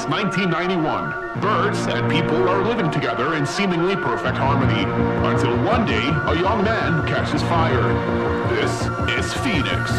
It's 1991. Birds and people are living together in seemingly perfect harmony. Until one day, a young man catches fire. This is Phoenix.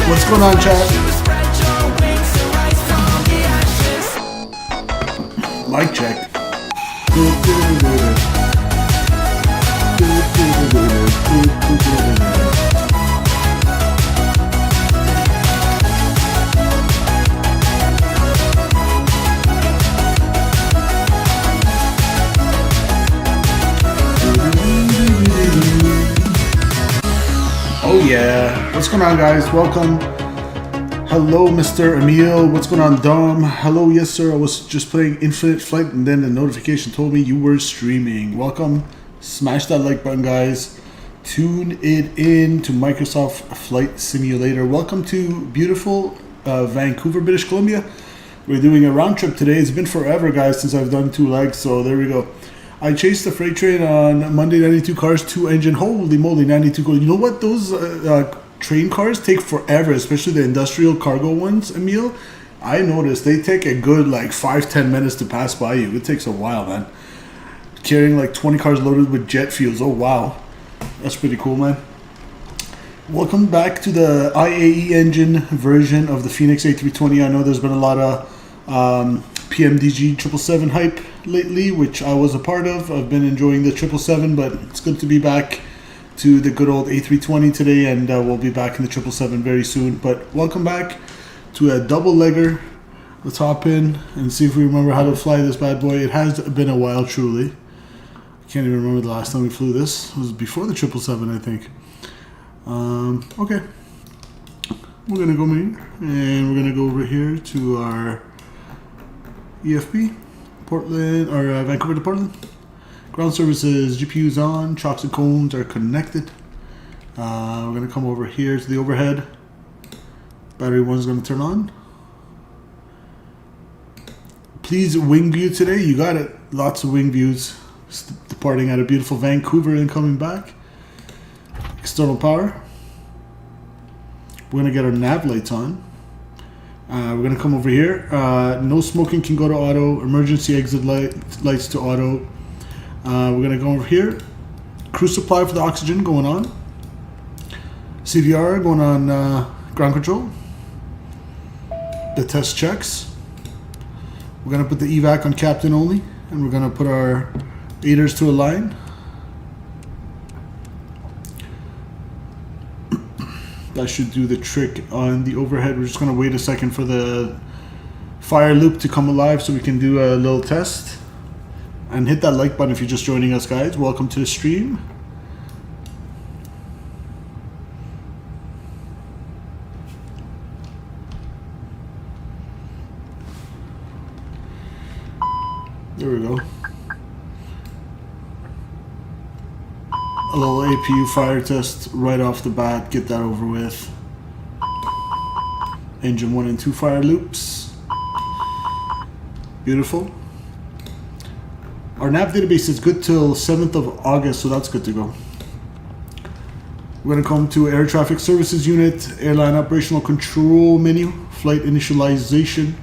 What's going on, chat? Mic check. Oh yeah, what's going on, guys? Welcome. Hello, Mr. Emil. What's going on, Dom? Hello, yes sir. I was just playing Infinite Flight and then the notification told me you were streaming. Welcome. Smash that like button, guys. Tune it in to Microsoft Flight Simulator. Welcome to beautiful Vancouver, British Columbia. We're doing a round trip today. It's been forever, guys, since I've done 2 legs, so there we go. I chased the freight train on Monday, 92 cars, 2 engine. Holy moly, 92 cars. You know what? Those train cars take forever, especially the industrial cargo ones, Emil. I noticed they take a good like 5-10 minutes to pass by you. It takes a while, man. Carrying like 20 cars loaded with jet fuels. Oh, wow. That's pretty cool, man. Welcome back to the IAE engine version of the FENIX A320. I know there's been a lot of PMDG 777 hype lately, which I was a part of. I've been enjoying the 777, but it's good to be back to the good old A320 today, and we'll be back in the 777 very soon. But welcome back to a double legger. Let's hop in and see if we remember how to fly this bad boy. It has been a while, truly. Can't even remember the last time we flew this. It was before the 777, I think. Okay. We're going to go in, and we're going to go over here to our EFP, Portland, or Vancouver to Portland. Ground services, GPU's on, chocks and cones are connected. We're going to come over here to the overhead. Battery 1 is going to turn on. Please wing view today. You got it. Lots of wing views. Departing out of beautiful Vancouver and coming back. External power. We're going to get our nav lights on. We're going to come over here. No smoking can go to auto. Emergency exit lights to auto. We're going to go over here. Cruise supply for the oxygen going on. CYVR going on ground control. The test checks. We're going to put the evac on captain only. And we're going to put our aiders to a line. That should do the trick on the overhead. We're just going to wait a second for the fire loop to come alive so we can do a little test. And hit that like button if you're just joining us, guys. Welcome to the stream. There we go. A little APU fire test right off the bat. Get that over with. Engine 1 and 2 fire loops. Beautiful. Our nav database is good till 7th of August, so that's good to go. We're going to come to Air Traffic Services Unit, Airline Operational Control menu, Flight Initialization,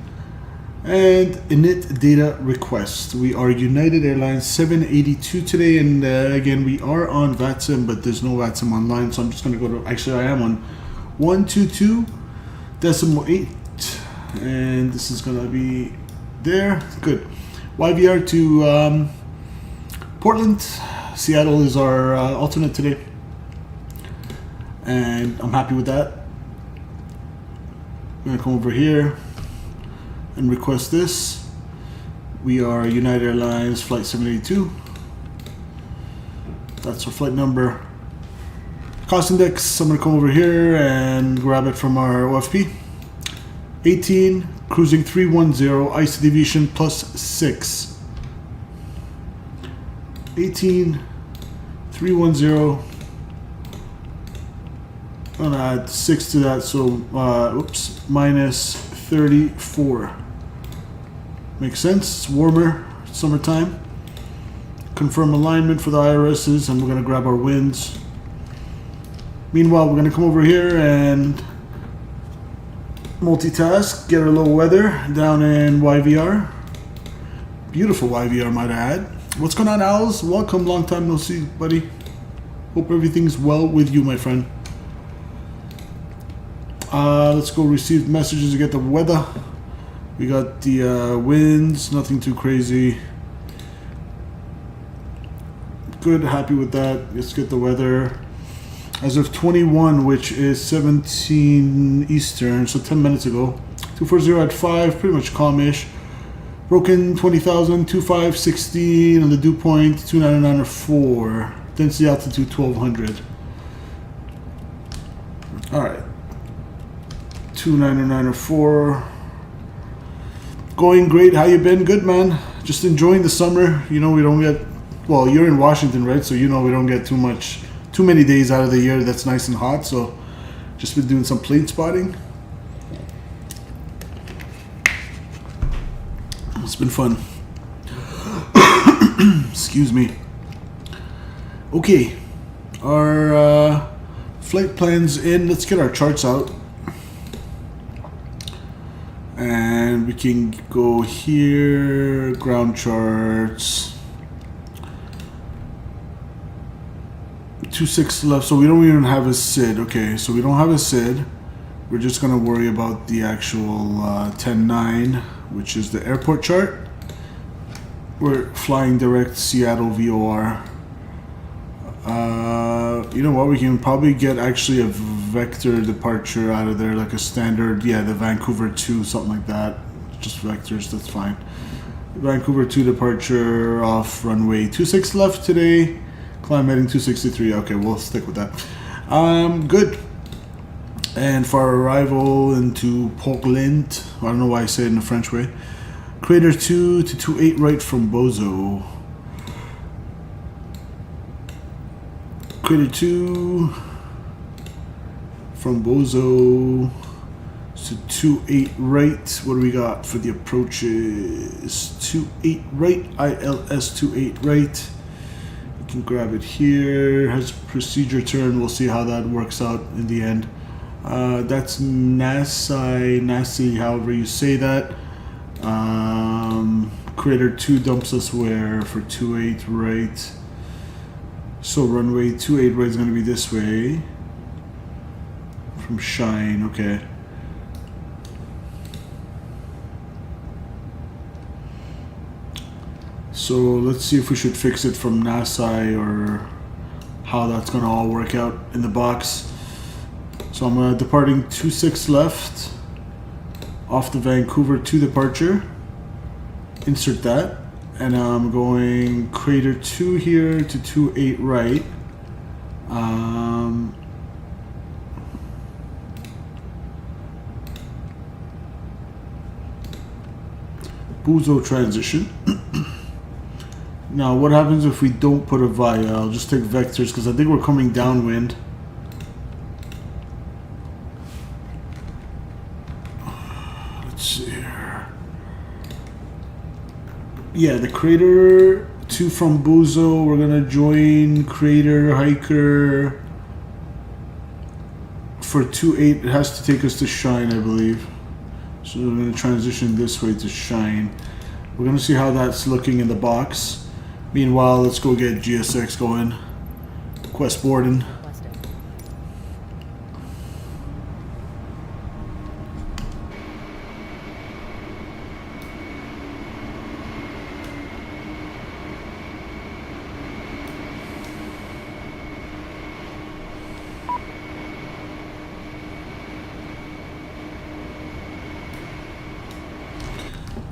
and init data request. We are United Airlines 782 today, and again, we are on VATSIM, but there's no VATSIM online, so I'm just going to go to, actually I am on 122.8, and this is going to be there. Good. YVR to Portland. Seattle is our alternate today, and I'm happy with that. I'm going to come over here and request this. We are United Airlines Flight 782. That's our flight number. Cost index, I'm going to come over here and grab it from our OFP. 18, cruising 310, ICE deviation +6. 18, 310. I'm going to add 6 to that, so oops, -34. Makes sense. It's warmer, summertime. Confirm alignment for the IRSs, and we're going to grab our winds. Meanwhile, we're going to come over here and multitask, get our little weather down in YVR. Beautiful YVR, might I add. What's going on, Owls? Welcome, long time no see, buddy. Hope everything's well with you, my friend. Let's go receive messages to get the weather. We got the winds, nothing too crazy. Good, happy with that. Let's get the weather. As of 21, which is 17 Eastern, so 10 minutes ago. 240 at 5, pretty much calmish. Broken 20,000, 2516 on the dew point, 299 or 4. Density altitude 1200. Alright. 299 or 4. Going great. How you been? Good, man. Just enjoying the summer. You know, we don't get, well, you're in Washington, right? So you know we don't get too many days out of the year that's nice and hot. So just been doing some plane spotting. It's been fun. Excuse me. Okay, our flight plans in. Let's get our charts out. And we can go here, ground charts. 26 left, so we don't even have a SID. Okay, so we don't have a SID. We're just gonna worry about the actual 10-9, which is the airport chart. We're flying direct Seattle VOR. You know what, we can probably get actually a vector departure out of there, like a standard, yeah, the Vancouver 2, something like that. Just vectors, that's fine. Vancouver 2 departure off runway 26 left today. Climb heading 263. Okay, we'll stick with that. Good. And for our arrival into Portland, I don't know why I say it in the French way. Crater 2 to 28 right from Bozo. Crater 2 from Bozo to 28 right. What do we got for the approaches? 28 right, ILS 28 right. You can grab it here. Has procedure turn. We'll see how that works out in the end. That's Nasi, however you say that. Crater 2 dumps us where for 28 right. So runway 28 right is going to be this way. From Shine, okay. So let's see if we should fix it from Nasi or how that's going to all work out in the box. So I'm departing 26 left off the Vancouver 2 departure. Insert that. And I'm going Crater 2 here to 28 right. Buzo transition. Now what happens if we don't put a VIA? I'll just take vectors because I think we're coming downwind. Let's see here. Yeah, the Crater 2 from Buzo. We're gonna join Crater Hiker for 28. It has to take us to Shine, I believe. So we're gonna transition this way to Shine. We're gonna see how that's looking in the box. Meanwhile, let's go get GSX going. Quest boarding.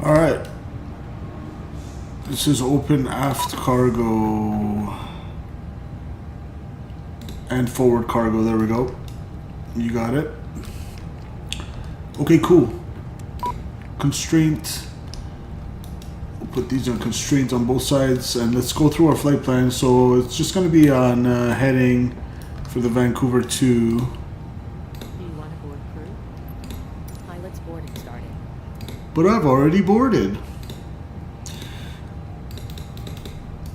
All right. This is open aft cargo and forward cargo. There we go. You got it. Okay, cool. Constraint. We'll put these on constraint on both sides, and let's go through our flight plan. So it's just going to be on heading for the Vancouver 2. Do you want to board crew? Pilot's boarding starting. But I've already boarded.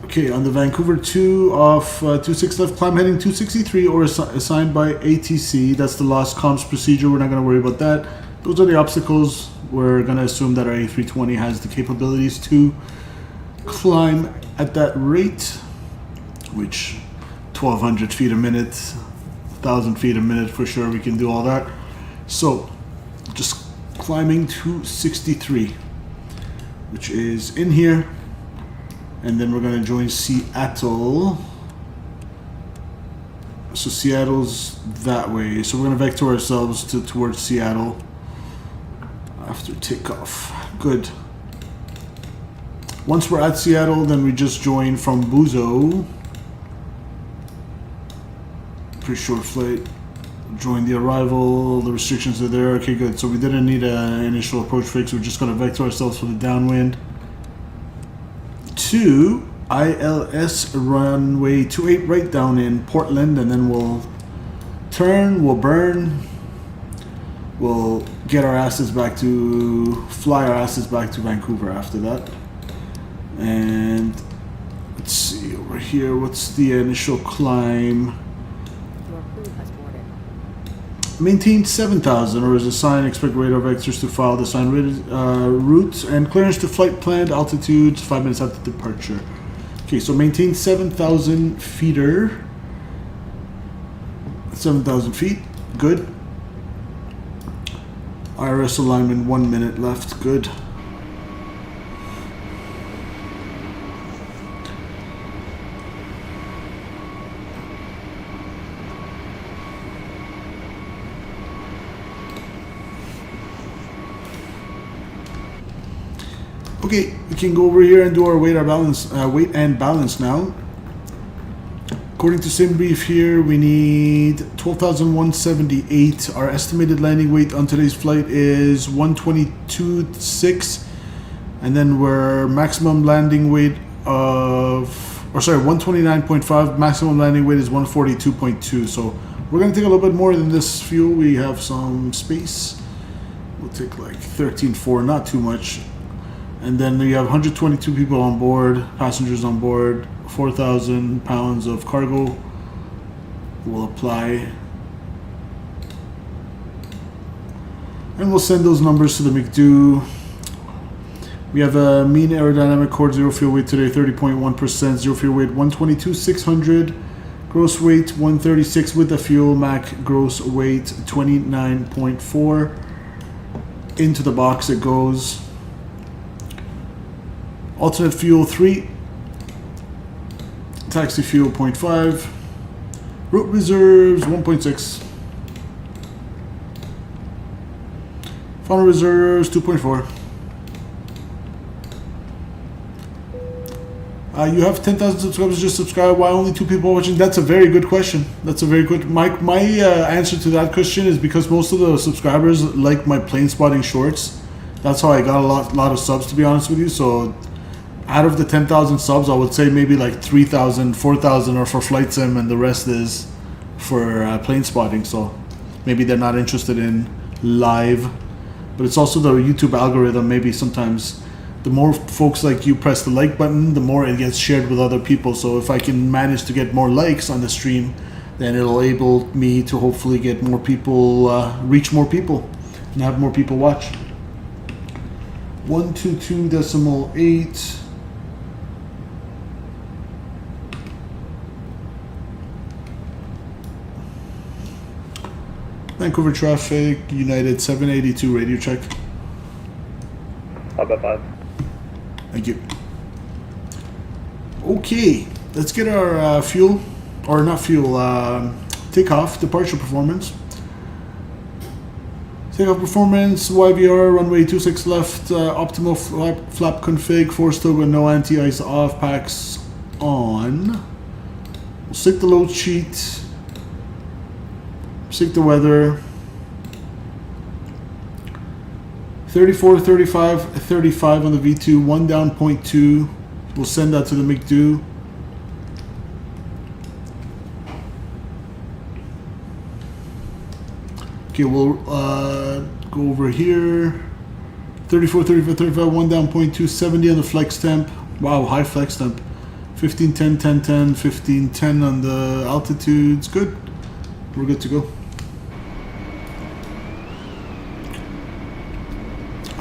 Okay, on the Vancouver 2 off 26 left, climb heading 263 or assigned by ATC. That's the lost comms procedure. We're not going to worry about that. Those are the obstacles. We're going to assume that our A320 has the capabilities to climb at that rate, which 1,200 feet a minute, 1,000 feet a minute for sure. We can do all that. So, just climbing 263, which is in here. And then we're going to join Seattle. So Seattle's that way. So we're going to vector ourselves towards Seattle after takeoff. Good. Once we're at Seattle, then we just join from Buzo. Pretty short flight. Join the arrival. The restrictions are there. Okay, good. So we didn't need an initial approach fix. We're just going to vector ourselves for the downwind. To ILS runway 28 right down in Portland, and then we'll turn, we'll burn, we'll get our asses back to, fly our asses back to Vancouver after that. And let's see over here, what's the initial climb? Your crew has boarded. Maintain 7,000 or is assigned, expect radar vectors to follow the assigned route and clearance to flight planned altitude 5 minutes after departure. Okay, so maintain 7,000 feeder. 7,000 feet, good. IRS alignment 1 minute left, good. Okay, we can go over here and do our weight and balance now. According to SimBrief here, we need 12,178. Our estimated landing weight on today's flight is 122.6, and then we're maximum landing weight of, 129.5. Maximum landing weight is 142.2. So we're gonna take a little bit more than this fuel. We have some space. We'll take like 13.4, not too much. And then we have 122 people on board, passengers on board. 4,000 pounds of cargo will apply, and we'll send those numbers to the McDo. We have a mean aerodynamic core zero fuel weight today 30.1%, zero fuel weight 122,600, gross weight 136 with the fuel, mac gross weight 29.4. Into the box it goes. Alternate fuel 3. Taxi fuel 0.5, route reserves 1.6, final reserves 2.4. You have 10,000 subscribers, just subscribe. Why only 2 people watching? That's a very good question. That's a very good. My answer to that question is because most of the subscribers like my plane spotting shorts. That's how I got a lot of subs, to be honest with you. So out of the 10,000 subs, I would say maybe like 3,000, 4,000 are for flight sim, and the rest is for plane spotting. So maybe they're not interested in live, but it's also the YouTube algorithm. Maybe sometimes the more folks like you press the like button, the more it gets shared with other people. So if I can manage to get more likes on the stream, then it'll enable me to hopefully get more people, reach more people, and have more people watch. 122.8. Vancouver traffic, United 782 radio check. About 5. Thank you. Okay, let's get our fuel, or not fuel, takeoff, departure performance. Takeoff performance, CYVR, runway 26 left, optimal flap config, force toga, no anti-ice off, packs on. We'll stick the load sheet. Sync the weather. 34, 35, 35 on the V2, 1 down, 0.2. We'll send that to the McDo. Okay, we'll go over here. 34, 35, 35, 1 down, 0.2, 70 on the flex temp. Wow, high flex temp. 15, 10, 10, 10, 15, 10 on the altitudes. Good. We're good to go.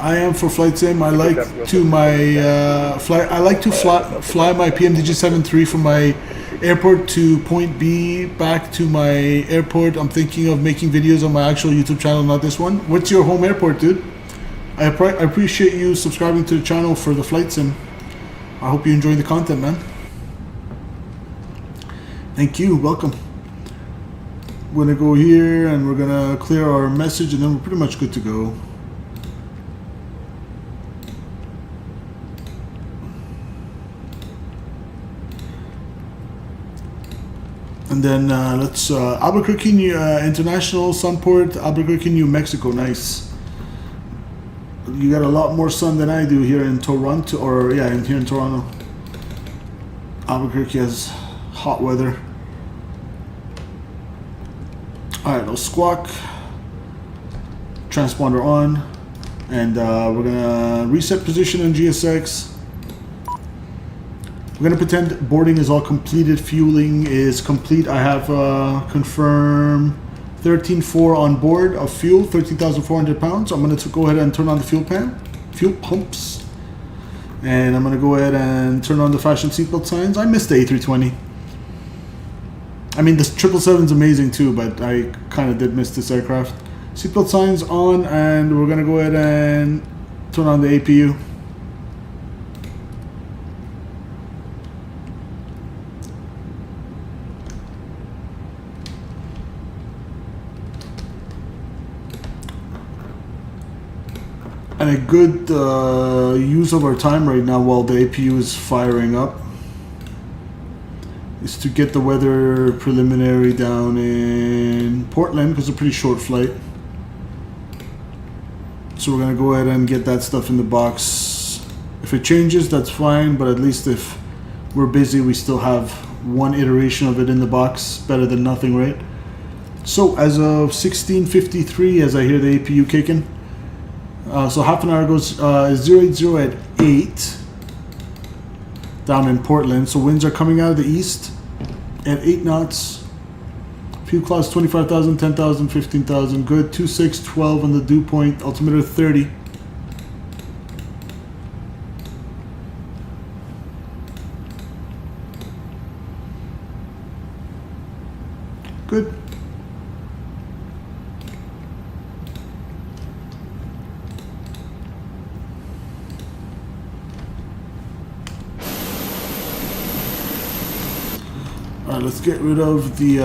I am for flight sim. I like to fly my PMDG-73 from my airport to point B back to my airport. I'm thinking of making videos on my actual YouTube channel, not this one. What's your home airport, dude? I appreciate you subscribing to the channel for the flight sim. I hope you enjoy the content, man. Thank you. Welcome. We're gonna go here and we're gonna clear our message, and then we're pretty much good to go. And then let's Albuquerque, International Sunport, Albuquerque, New Mexico. Nice. You got a lot more sun than I do here in Toronto, or yeah, here in Toronto. Albuquerque has hot weather. All right, no squawk. Transponder on, and we're gonna reset position on GSX. We're gonna pretend boarding is all completed, fueling is complete. I have confirm 13.4 on board of fuel, 13,400 pounds. I'm gonna go ahead and turn on the fuel pumps, and I'm gonna go ahead and turn on the fashion seatbelt signs. I missed the A320. I mean, the 777 is amazing too, but I kind of did miss this aircraft. Seatbelt signs on, and we're gonna go ahead and turn on the APU. And And a good use of our time right now while the APU is firing up is to get the weather preliminary down in Portland, because it's a pretty short flight. So we're going to go ahead and get that stuff in the box. If it changes, that's fine, but at least if we're busy, we still have one iteration of it in the box. Better than nothing, right? So as of 16:53, as I hear the APU kicking, so half an hour goes 080 at 8 down in Portland. So winds are coming out of the east at 8 knots. Fuel clouds 25,000, 10,000, 15,000. Good. 26, 12 on the dew point. Altimeter 30. Good. Alright, let's get rid of the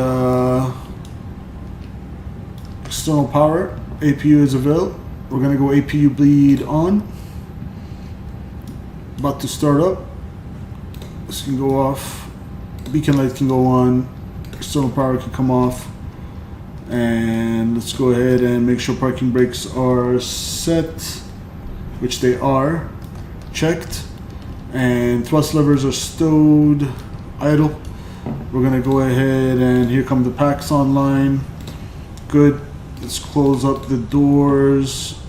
external power. APU is available. We're going to go APU bleed on. About to start up. This can go off. Beacon light can go on. External power can come off. And let's go ahead and make sure parking brakes are set, which they are. Checked. And thrust levers are stowed. Idle. We're going to go ahead and here come the packs online. Good. Let's close up the doors.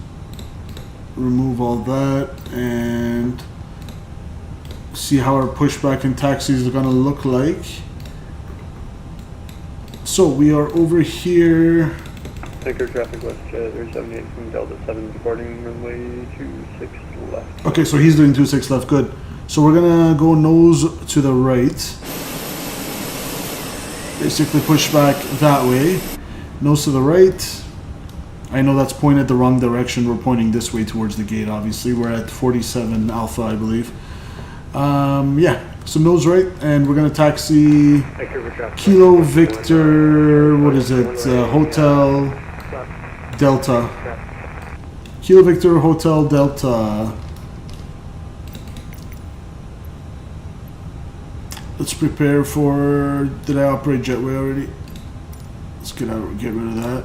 Remove all that and see how our pushback and taxis are going to look like. So we are over here. Taker traffic west 378 from Delta 7 departing runway 26 left. Okay, so he's doing 26 left. Good. So we're going to go nose to the right. Basically push back that way. Nose to the right. I know that's pointed the wrong direction. We're pointing this way towards the gate, obviously. We're at 47 Alpha, I believe. Yeah, so nose right, and we're going to taxi Kilo Victor, what is it? Hotel Delta. Kilo Victor Hotel Delta. Let's prepare for, did I operate jetway already? Let's get rid of that.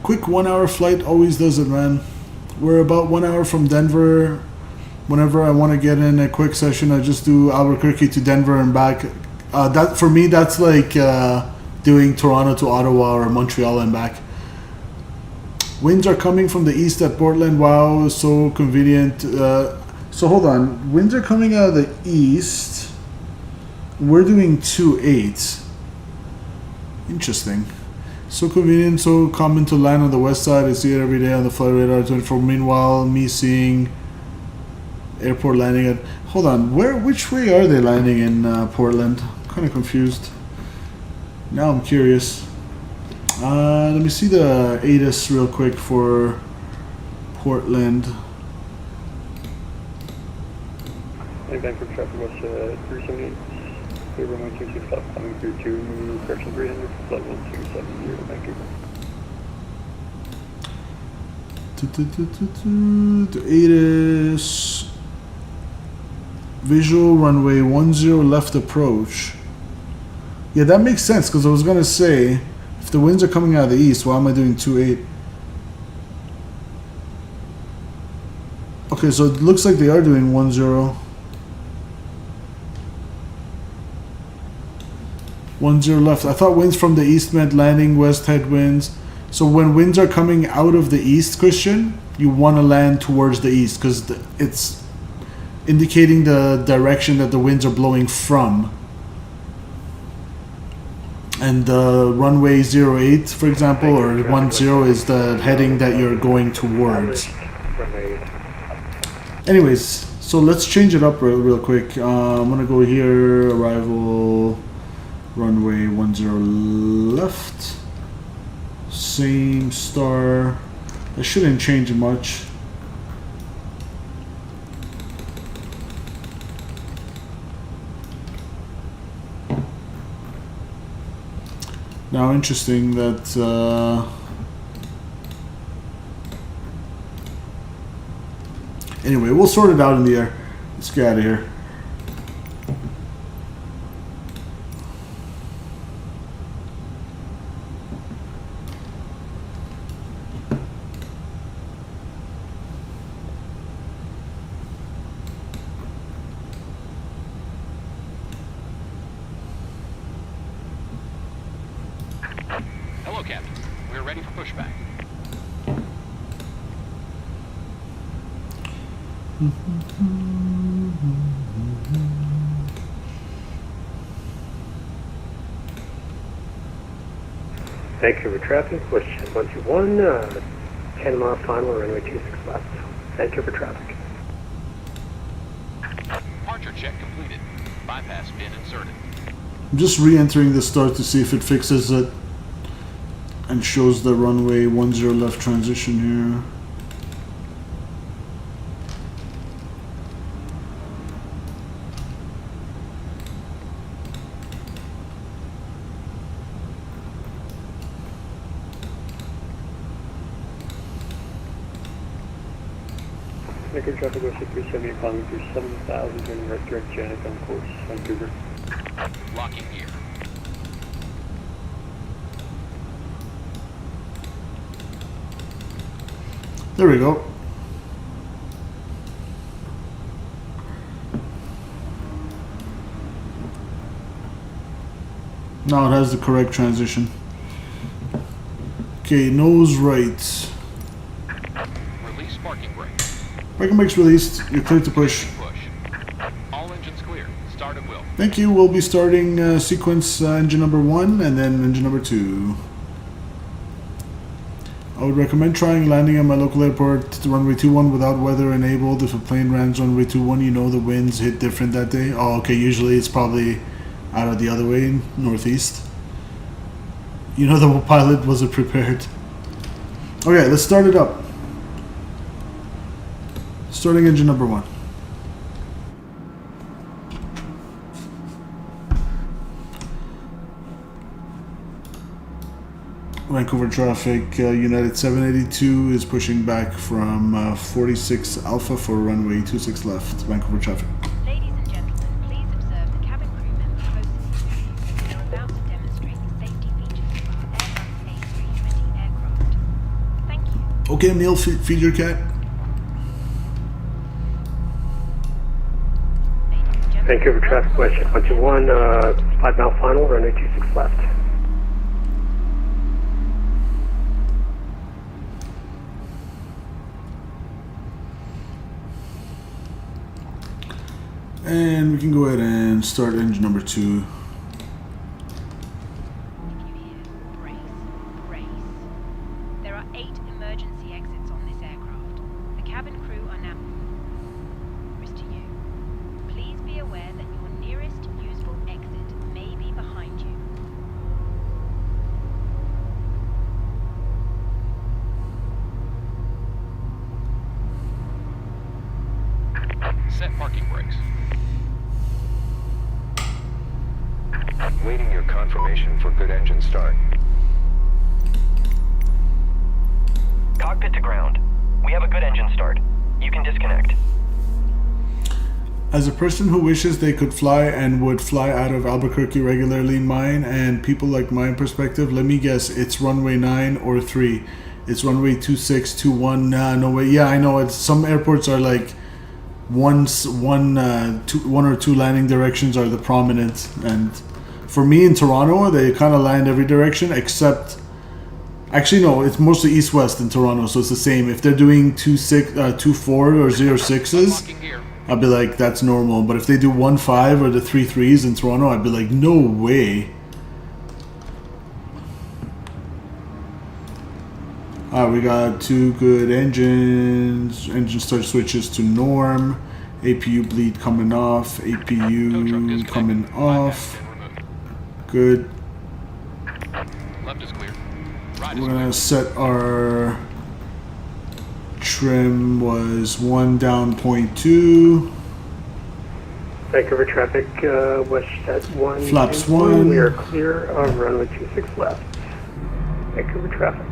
Quick 1 hour flight always does it, man. We're about 1 hour from Denver. Whenever I want to get in a quick session, I just do Albuquerque to Denver and back. That for me, that's like doing Toronto to Ottawa or Montreal and back. Winds are coming from the east at Portland. Wow, so convenient. So hold on. Winds are coming out of the east. We're doing 2.8. Interesting. So convenient, so common to land on the west side. I see it every day on the flight radar 24. Meanwhile, me seeing airport landing at... Hold on. Which way are they landing in Portland? I'm kind of confused. Now I'm curious. Let me see the ATIS real quick for Portland. Vancouver traffic west 378. Clear runway 26 left, coming through to correction 300, flight 1270 Vancouver. The ATIS. Visual runway 10 left approach. Yeah, that makes sense, because I was going to say, if the winds are coming out of the east, why am I doing 2.8? Okay, so it looks like they are doing 10. 10 left. I thought winds from the east meant landing west headwinds. So when winds are coming out of the east, Christian, you want to land towards the east because it's indicating the direction that the winds are blowing from. And the runway 08, for example, or 10 is the heading that you're going towards. Anyways, so let's change it up real quick. I'm going to go here, arrival, runway 10 left. Same star. That shouldn't change much. Now, interesting that anyway, we'll sort it out in the air. Let's get out of here. Hello, Captain. We're ready for pushback. Vancouver traffic, question 121, 10 mile final, runway 26 left. Vancouver traffic. Departure check completed. Bypass pin inserted. I'm just re-entering the start to see if it fixes it and shows the runway 10 left transition here. Vancouver traffic, goes to 370, climbing through 7,000, turning right direct Janet on course, Vancouver. Locking gear. There we go. Now it has the correct transition. Okay, nose right. Release parking brake. Braking brake's released. You're clear to push. Push. All engines clear. Start at will. Thank you. We'll be starting sequence engine number 1 and then engine number 2. I would recommend trying landing at my local airport to runway 21 without weather enabled. If a plane lands runway 21, you know the winds hit different that day. Oh, okay. Usually it's probably out of the other way, northeast. You know the pilot wasn't prepared. Okay, let's start it up. Starting engine number 1. Vancouver traffic, United 782 is pushing back from 46 Alpha for runway 26 left. Vancouver traffic. Ladies and gentlemen, please observe the cabin crew members closest to you. They are about to demonstrate the safety features of our FENIX A320 aircraft. Thank you. Okay, Emil, feed your cat. Ladies and gentlemen, Vancouver traffic, question 121, 5 mile final, runway 26 left. And we can go ahead and start engine number 2. if you hear brace, brace. There are 8 emergency exits on this aircraft. The cabin crew are now nearest to you. Please be aware that your nearest usable exit may be behind you. Set parking brakes. Waiting your confirmation for good engine start. Cockpit to ground. We have a good engine start. You can disconnect. As a person who wishes they could fly and would fly out of Albuquerque regularly, mine and people like mine perspective, let me guess, it's runway 9 or 3. It's runway 26, 21, nah, no way. Yeah, I know, it's some airports are like one or two landing directions are the prominent, and for me in Toronto, they kind of land every direction except, actually no, it's mostly east-west in Toronto, so it's the same. If they're doing 24 or 06s, Locking gear. I'd be like, that's normal. But if they do 15 or the 33s in Toronto, I'd be like, no way. We got 2 good engines. Engine start switches to norm. APU bleed coming off. Tow truck APU disconnect. coming Bypass off. pin removed. Good. Left is clear. Right is We're clear. gonna set our trim was 1 down 0.2. Vancouver traffic, WestJet 1. Flaps inflow. 1. We are clear of runway 26 left. Vancouver traffic.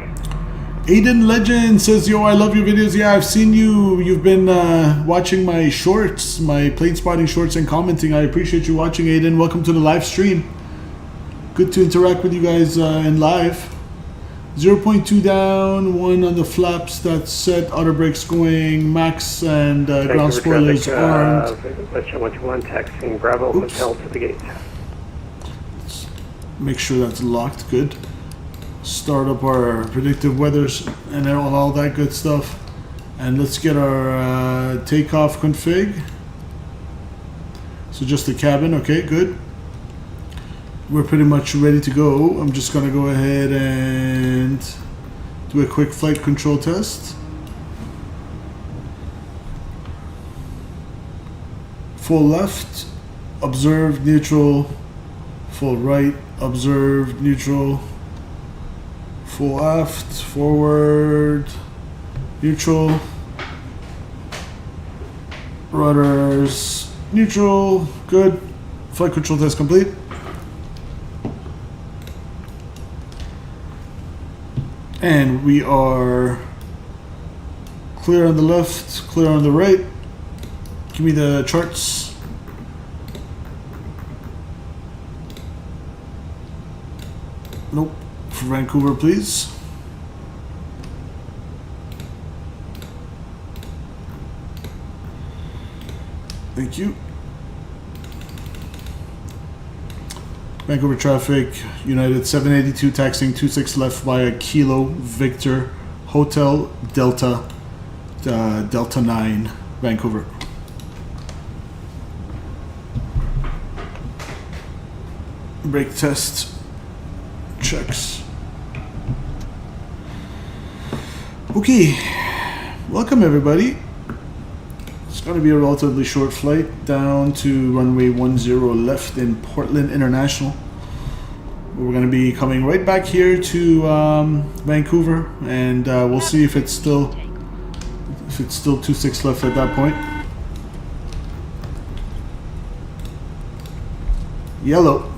Aiden Legend says, yo, I love your videos. Yeah, I've seen you. You've been watching my shorts, my plane spotting shorts, and commenting. I appreciate you watching, Aiden. Welcome to the live stream. Good to interact with you guys in live. 0.2 down, 1 on the flaps, that's set, outer brakes going, max and ground spoilers armed. WestJet 121, taxiing Bravo Hotel to the gate. Let's make sure that's locked, good. Start up our predictive weathers and all that good stuff. And let's get our takeoff config. So just the cabin, okay, good. We're pretty much ready to go. I'm just gonna go ahead and do a quick flight control test. Full left, observed, neutral. Full right, observed, neutral. Full aft, forward, neutral. Rudders, neutral, good. Flight control test complete. And we are clear on the left, clear on the right. Give me the charts. Nope. For Vancouver, please. Thank you. Vancouver traffic, United 782 taxiing 26 left via Kilo Victor Hotel Delta Delta 9 Vancouver. Brake test checks. Okay, welcome everybody. It's going to be a relatively short flight down to runway 10 left in Portland International. We're going to be coming right back here to Vancouver, and we'll see if it's still 26 left at that point. Yellow.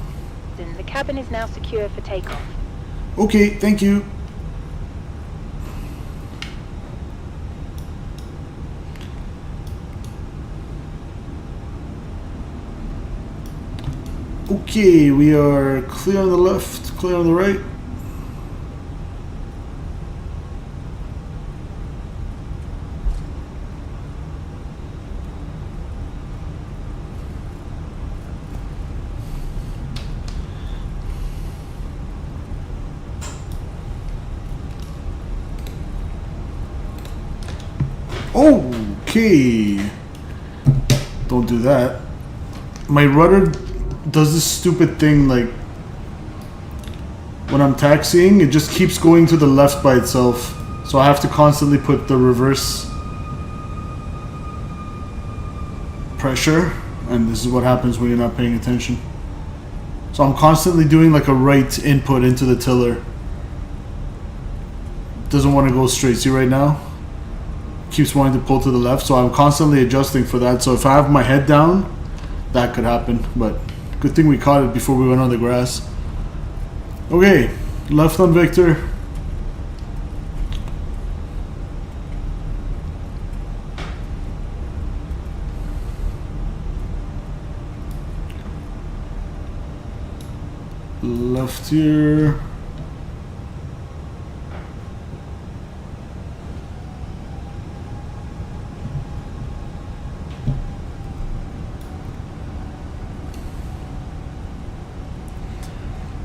The cabin is now secure for takeoff. Okay, thank you. Okay, we are clear on the left, clear on the right. Okay. Don't do that. My rudder does this stupid thing, like when I'm taxiing, it just keeps going to the left by itself. So I have to constantly put the reverse pressure, and this is what happens when you're not paying attention. So I'm constantly doing like a right input into the tiller. Doesn't want to go straight. See right now? Keeps wanting to pull to the left, so I'm constantly adjusting for that. So if I have my head down, that could happen, but good thing we caught it before we went on the grass. Okay, left on Victor. Left here.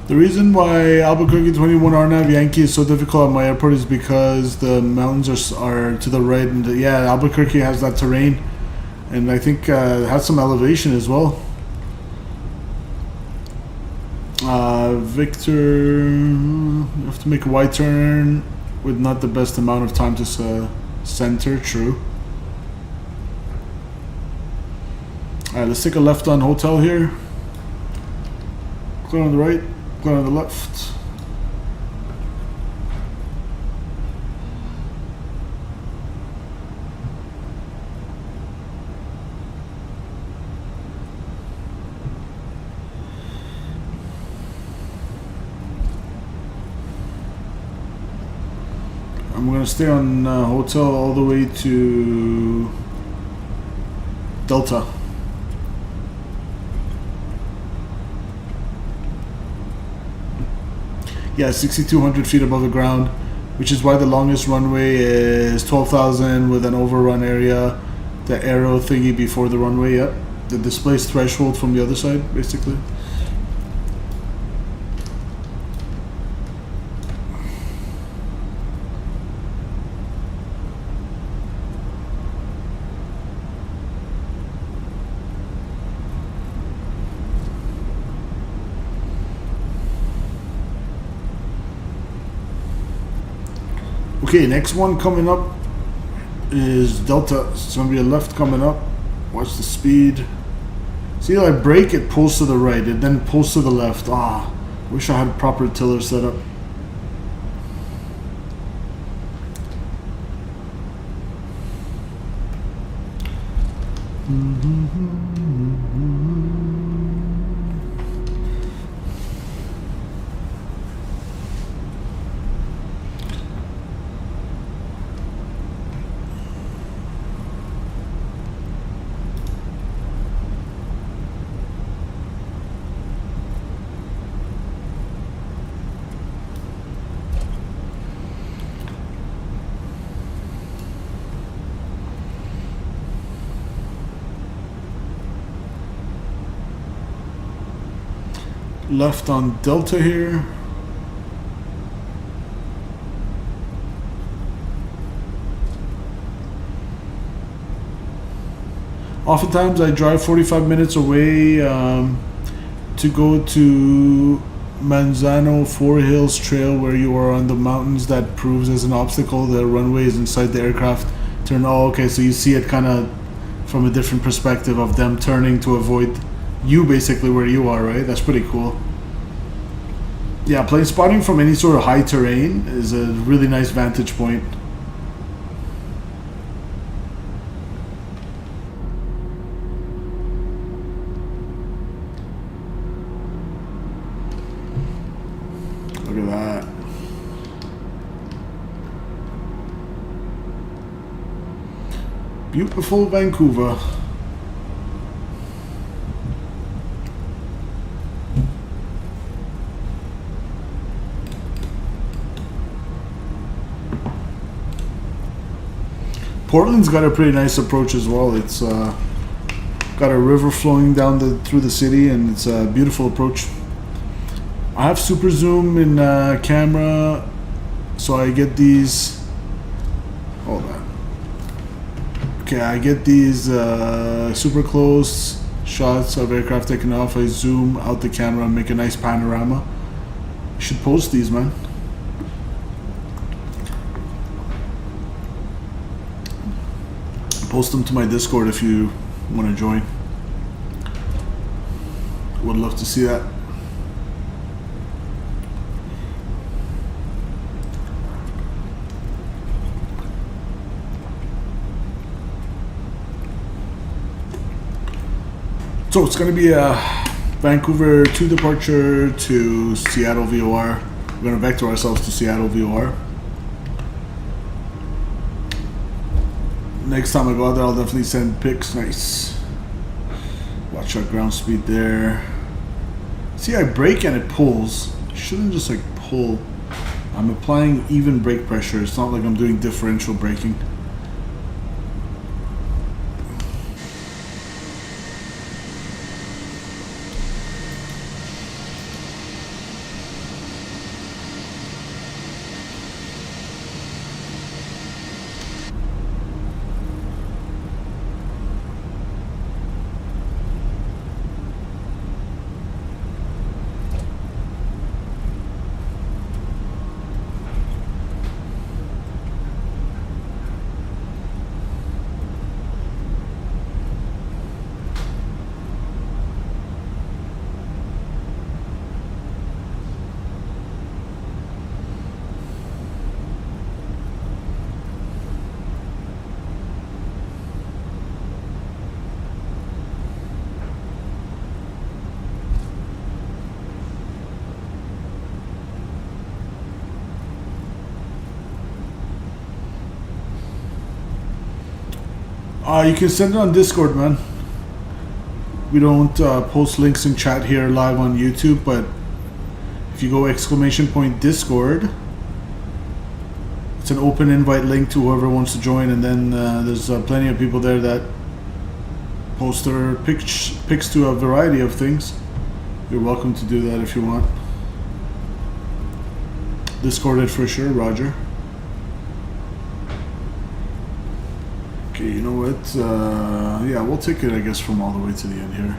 The reason why Albuquerque 21 RNAV Yankee is so difficult at my airport is because the mountains are to the right, and yeah, Albuquerque has that terrain, and I think it has some elevation as well. Victor, you have to make a wide turn with not the best amount of time to center, true. Alright, let's take a left on hotel here. Clear on the right. On the left. we're gonna stay on hotel all the way to Delta. Yeah, 6,200 feet above the ground, which is why the longest runway is 12,000 with an overrun area, the arrow thingy before the runway, yep. The displays threshold from the other side, basically. Okay, next one coming up is Delta. It's gonna be a left coming up. Watch the speed. See, I brake, it pulls to the right, it then pulls to the left. Ah, wish I had a proper tiller set up. Left on Delta here. Oftentimes I drive 45 minutes away to go to Manzano Four Hills Trail, where you are on the mountains that proves as an obstacle. The runway is inside the aircraft. Turn. Oh, okay, so you see it kind of from a different perspective of them turning to avoid you, basically where you are, right? That's pretty cool. Yeah, plane spotting from any sort of high terrain is a really nice vantage point. Look at that. Beautiful Vancouver. Portland's got a pretty nice approach as well. It's got a river flowing down through the city, and it's a beautiful approach. I have super zoom in camera, so I get these. Hold on. Okay, I get these super close shots of aircraft taking off. I zoom out the camera and make a nice panorama. You should post these, man. Post them to my Discord if you want to join. Would love to see that. So it's going to be a Vancouver 2 departure to Seattle VOR. We're going to vector ourselves to Seattle VOR. Next time I go out there, I'll definitely send pics. Nice. Watch our ground speed there. See, I brake and it pulls. It shouldn't just like pull. I'm applying even brake pressure. It's not like I'm doing differential braking. You can send it on Discord, man. We don't post links in chat here live on YouTube, but if you go !Discord, it's an open invite link to whoever wants to join, and then there's plenty of people there that post their pics to a variety of things. You're welcome to do that if you want. Discorded for sure, Roger. Okay, you know what? Yeah, we'll take it, I guess, from all the way to the end here.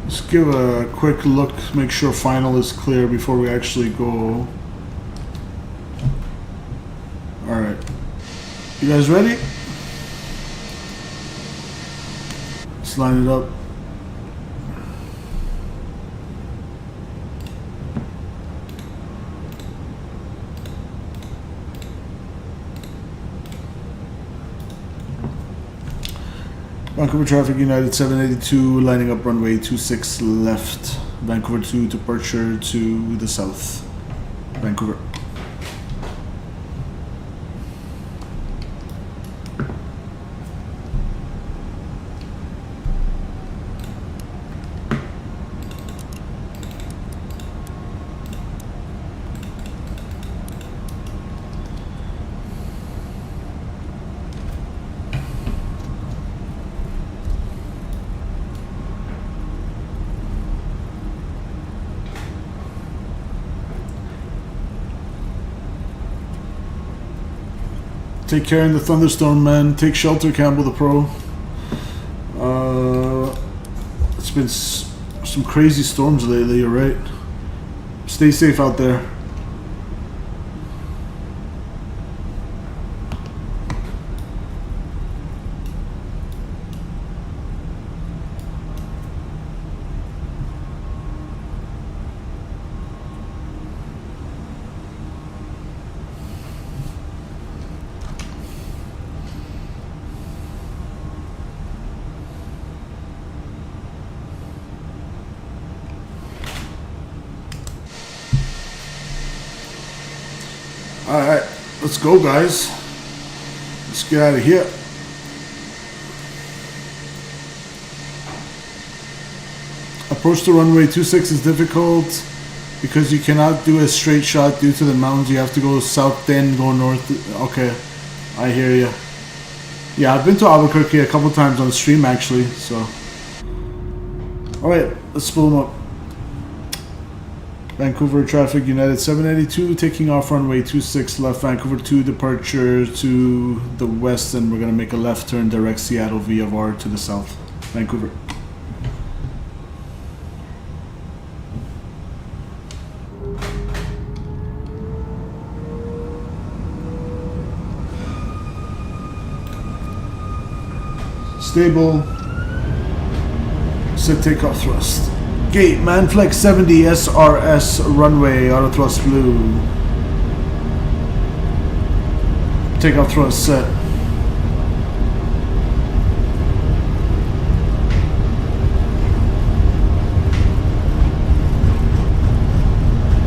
Let's give a quick look, make sure final is clear before we actually go. Alright. You guys ready? Let's line it up. Vancouver traffic, United 782, lining up runway 26 left. Vancouver 2 departure to the south. Vancouver. Take care in the thunderstorm, man. Take shelter, Campbell the Pro. It's been some crazy storms lately, you're right. Stay safe out there. Alright, let's go, guys. Let's get out of here. Approach to runway 26 is difficult because you cannot do a straight shot due to the mountains. You have to go south, then go north. Okay, I hear you. Yeah, I've been to Albuquerque a couple times on stream, actually, so. Alright, let's pull them up. Vancouver traffic, United 782, taking off runway 26 left, Vancouver 2 departure to the west, and we're going to make a left turn direct Seattle VFR to the south. Vancouver. Stable. Set takeoff thrust. Gate, Manflex 70 SRS runway, auto thrust blue. Takeoff thrust set.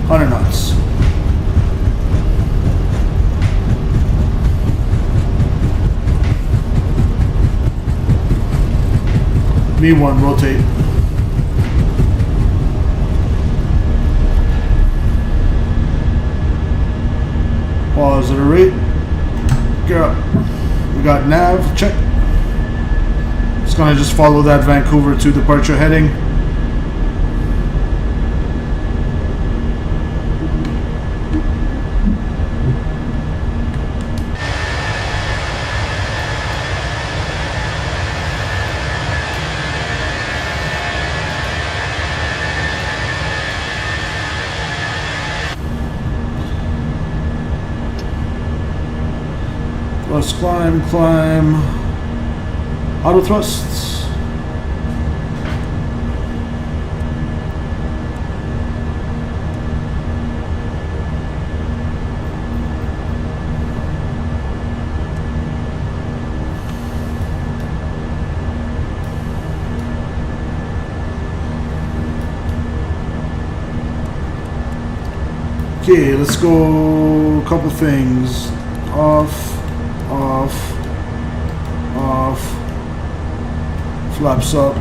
Hundred knots. V1, rotate. Pause at a rate. Gear up. We got nav, check. It's gonna just follow that Vancouver to departure heading. Let's climb. Auto thrusts. Okay, let's go a couple things. Off, off, off, flaps up.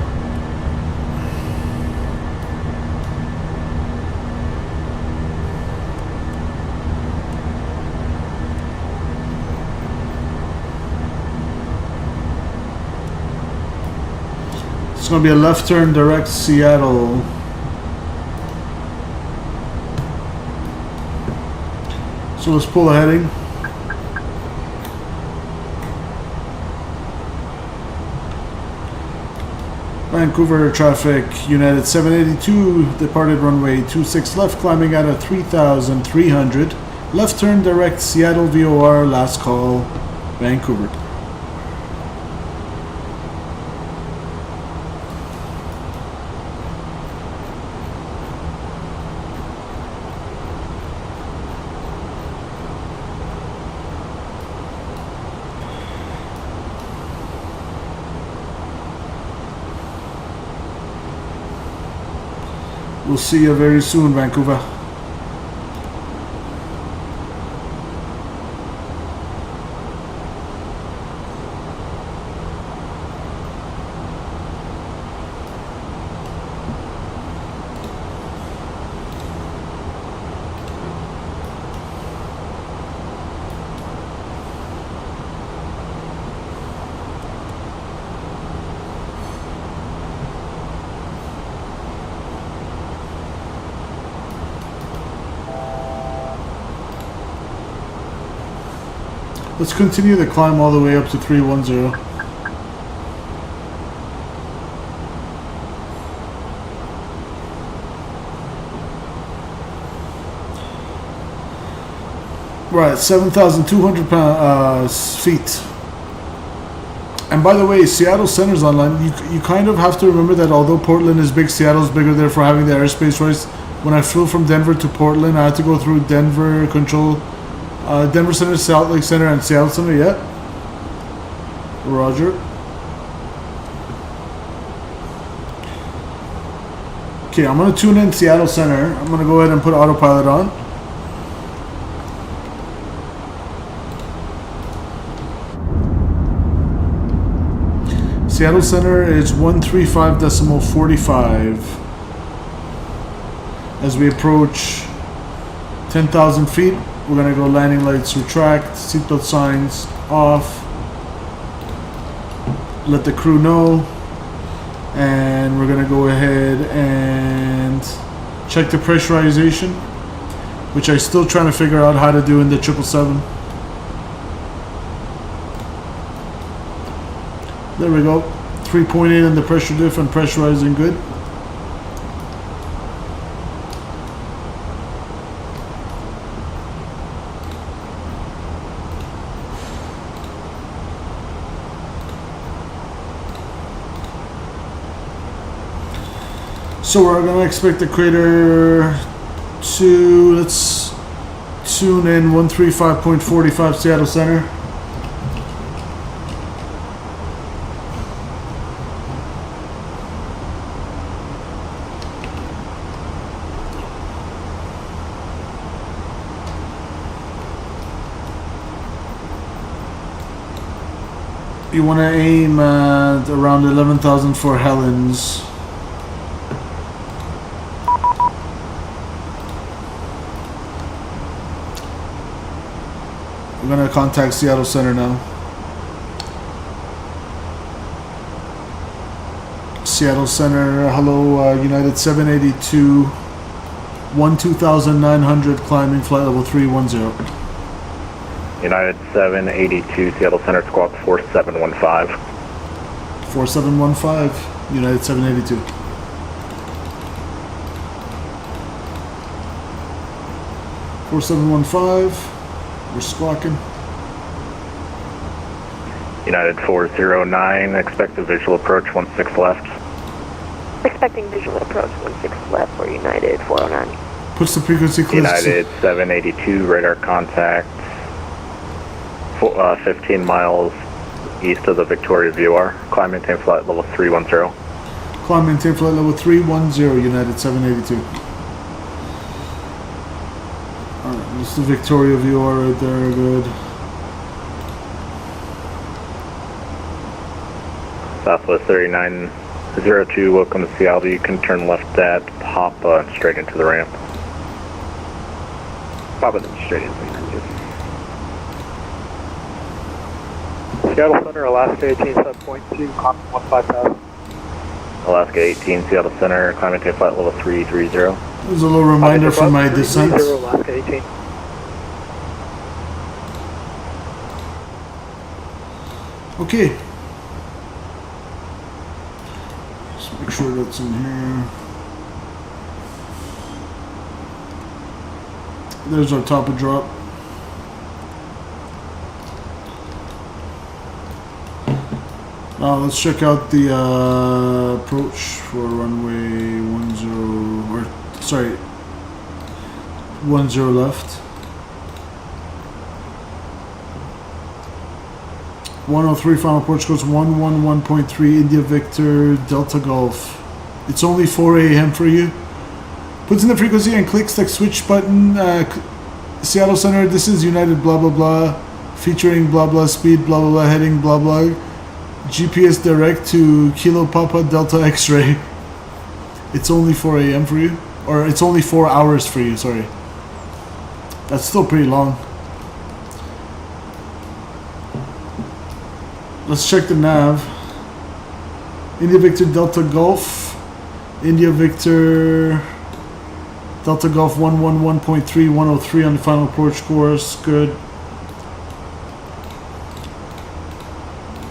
It's going to be a left turn direct Seattle. So let's pull a heading. Vancouver traffic, United 782, departed runway 26 left, climbing at a 3,300. Left turn direct Seattle VOR, last call, Vancouver. We'll see you very soon, Vancouver. Let's continue the climb all the way up to 310. We're at 7,200 feet. And by the way, Seattle Center's online. You kind of have to remember that although Portland is big, Seattle's bigger, therefore having the airspace choice. When I flew from Denver to Portland, I had to go through Denver Control, Denver Center, Salt Lake Center, and Seattle Center. Yeah. Roger. Okay, I'm gonna tune in Seattle Center. I'm gonna go ahead and put autopilot on. Seattle Center is 135.45. As we approach 10,000 feet, we're gonna go landing lights retract, seatbelt signs off, let the crew know, and we're gonna go ahead and check the pressurization, which I'm still trying to figure out how to do in the 777. There we go, 3.8 in the pressure diff and pressurizing good. So we're gonna expect the crater to, let's tune in 135.45 Seattle Center. You want to aim at around 11,000 for Helens. I'm gonna contact Seattle Center now. Seattle Center, hello, United 782, 12,900 climbing, flight level 310. United 782, Seattle Center, squawk 4715. 4715, United 782. We're squawking. United 409, expect a visual approach 16 left. Expecting visual approach 16 left for United 409. Puts the frequency close. United 782, radar contact 15 miles east of the Victoria VOR. Climb maintain flight level 310. Climb maintain flight level 310, United 782. Alright, this is the Victoria VOR right there, good. Southwest 3902, welcome to Seattle. You can turn left at Papa and straight into the ramp. Papa then straight into the ramp. Seattle Center, Alaska 18, 7.2, climb 15,000. Alaska 18, Seattle Center, climbing to flight level 330. There's a little reminder for my descent. Alaska 18. Okay. Just make sure that's in here. There's our top of drop. Now let's check out the approach for runway 10, or sorry, 10 left. 103 final approach goes 111.3 India Victor Delta Golf. It's only 4 a.m. for you. Puts in the frequency and clicks the switch button. Seattle Center, this is United blah blah blah, featuring blah blah speed blah blah blah, heading blah blah. GPS direct to Kilo Papa Delta X-ray. It's only 4 a.m. for you, or it's only 4 hours for you. Sorry, that's still pretty long. Let's check the nav. India Victor Delta Golf. India Victor Delta Golf 111.3, 103 on the final approach course. Good.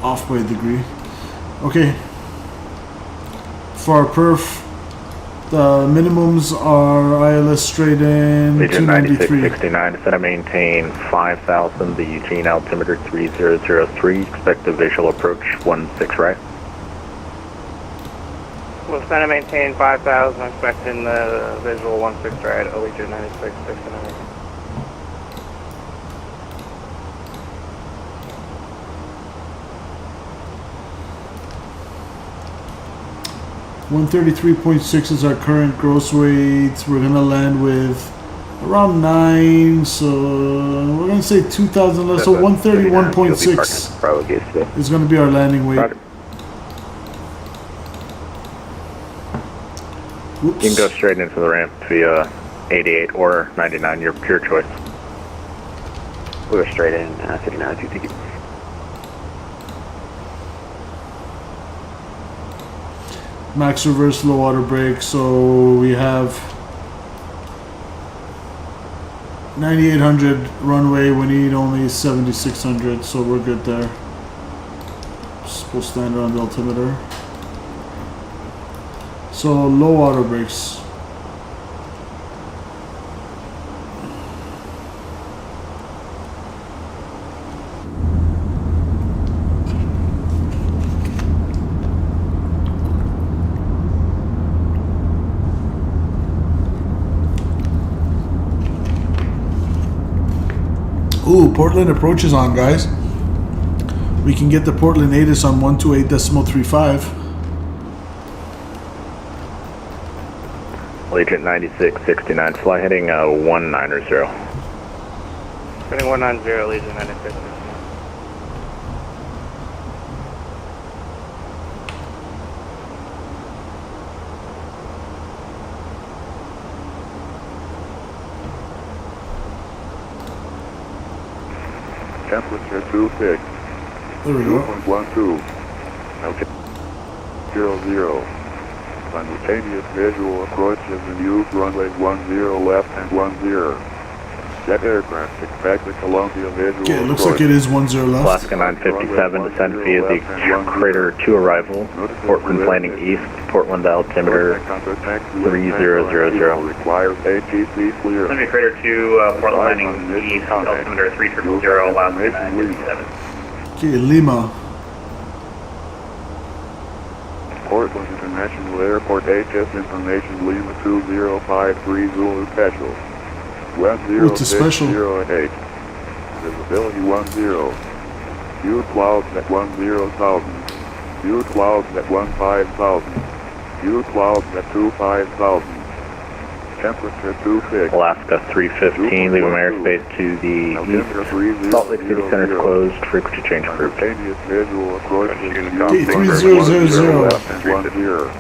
Off by a degree. Okay. For our perf, the minimums are ILS straight in Legion 293. 9669, set to maintain 5,000, the Eugene altimeter 3003, expect a visual approach 16 right. We'll stand to maintain 5,000, expecting the visual 16 right, Allegiant 9669. 133.6 is our current gross weight. We're gonna land with around 9, so we're gonna say 2,000 less. So 131.6 is gonna be our landing weight. You can go straight into the ramp via 88 or 99, your pure choice. We'll go straight in, 59, thank you. Max reverse low water brake, so we have 9,800 runway. We need only 7,600, so we're good there. Supposed to stand on the altimeter. So low water brakes. Ooh, Portland approach is on, guys. We can get the Portland ATIS on 128.35. Legion 9669, fly heading 190. Heading 190, Legion 9669. Temperature 26. There we go. 2.12. Okay. 00. Simultaneous visual approaches and use runway 10 left and 10. Jet aircraft expect the Columbia visual Okay, it looks like it is 10 left. Alaska 957, descend via the crater 2 arrival. Portland landing east, Portland altimeter 3000. Requires ATC clear. Going to be crater 2, Portland landing east, altimeter 3000, Alaska 957. Okay, Lima. Portland International Airport HS information Lima 2053 Zulu Special. 10 it's a special. 608. Visibility 10. Few clouds at 10,000. Few clouds at 15,000. Few clouds at 25,000. Temperature 26. Alaska 315, leaving airspace to the east. Salt Lake City Center is closed. Frequency change approved. Simultaneous visual approach to the D3000. left and 10.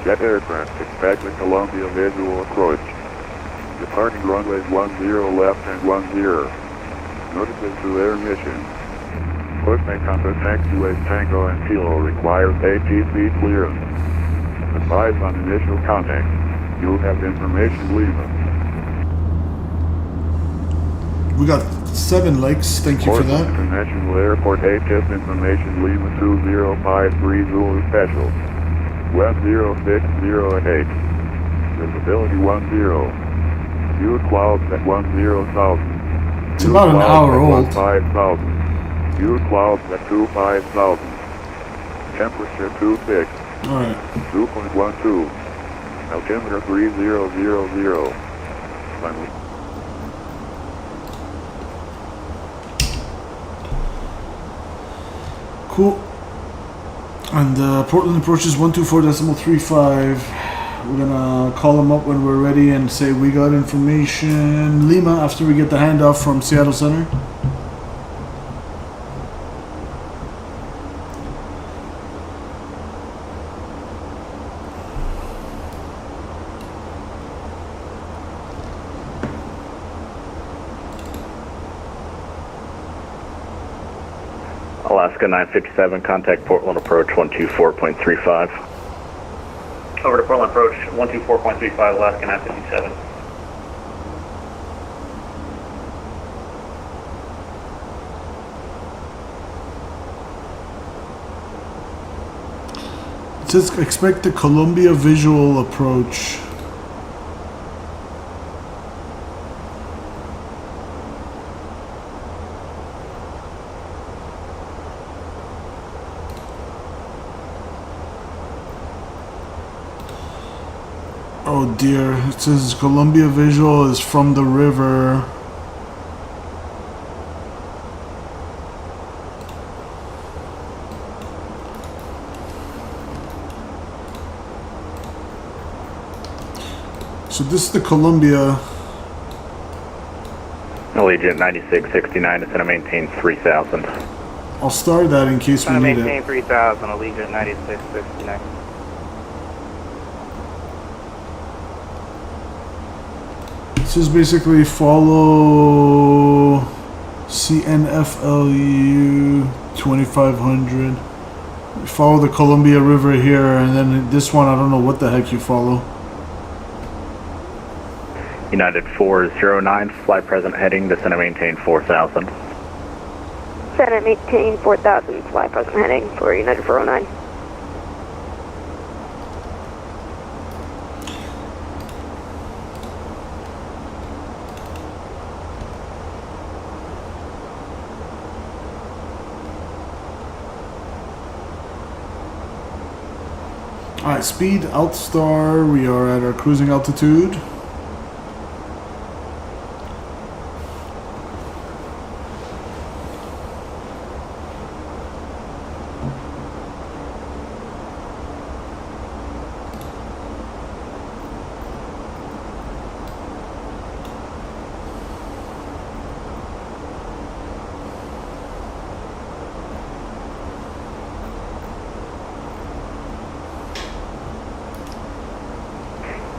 Jet aircraft expecting Columbia visual approach. Departing runways 10 left and 10. Notices to air mission. Pushback compass taxiways Tango and Kilo requires ATC clearance. Advise on initial contact. You'll have information Lima. We got 7 likes. Thank you for that. International Airport ATIP information Lima 2053 Zulu Special. West 060 at 8. Visibility 10. View clouds at 10,000. It's about an hour old. 5,000. View clouds at 25,000. Temperature 26. Alright. 2.12. Altimeter 3000. Final. Cool. And Portland approaches 124.35. We're gonna call them up when we're ready and say we got information. Lima, after we get the handoff from Seattle Center. Alaska 957, contact Portland approach 124.35. Over to Portland approach 124.35, Alaska 957. It says expect the Columbia visual approach. Oh dear, it says Columbia visual is from the river. So this is the Columbia. Allegiant 9669 is going to maintain 3000. I'll start that in case we need maintain it. 3000, Allegiant 9669. This is basically follow CNFLU 2500. Follow the Columbia River here, and then this one I don't know what the heck you follow. United 409, fly present heading, descend and maintain 4000. Senate maintain 4000, fly present heading for United 409. Alright, speed, Altstar, we are at our cruising altitude.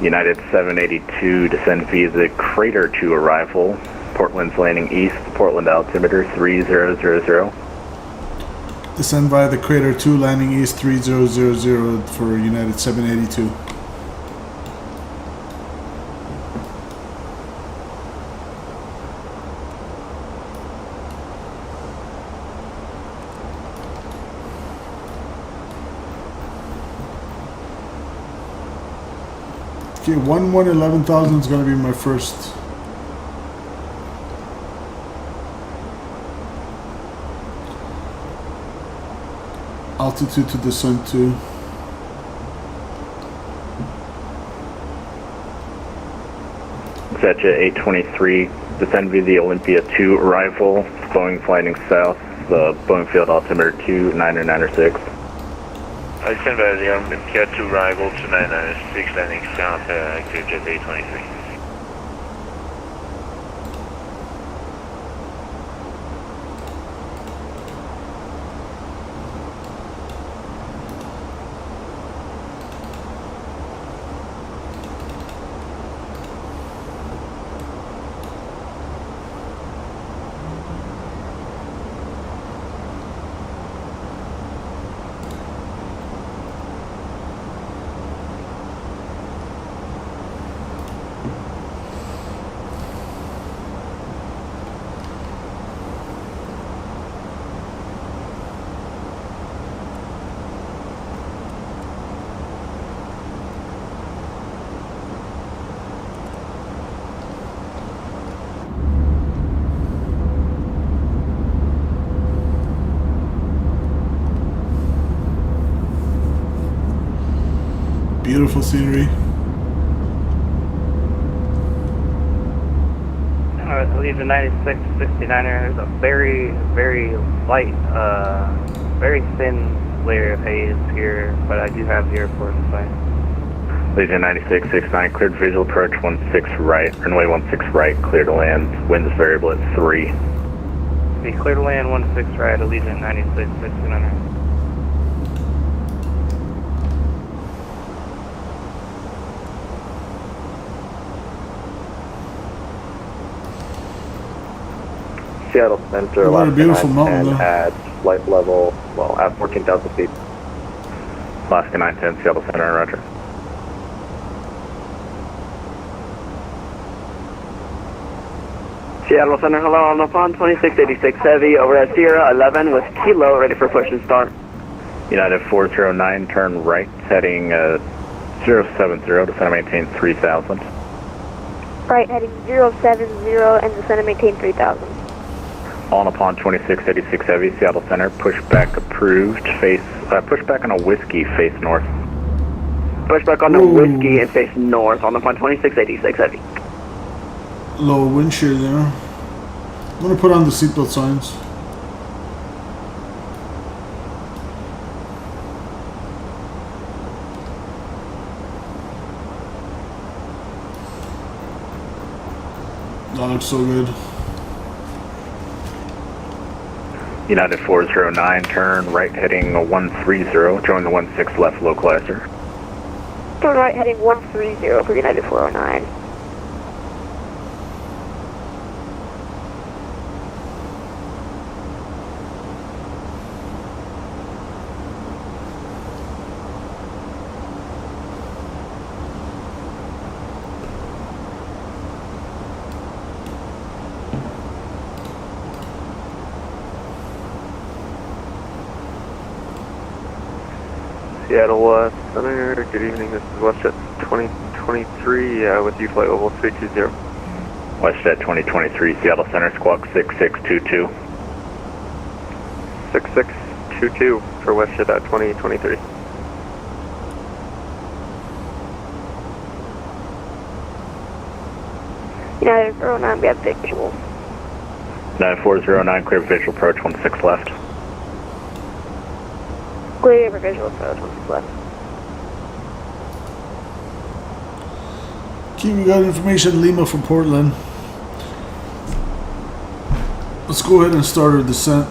United 782, descend via the Crater 2 arrival. Portland's landing east, Portland altimeter 3000. Descend via the Crater 2, landing east 3000 for United 782. Okay, 11,000 is going to be my first. Altitude to descend to. Zetja 823, descend via the Olympia 2 arrival. Boeing flying south, the Boeing field altimeter 2996. stand by the Pier 2 arrival to 996 landing south, clear jet A23. Beautiful scenery. Legion 96 to 69er. There's a very, very light, very thin layer of haze here, but I do have the airport in sight. Legion 96, 69, cleared visual approach 16 right, runway 16 right, clear to land, winds variable at 3. Be clear to land 16 right, Legion 96, 69er. Seattle Center, what a beautiful mountain though. At flight level, well, at 14,000 feet. Alaska 910, Seattle Center, roger. Seattle Center, hello, on the phone, 2686 Heavy, over at Sierra 11 with Kilo, ready for push and start. United 409, turn right, heading 070, descend and maintain 3000. Right, heading 070 and descend and maintain 3000. On upon 2686 Heavy, Seattle Center, pushback approved, pushback on a whiskey, face north. Pushback on the whiskey and face north, on the phone, 2686 Heavy. Low wind shear there. I'm gonna put on the seatbelt signs. That looks so good. United 409, turn right heading 130, join the 16 left localizer. Turn right heading 130 for United 409. Seattle Center, good evening, this is WestJet 2023 with you, flight level 320. WestJet 2023, Seattle Center, squawk 6622. 6622 for WestJet 2023. United 409, we have visual. United 409, clear visual approach 16 left. Clear visual approach 16 left. Okay, we got information Lima from Portland. Let's go ahead and start our descent.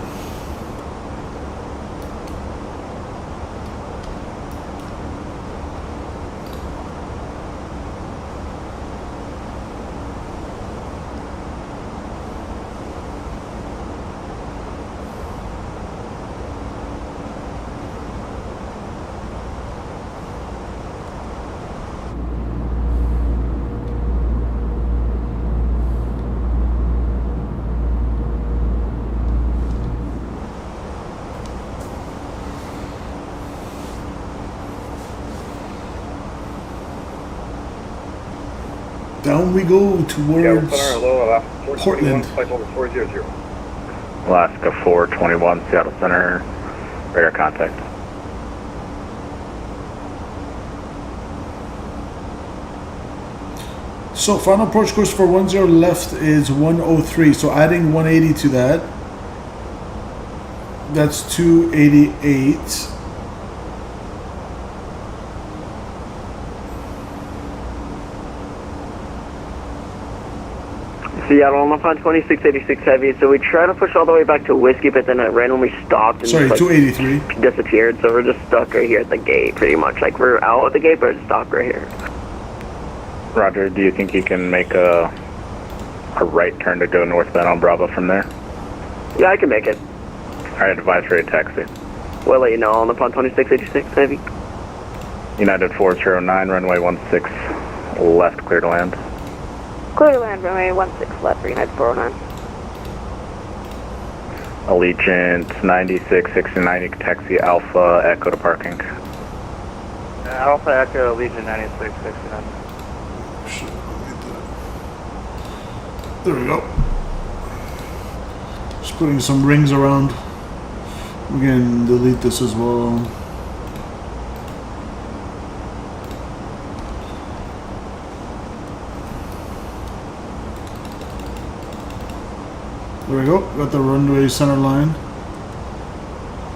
Down we go towards Portland. Alaska 421, Seattle Center, radar contact. So final approach course for 10 left is 103. So adding 180 to that, that's 288. Seattle, I'm up on 2686 Heavy, so we tried to push all the way back to Whiskey, but then it randomly stopped and Sorry, just, 283. disappeared, so we're just stuck right here at the gate, pretty much. Like, we're out at the gate, but it's stopped right here. Roger, do you think you can make a right turn to go northbound on Bravo from there? Yeah, I can make it. Alright, advisory taxi. We'll let you know, I'm up on 2686 Heavy. United 409, runway 16, left, clear to land. Clear to land, runway 16 left for United 409. Allegiant 9669, you can taxi Alpha Echo to parking. Alpha Echo, Allegiant 9669. There we go. Just putting some rings around. We can delete this as well. There we go. Got the runway center line.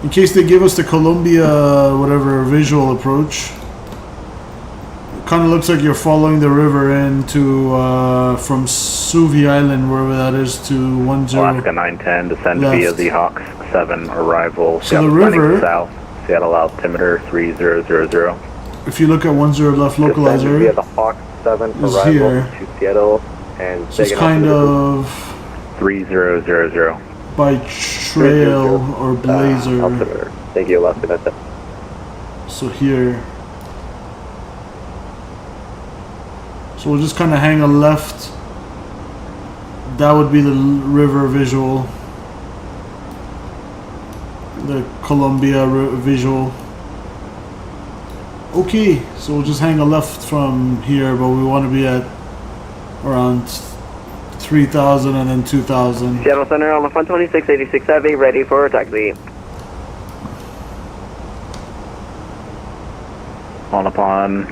In case they give us the Columbia whatever visual approach. Kind of looks like you're following the river into from Suvi Island, wherever that is, to 10. Alaska 910, descend left. via the Hawks 7 arrival. So the Seattle river- south, Seattle altimeter 3000. If you look at 10 left localizer, Via the Hawks 7 is here. to Seattle and So it's kind of 3000. by trail or blazer. Altimeter. Thank you, Alaska 910. So here. So we'll just kind of hang a left. That would be the river visual. The Columbia visual. Okay, so we'll just hang a left from here, but we want to be at around 3,000 and then 2,000. Seattle Center, on the front 2686 Heavy, ready for taxi. On upon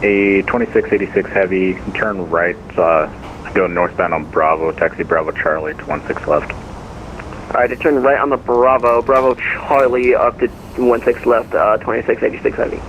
a 2686 heavy, turn right, go northbound on Bravo, taxi Bravo Charlie to 16 left. Alright, to turn right on the Bravo Charlie up to 16 left, 2686 Heavy.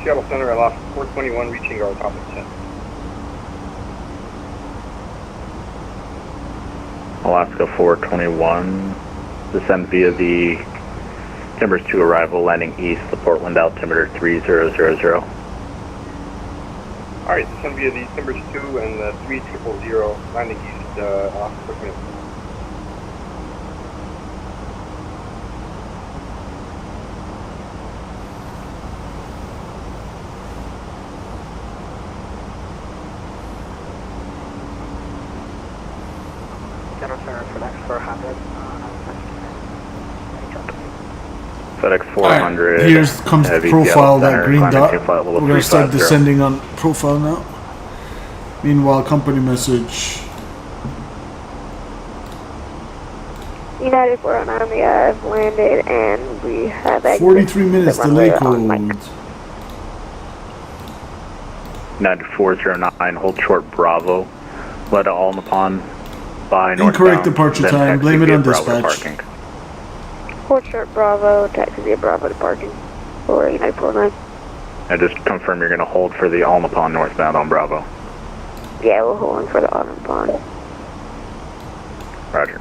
Seattle Center, I lost 421 reaching our top of 10. Alaska 421, descend via the Timbers 2 arrival, landing east, the Portland altimeter 3000. Alright, descend via the Timbers 2 and 3000, landing east, off 421. FedEx 400. Alright, here's comes the heavy profile, Seattle that Center, green climbing dot. to flight We're level going to start 350. descending on profile now. Meanwhile, company message. United 409, we have landed and we have exit 43 minutes the delay runway on code. United 409, hold short Bravo. Let all Nippon by Incorrect northbound, departure then time. taxi Blame it via on Bravo to dispatch. parking. Port Short Bravo, taxi via Bravo to parking for United 409. And just confirm you're going to hold for the All Nippon northbound on Bravo. Yeah, we're holding for the Autumn Pond. Roger.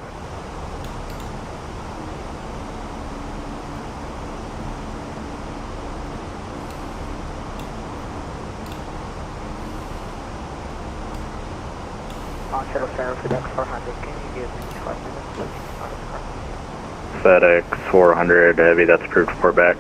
Shuttle Center FedEx 400, can you give me 5 minutes, please? FedEx 400 Heavy, that's approved, report back.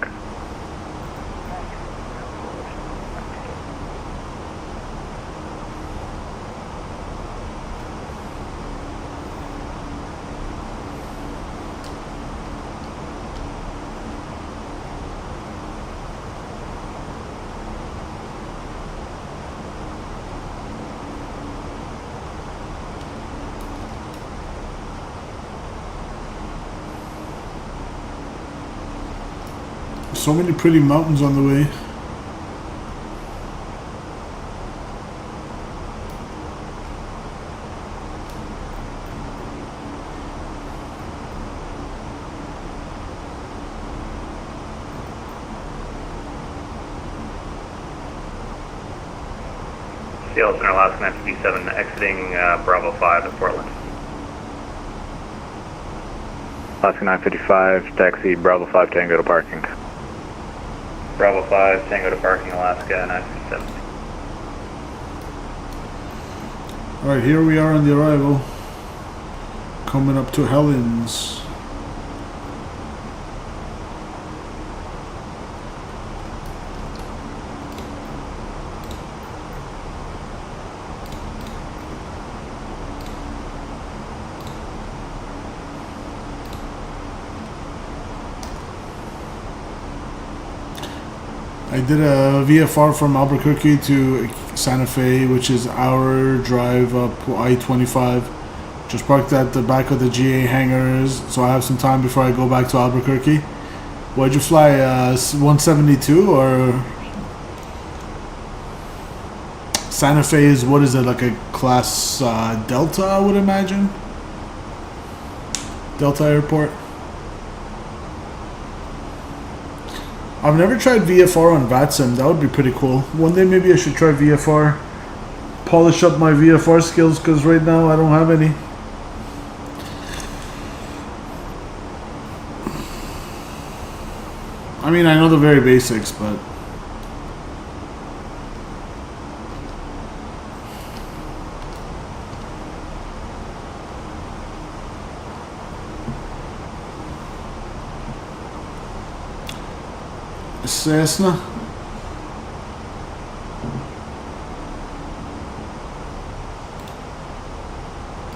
So many pretty mountains on the way. Seattle Center, Alaska 957, exiting Bravo 5 at Portland. Alaska 955, taxi Bravo 5 Tango to parking. Bravo 5 Tango to parking, Alaska 957. Alright, here we are on the arrival. Coming up to Helens. I did a VFR from Albuquerque to Santa Fe, which is our drive up I-25. Just parked at the back of the GA hangars, so I have some time before I go back to Albuquerque. Why'd you fly, 172 or? Santa Fe is, what is it, like a class Delta, I would imagine? Delta Airport. I've never tried VFR on VATSIM. That would be pretty cool. One day maybe I should try VFR. Polish up my VFR skills, because right now I don't have any. I mean, I know the very basics, but... Cessna.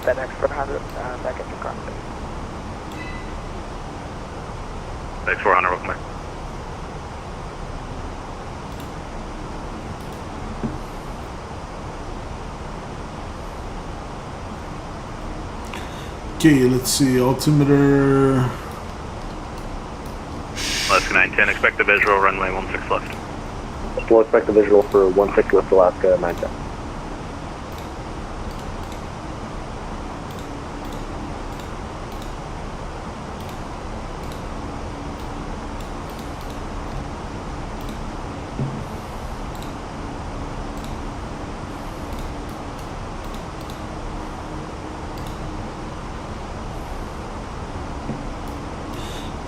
FedEx 400, back at the cockpit. FedEx 400, welcome back. Okay, let's see, altimeter... Alaska 910, expect the visual, runway 16 left. We'll expect the visual for 16 left, Alaska 910.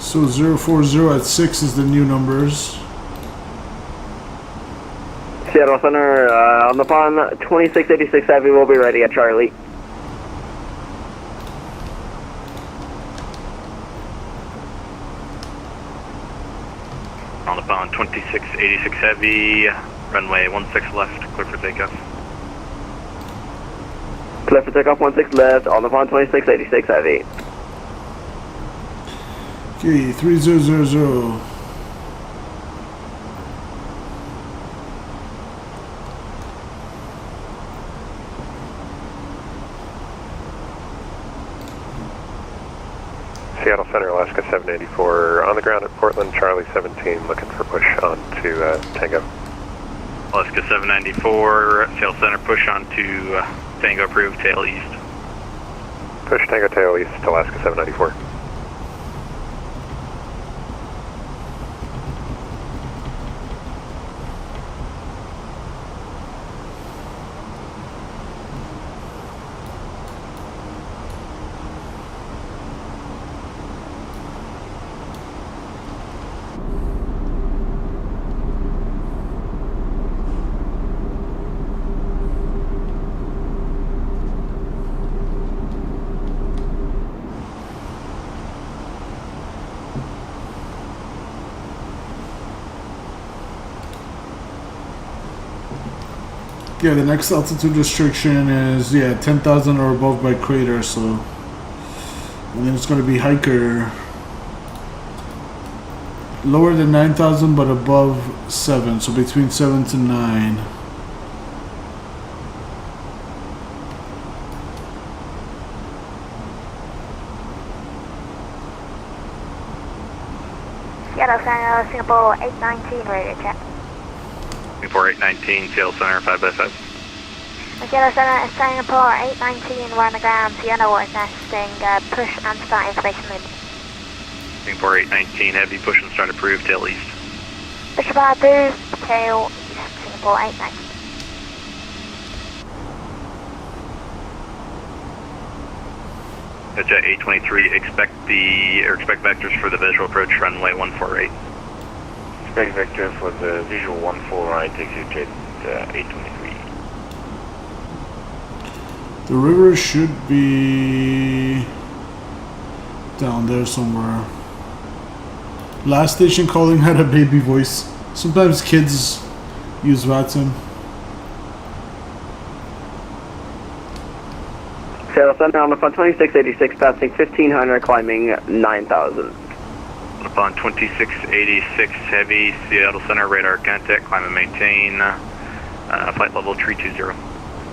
So 040 at 6 is the new numbers. Seattle Center, on the pond, 2686 Heavy will be ready at Charlie. On the pond, 2686 Heavy, runway 16 left, clear for takeoff. Clear for takeoff 16 left, on the pond 2686 Heavy. Okay, 3000. Seattle Center, Alaska 784, on the ground at Portland, Charlie 17, looking for push on to Tango. Alaska 794, Seattle Center, push on to Tango approved, tail east. Push Tango tail east to Alaska 794. Yeah, the next altitude restriction is 10,000 or above by crater. So, and then it's going to be hiker. Lower than 9,000 but above 7, so between 7 to 9. Seattle Center, Singapore 819, radio check. Singapore 819, Seattle Center 5x5. Seattle Center, Singapore 819, we're on the ground. Seattle is nesting, push and start information lead. Singapore 819, heavy push and start approved, tail east. Push about approved, tail east, Singapore 819. Jet 823, expect vectors for the visual approach runway 148. Expect vector for the visual 148, exit jet 823. The river should be down there somewhere. Last station calling had a baby voice. Sometimes kids use VATSIM. Seattle Center on the front 2686, passing 1500, climbing 9000. Upon 2686, heavy, Seattle Center, radar contact, climb and maintain, flight level 320.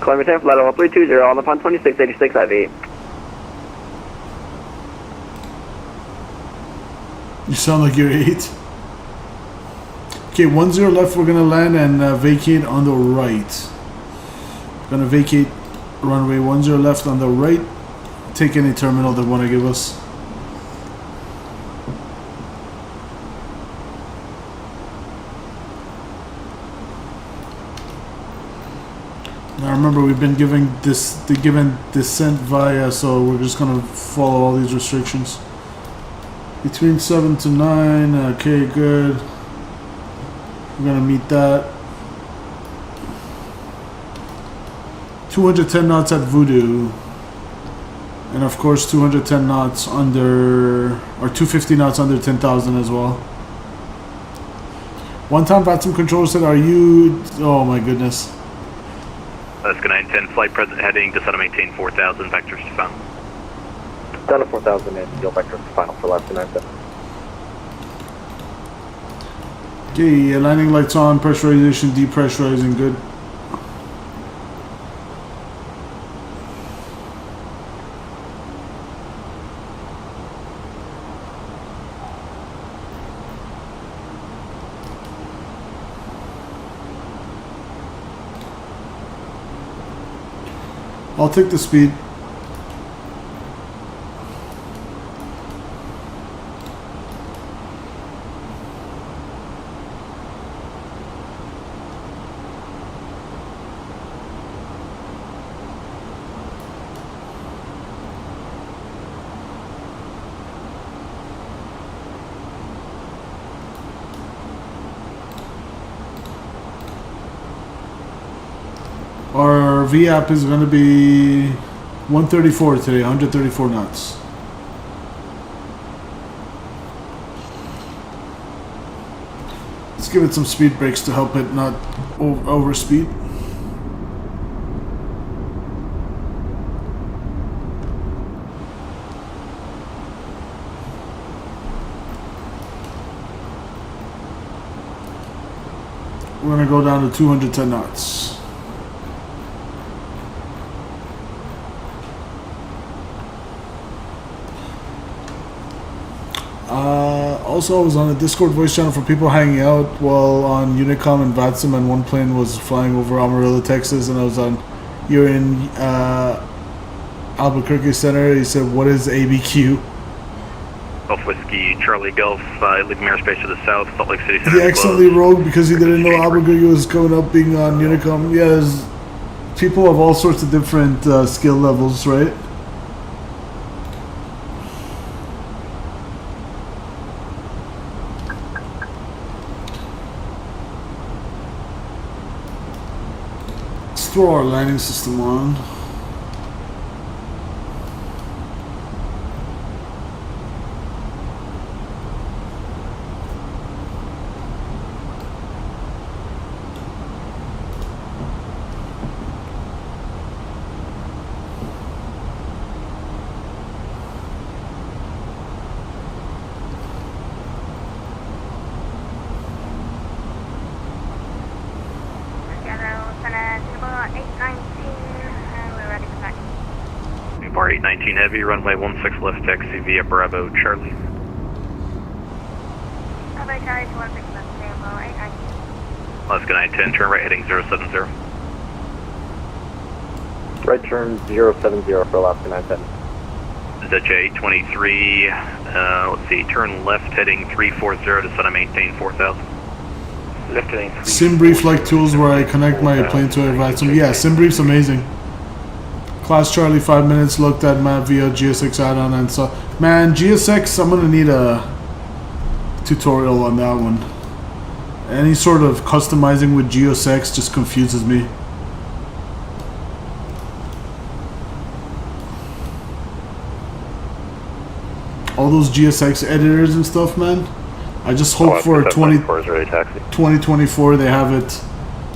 Climb and maintain, flight level 320, on the front 2686, heavy. You sound like you're 8. Okay, 10 left, we're gonna land and vacate on the right. Gonna vacate runway 10 left on the right. Take any terminal they want to give us. Now remember, we've been given descent via, so we're just gonna follow all these restrictions. Between 7 to 9, okay, good. We're gonna meet that. 210 knots at Voodoo. And of course 210 knots under, or 250 knots under 10,000 as well. One time VATSIM controller said, are you, oh my goodness. Alaska 910, flight present heading, descend and maintain 4,000, vectors to final. Down to 4000 and yield vector final for Alaska 97. Okay, landing lights on, pressurization, depressurizing, good. I'll take the speed. Our VAP is going to be 134 today, 134 knots. Let's give it some speed brakes to help it not overspeed. We're going to go down to 210 knots. Also, I was on a Discord voice channel for people hanging out while on Unicom and VATSIM, and one plane was flying over Amarillo, Texas, and I was on, you're in Albuquerque Center. He said, what is ABQ? Golf Whiskey, Charlie Golf, leaving airspace to the south, Salt Lake City Center. He accidentally rogue because he didn't know Albuquerque was coming up being on Unicom. Yeah, there's people of all sorts of different skill levels, right? Throw our landing system on. 718 Heavy, runway 16 left, taxi via Bravo Charlie. Bravo Charlie 16 left, Bravo 819. Alaska 910, turn right heading 070. Right turn 070 for Alaska 910. ZJ-823, let's see, turn left heading 340 to set and maintain 4000. Left heading 340. SimBrief like tools where I connect my plane to a VATSIM. Yeah, SimBrief's amazing. Class Charlie, 5 minutes, looked at map via GSX add-on and so. Man, GSX, I'm gonna need a tutorial on that one. Any sort of customizing with GSX just confuses me. All those GSX editors and stuff, man. I just hope for 2024 they have it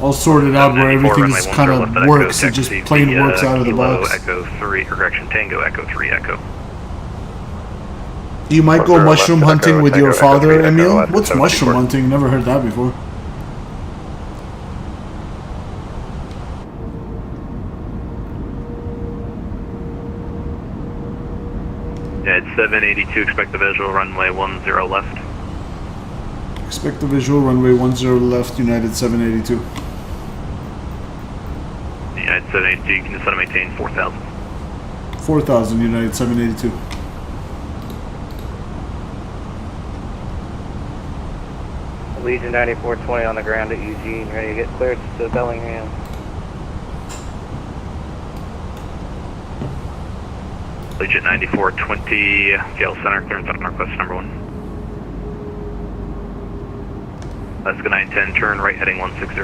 all sorted out where everything kind of works. It just plain works out of the box. Echo 3, correction, Tango, Echo 3, Echo. You might go mushroom hunting with your father, Emil? What's mushroom hunting? Never heard that before. Yeah, it's 782, expect the visual, runway 10 left. Expect the visual, runway 10 left, United 782. United 782, you can just let them maintain 4000. 4000, United 782. Legion 9420 on the ground at Eugene, ready to get cleared to Bellingham. Legion 9420, Gale Center, clearance on Northwest number 1. Alaska 910, turn right heading 160.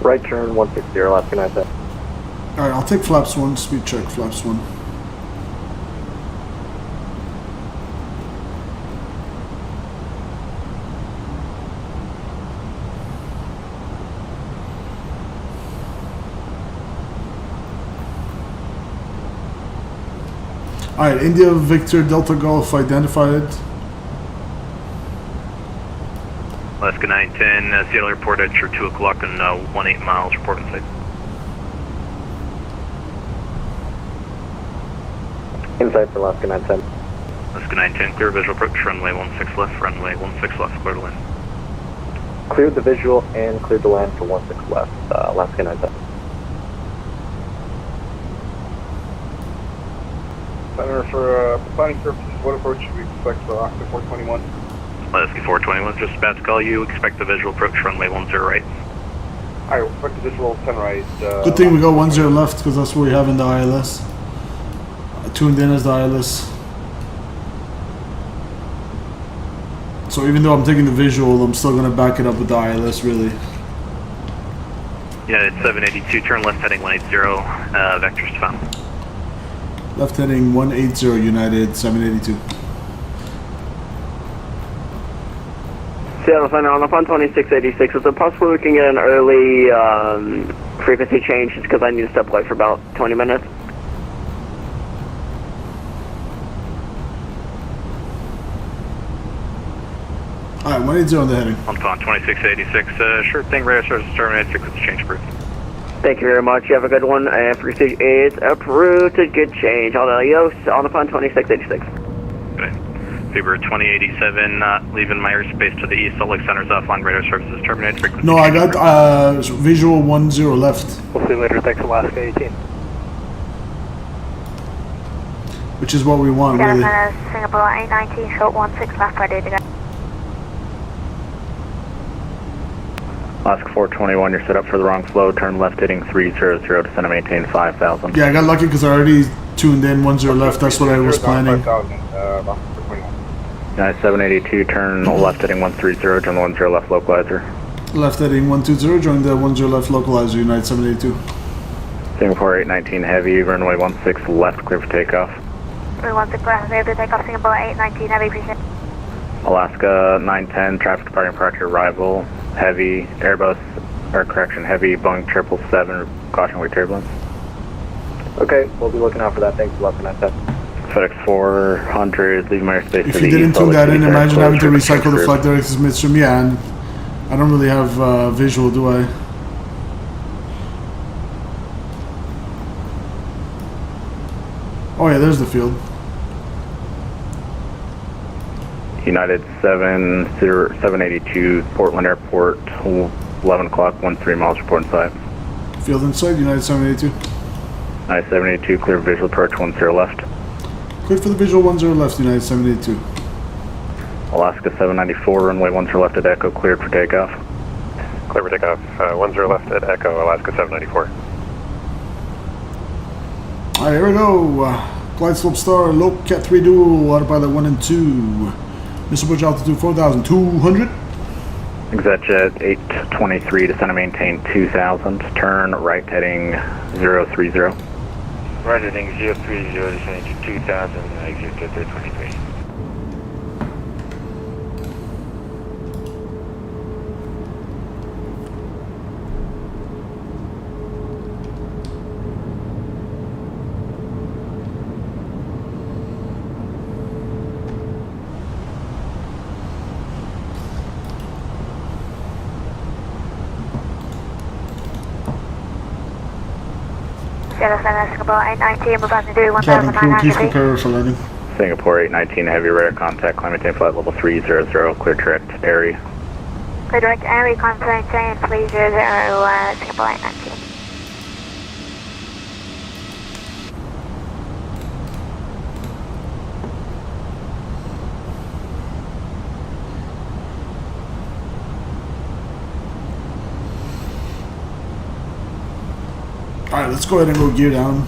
Right turn 160, Alaska 910. Alright, I'll take flaps 1, speed check flaps 1. Alright, India Victor Delta Golf identified. Alaska 910, Seattle Airport at your 2 o'clock and 18 miles, report in sight. Inside for Alaska 910. Alaska 910, clear visual approach, runway 16 left, runway 16 left, clear to land. Cleared the visual and cleared the land for 16 left, Alaska 910. Center for planning purposes, what approach should we expect for Alaska 421? Alaska 421 just about to call you, expect the visual approach, runway 10 right. Alright, we'll expect the visual 10 right. Good thing we got 10 left because that's what we have in the ILS. Tuned in as the ILS. So even though I'm taking the visual, I'm still going to back it up with the ILS, really. Yeah, it's 782, turn left heading 180, vectors found. Left heading 180, United 782. Seattle Center on the Fun 2686. Is it possible we can get an early frequency change just because I need to step away for about 20 minutes? Alright, 180 on the heading. On Fun 2686, sure thing, radar service terminated, frequency change approved. Thank you very much. You have a good one. And frequency is approved to get change. Adios on the Fun 2686. Okay. Fever 2087, leaving my airspace to the east. Salt Lake Center's offline, radar services terminated, frequency. No, I got visual 10 left. We'll see you later. Thanks, Alaska 18. Which is what we want, really. Singapore 819, short 16 left, ready to go. Alaska 421, you're set up for the wrong flow. Turn left heading 300 to center maintain 5000. Yeah, I got lucky because I already tuned in 10 left. That's what I was planning. 782, turn left heading 130, join the 10 left localizer. Left heading 120, join the 10 left localizer, United 782. Singapore 819 heavy, runway 16 left, clear for takeoff. Runway 16 left, clear to takeoff, Singapore 819 heavy, appreciate it. Alaska 910, traffic departing prior to your arrival. Heavy, Airbus, or correction, heavy, Boeing 777, caution wake turbulence. Okay, we'll be looking out for that. Thanks, Alaska 910. FedEx 400, leaving my airspace If to the you didn't east, tune that in, Salt Lake imagine City, having to close, recycle the clear. flight directives midstream. Yeah, and I don't really have visual, do I? Oh yeah, there's the field. United 782, Portland Airport, 11 o'clock, 13 miles, report inside. Field inside, United 782. United 782, clear visual approach 10 left. Clear for the visual 10 left, United 782. Alaska 794, runway 10 left at Echo, cleared for takeoff. Clear for takeoff, 10 left at Echo, Alaska 794. Alright, here we go. Glide slope star, low cat 3 dual, autopilot 1 and 2. Missile approach altitude 4,200. ExecJet 823, descend and maintain 2000, turn right heading 030. Right heading 030, descending to 2000, ExecJet 323. Singapore 819, we're about to do Cabin crew, please 1,900 feet. prepare for landing. Singapore 819, heavy radar contact, climb maintain flight level 300, clear direct area. Clear direct area, climb maintain, please 00, Singapore 819. Alright, let's go ahead and go gear down.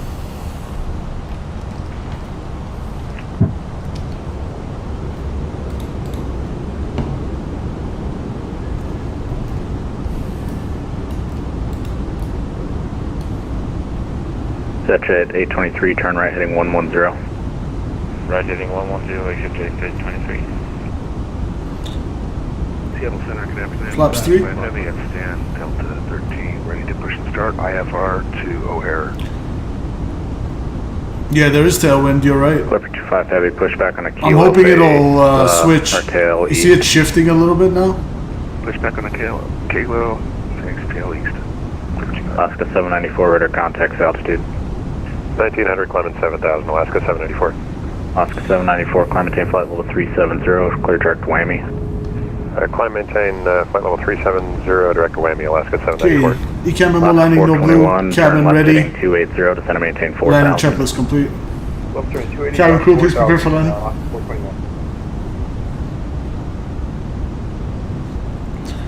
ExecJet 823, turn right heading 110. Right heading 110, ExecJet 823. Seattle Center, good afternoon. Flaps 3. Heavy at stand, Delta 13, ready to push and start. IFR to O'Hare. Yeah, there is tailwind, you're right. Clipper 25 heavy, push back on a kilo. I'm hoping it'll switch. Our tail You see it shifting a little bit now? Push back on the kilo, Phoenix tail east. Alaska 794, radar contacts altitude. 1900, climbing 7000, Alaska 794. Alaska 794, climb maintain flight level 370, clear direct whammy. Climb maintain flight level 370, direct to whammy, Alaska 794. Okay, ECAM memo landing, no blue, cabin ready. 280, descend and maintain 4000. Landing checklist complete. Cabin crew, please prepare for landing.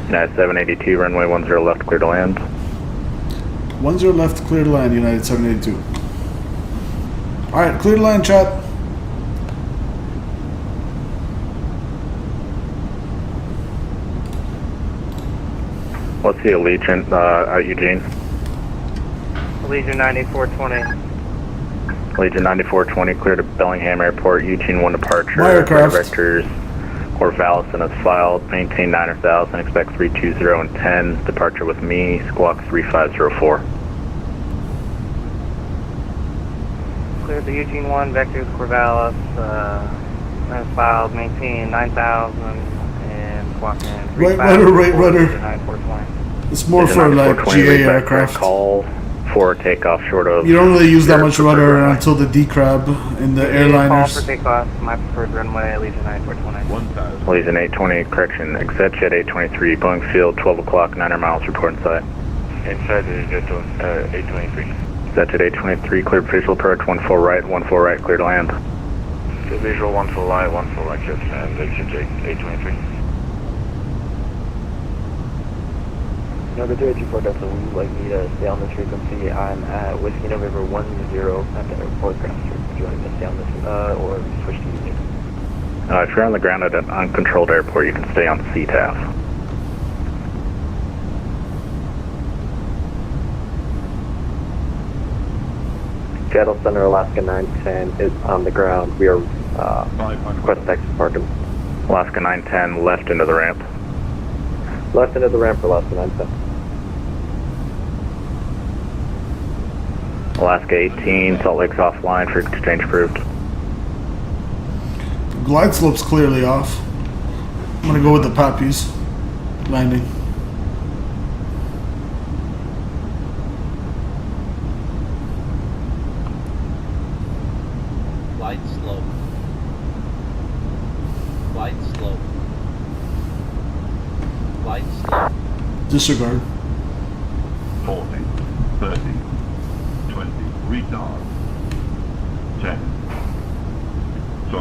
United 782, runway 10 left, clear to land. 10 left, clear to land, United 782. Alright, clear to land, chat. What's the Allegiant out Eugene? Allegiant 9420. Allegiant 9420, clear to Bellingham Airport, Eugene 1 departure. My aircraft. Vectors, Corvallis and is filed, maintain 9000, expect 320 and 10, departure with me, squawk 3504. Clear the Eugene 1, vectors Corvallis, and filed, maintain 9000, and squawk in Right rudder, right rudder. 9420. It's more for like GA aircraft. Call for takeoff short of... You don't really use that much rudder until the decrab in the airliners. Call for takeoff, my preferred runway, Allegiant 9420. 1000. Allegiant 820, correction, ExecJet 823, Boeing Field, 12 o'clock, 900 miles, report inside. Inside is Jet 823. ExecJet 823, cleared visual approach, 14 right, clear to land. The visual 14 right, jet and ExecJet 823. Number 284 Delta, would you like me to stay on this frequency? I'm at Whiskey November 10 at the airport ground street. Would you like me to stay on this or switch to Eugene? If you're on the ground at an uncontrolled airport, you can stay on CTAF. Seattle Center, Alaska 910 is on the ground. We are request exit departure. Alaska 910, left into the ramp. Left into the ramp for Alaska 910. Alaska 18, Salt Lake's offline for exchange approved. Glide slope's clearly off. I'm gonna go with the poppies. Landing. Flight slow. Flight slow. Disregard. 40, 30, 20, retard. 10, 5.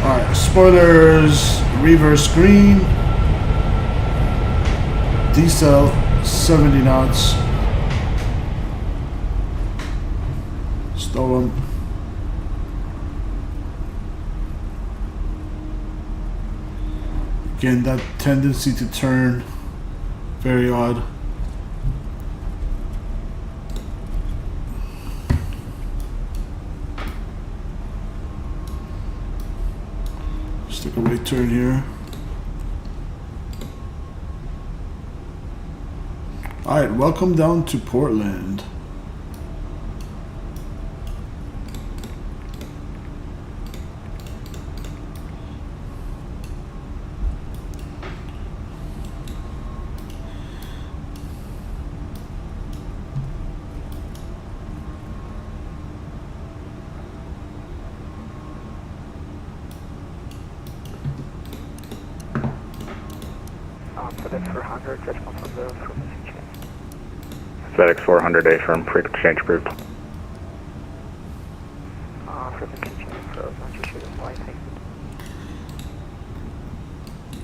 Alright, spoilers, reverse green. Decel 70 knots. Stow them. Again, that tendency to turn, very odd. Just take a right turn here. Alright, welcome down to Portland. FedEx 400A from frequency change approved.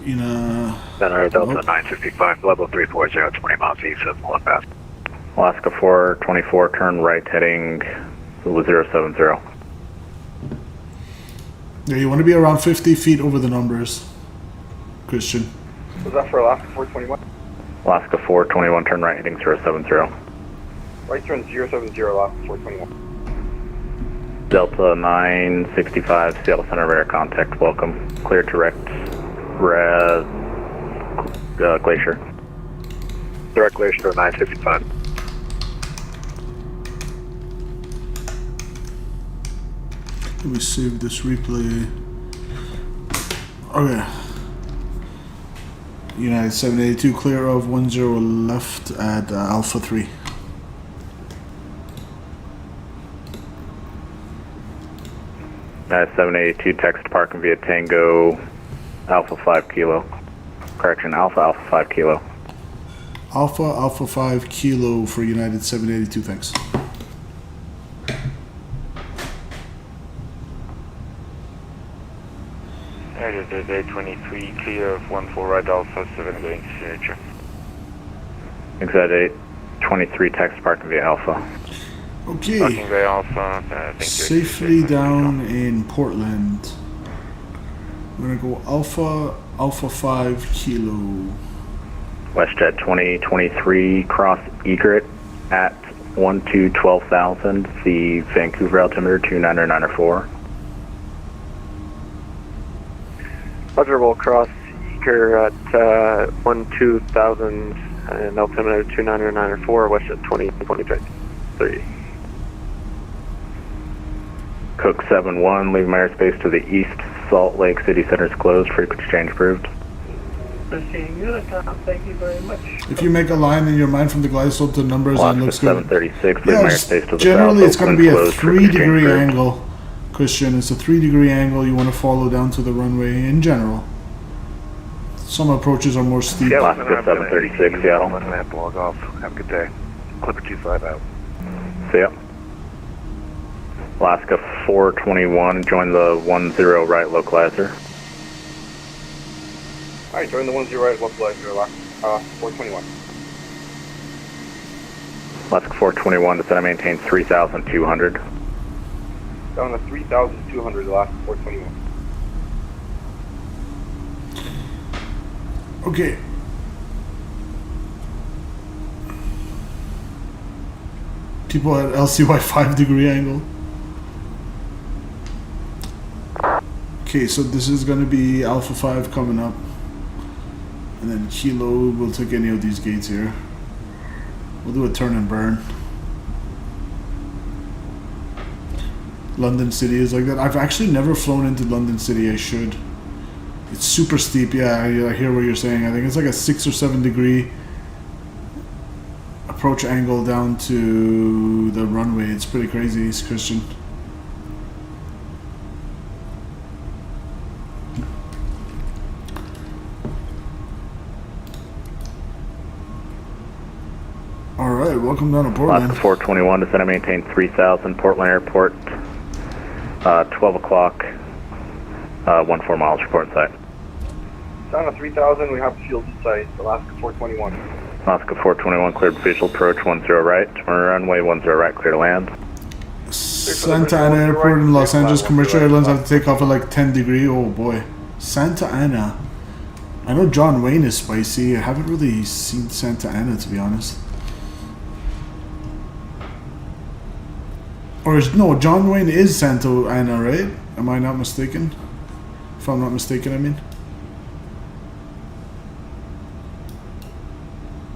In a Center Delta 965, level 340, 20 miles east of Moulin Alaska 424, turn right heading 070. Yeah, you want to be around 50 feet over the numbers, Christian. Was that for Alaska 421? Alaska 421, turn right heading 070. Right turn 070, Alaska 421. Delta 965, Seattle Center of Air contact, welcome. Clear direct Glacier. Direct Glacier 965. Let me save this replay. Okay. United 782, clear of 10 left at Alpha 3. United 782, text parking via Tango, Alpha 5 Kilo. Correction, Alpha 5 Kilo. Alpha 5 Kilo for United 782, thanks. United 823, clear of 14 right Alpha 7 going to signature. Exit 823, text parking via Alpha. Okay. Parking via Alpha, Safely down in Portland. We're gonna go Alpha 5 Kilo. WestJet 2023, cross egret at 12,000, the Vancouver altimeter 29904. Roger, we'll cross Eager at 12,000 and altimeter 29904, WestJet 2023. Cook 71, leave my airspace to the east. Salt Lake City Center is closed. Frequency change approved. Proceeding Unicom, thank you very much. If you make a line in your mind from the glide slope to numbers, Alaska and looks good. 736, leave my airspace to the Generally, south. it's going to be a Closed, 3-degree angle, Christian. It's a 3-degree angle you want to follow down to the runway in general. Some approaches are more steep. Alaska 736, Seattle. I'm going to have to log off. Have a good day. Clipper 25 out. See ya. Alaska 421, join the 10 right localizer. Alright, join the 10 right localizer, Alaska 421. Alaska 421, descend and maintain 3,200. Down to 3,200, Alaska 421. Okay. People at LCY 5-degree angle. Okay, so this is going to be Alpha 5 coming up. And then Kilo will take any of these gates here. We'll do a turn and burn. London City is like that. I've actually never flown into London City. I should. It's super steep. Yeah, I hear what you're saying. I think it's like a 6 or 7 degree approach angle down to the runway. It's pretty crazy, Christian. Alright, welcome down to Portland. Alaska 421, descend and maintain 3000, Portland Airport, 12 o'clock, 14 miles, report in sight. Down to 3000, we have shields in sight, Alaska 421. Alaska 421, cleared visual approach, 10 right, turn runway 10 right, clear to land. Santa Ana Airport in Los Angeles, commercial airlines have to take off at like 10 degree. Oh boy. Santa Ana. I know John Wayne is spicy. I haven't really seen Santa Ana, to be honest. Or no, John Wayne is Santa Ana, right? Am I not mistaken? If I'm not mistaken, I mean.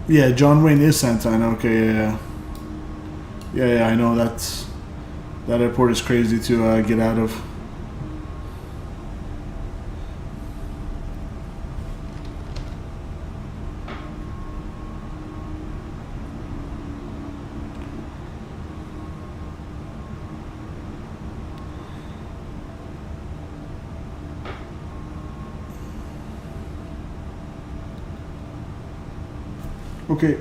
Yeah, John Wayne is Santa Ana. Okay, yeah, I know that airport is crazy to get out of. Okay.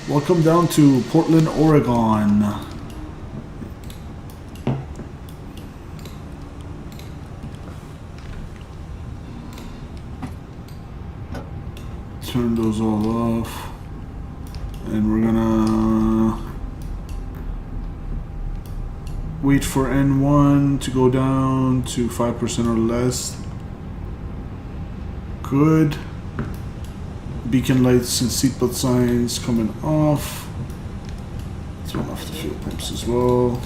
Welcome down to Portland, Oregon. Turn those all off. And we're gonna wait for N1 to go down to 5% or less. Good. Beacon lights and seatbelt signs coming off. Turn off the fuel pumps as well.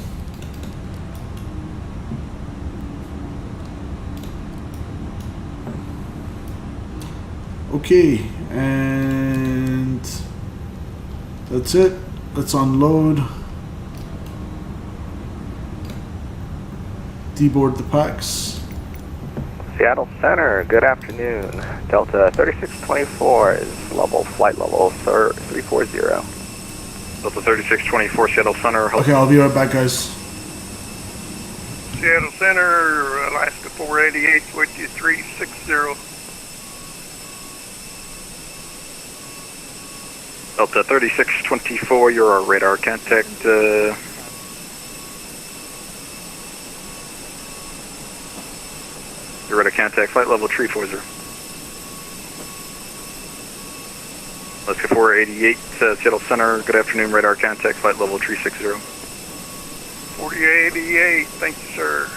Okay, and that's it. Let's unload. Deboard the packs. Seattle Center, good afternoon. Delta 3624 is flight level 340. Delta 3624, Seattle Center. Okay, I'll be right back, guys. Seattle Center, Alaska 488, with you 360. Delta 3624, you're our radar contact. You're radar contact, flight level 340. Alaska 488, Seattle Center, good afternoon, radar contact, flight level 360. 4088, thank you, sir.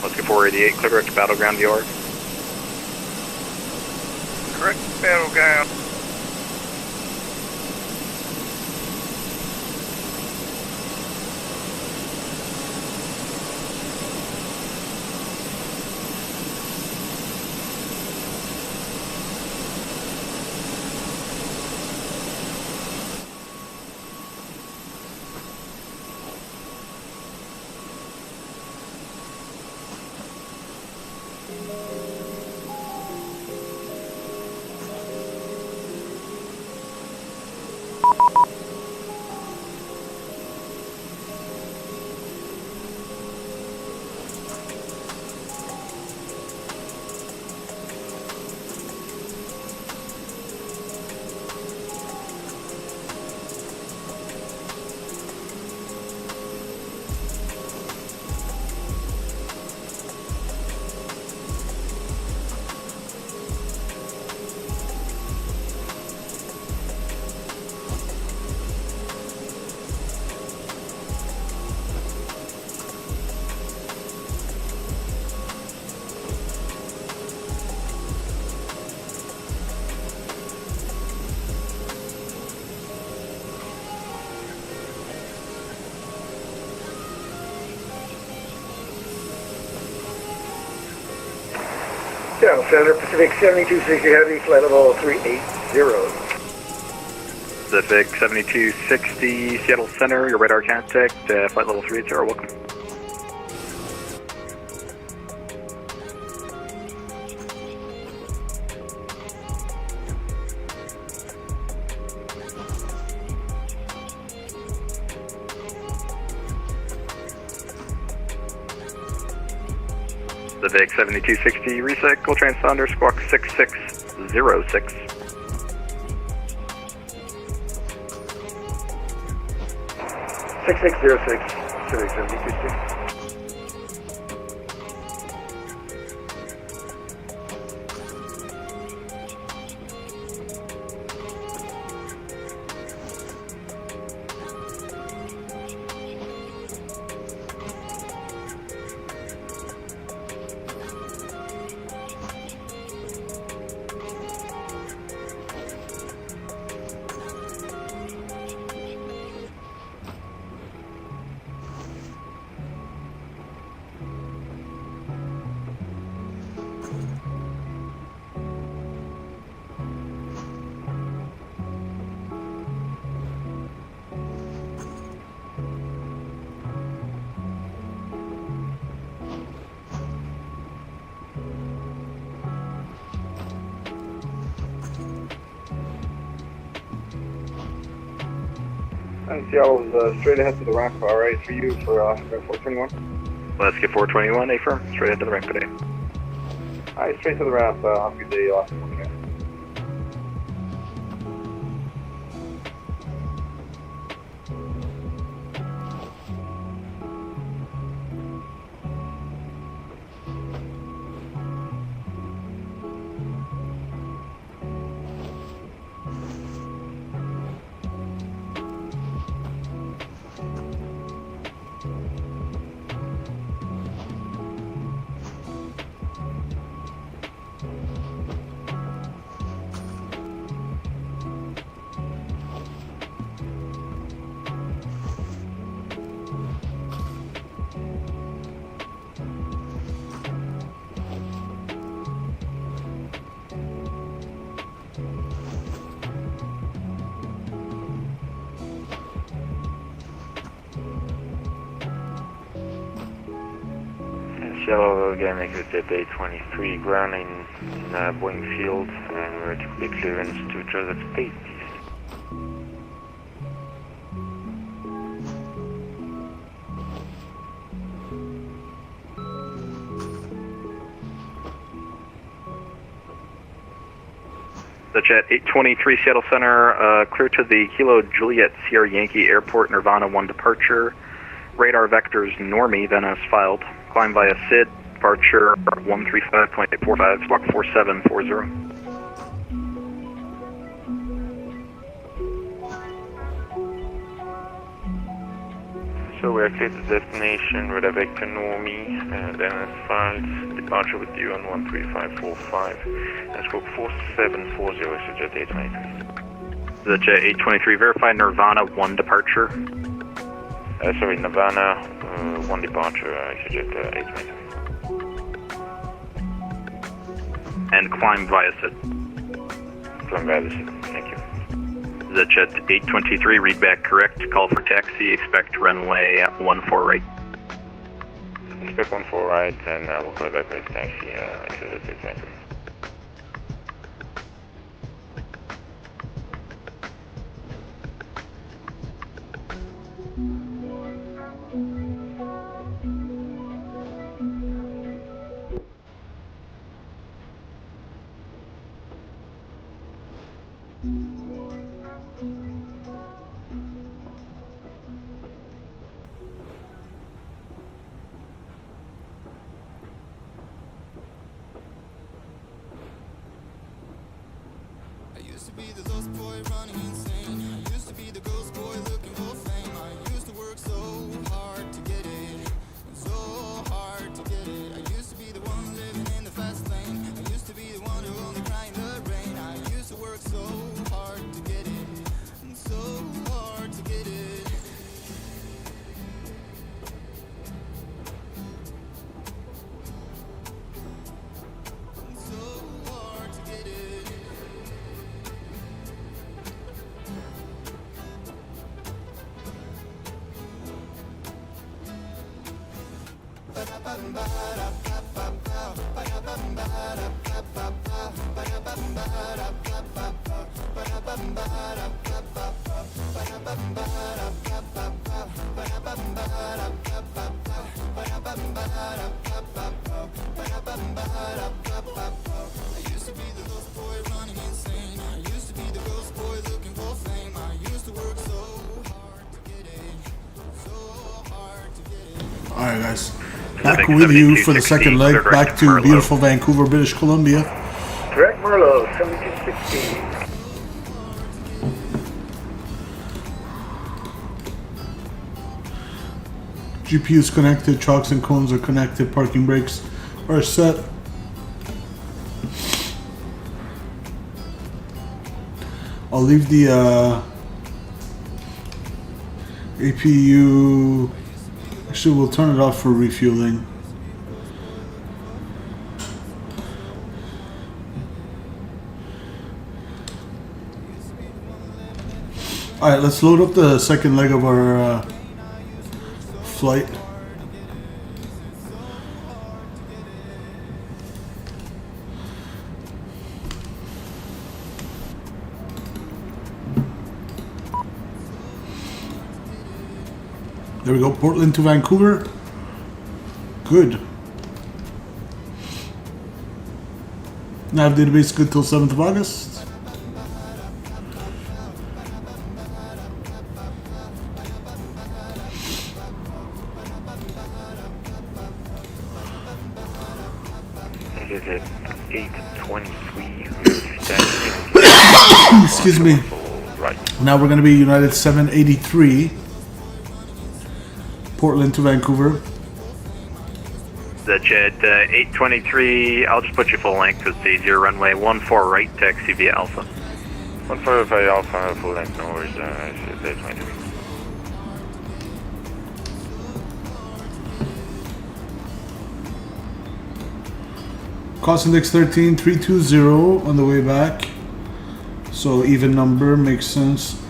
Alaska 488, clear direct to Battleground, York. Direct to Battleground. Seattle Center, Pacific 7260 Heavy, flight level 380. Pacific 7260 Seattle Center, your radar contact, flight level 380, welcome. Pacific 7260 recycle transponder squawk 6606. Pacific 7260. Seattle's straight ahead to the ramp, alright, for you for 421. Let's get 421, affirm, straight ahead to the ramp today. Alright, straight to the ramp, have a good day, Austin. Okay. Seattle again, exit Jet 23, grounding in Boeing Field, and we're to complete clearance to Joseph State. The Jet 823 Seattle Center, clear to the Kilo Juliet Sierra Yankee Airport, Nirvana 1 departure. Radar vectors normie, then as filed. Climb via SID, departure 135.845, squawk 4740. So we're clear to destination, radar vector normie, then as filed, departure with you on 13545, and squawk 4740, so Jet 823. The Jet 823, verify Nirvana 1 departure. Sorry, Nirvana 1 departure, Jet 823. And climb via SID. Climb via SID, thank you. The Jet 823, read back correct, call for taxi, expect runway 14 right. Expect 14 right, and we'll call back with taxi, Jet 823. So Alright guys, back with you for the second leg, back to beautiful Vancouver, British Columbia. Direct Merlot, 7260. GPU is connected, chocks and cones are connected, parking brakes are set. I'll leave the APU, actually we'll turn it off for refueling. Alright, let's load up the second leg of our flight. There we go, Portland to Vancouver. Good. Nav database good till 7th of August. Is it 823? Excuse me. Right. Now we're going to be United 783. Portland to Vancouver. The jet 823, I'll just put you full length because it's easier. Runway 14 right, taxi via Alpha. 14 via Alpha, full length, no worries, it's 823. Cost index 13,320 on the way back. So even number makes sense.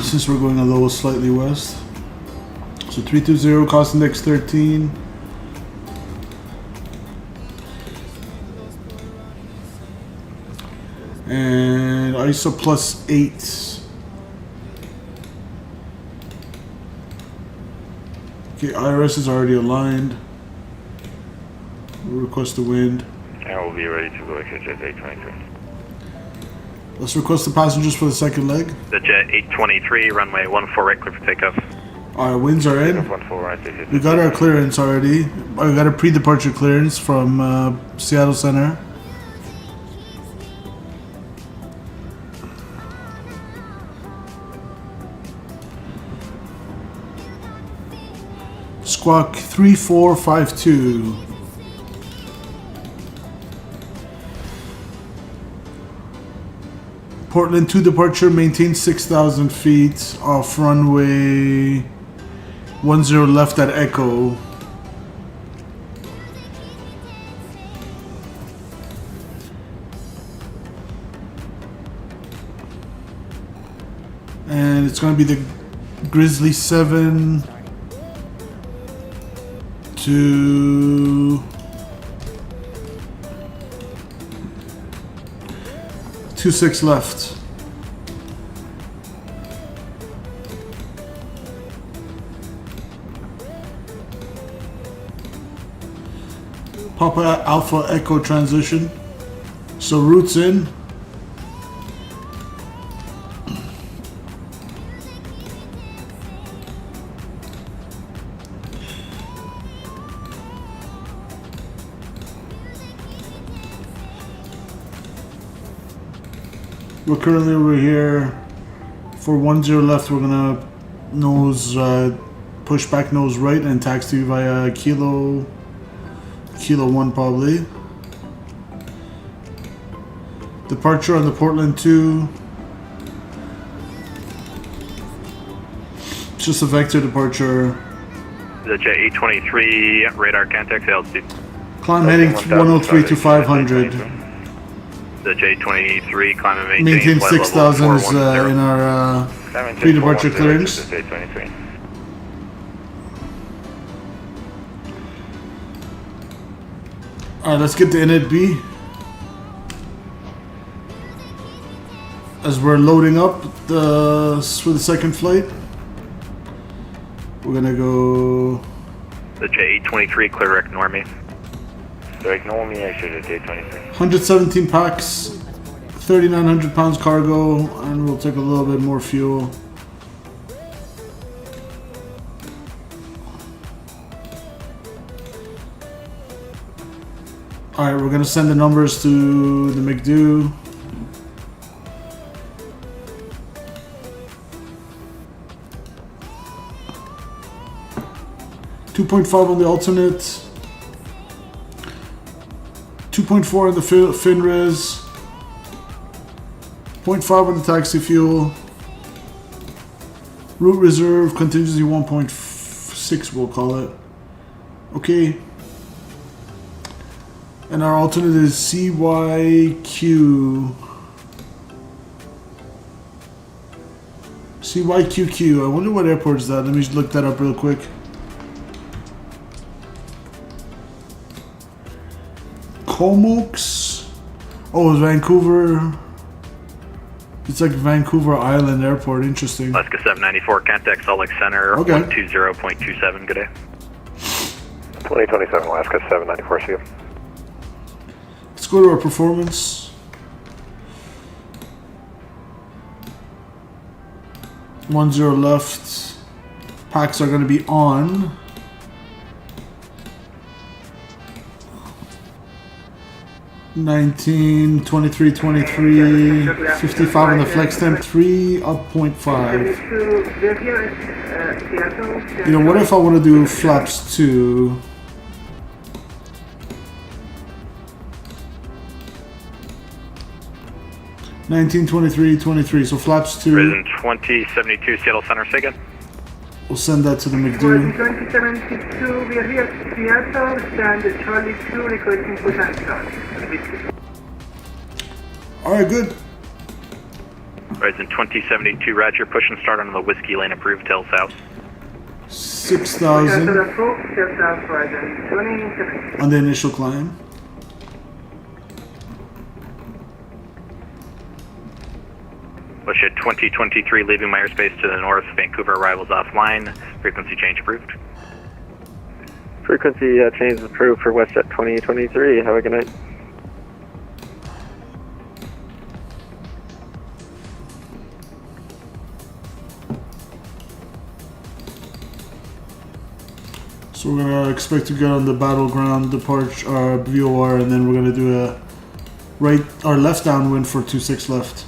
Since we're going a little slightly west. So 320, cost index 13. And ISO +8. Okay, IRS is already aligned. We'll request the wind. I will be ready to go exit jet 823. Let's request the passengers for the second leg. The jet 823, runway 14 right, clear for takeoff. Our winds are in. We got our clearance already. We got a pre-departure clearance from Seattle Center. Squawk 3452. Portland to departure, maintain 6,000 feet off runway 10 left at Echo. And it's going to be the Grizzly 7 to 26 left. Papa Alpha Echo transition. So routes in. We're currently over here for 10 left. We're gonna nose push back nose right and taxi via Kilo 1 probably. Departure on the Portland 2. It's just a vector departure. The jet 823, radar contact altitude. Climb heading 103 to 500. The J23, climb and Maintain 6,000 is in our pre-departure clearance. Alright, let's get the init B. As we're loading up for the second flight, we're gonna go. The J823, clear direct Normie. So ignore me, I should have J23. 117 packs, 3,900 pounds cargo, and we'll take a little bit more fuel. Alright, we're gonna send the numbers to the McDo. $2.5 on the alternate, 2.4 on the FinRes, 0.5 on the taxi fuel, route reserve, contingency 1.6 we'll call it. Okay. And our alternate is CYQQ. CYQQ. I wonder what airport is that. Let me look that up real quick. Comox? Oh, it's Vancouver. It's like Vancouver Island Airport. Interesting. Alaska 794, contact Salt Lake Center, okay. 120.27. Good day. 2027, Alaska 794, see you. Let's go to our performance. 10 left. Packs are going to be on. $19, $23, $23, $55 on the flex temp, 3 up 0.5. You know, what if I want to do flaps 2? $19, $23, $23, so flaps 2. Risen 2072, Seattle Center, say again. We'll send that to the McDo. 2072, we are here at Seattle, stand Charlie 2 requesting push and start. Alright, good. Risen 2072, Roger, push and start on the Whiskey Lane approved, tail south. 6,000 on the initial climb. Push at 2023, leaving my airspace to the north, Vancouver arrivals offline, frequency change approved. Frequency change approved for WestJet 2023. Have a good night. So we're gonna expect to get on the battleground departure VOR, and then we're gonna do a right or left downwind for 26 left.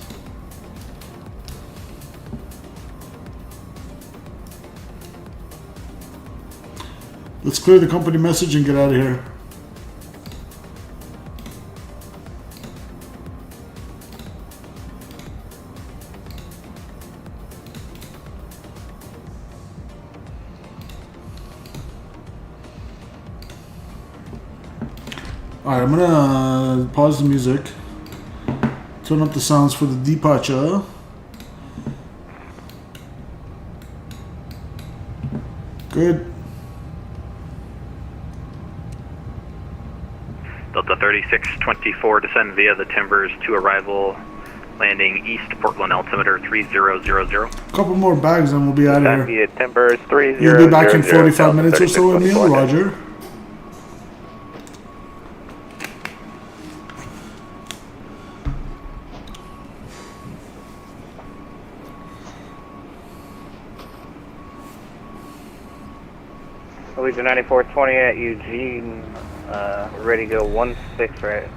Let's clear the company message and get out of here. Alright, I'm gonna pause the music, turn up the sounds for the departure. Good. Delta 3624, descend via the Timbers to arrival, landing east, Portland altimeter 3000. Couple more bags and we'll be out of here. Via Timbers 3000. You'll be back in 45 minutes or so, Emil. Roger. Legion 9420 at Eugene, ready to go 16 right.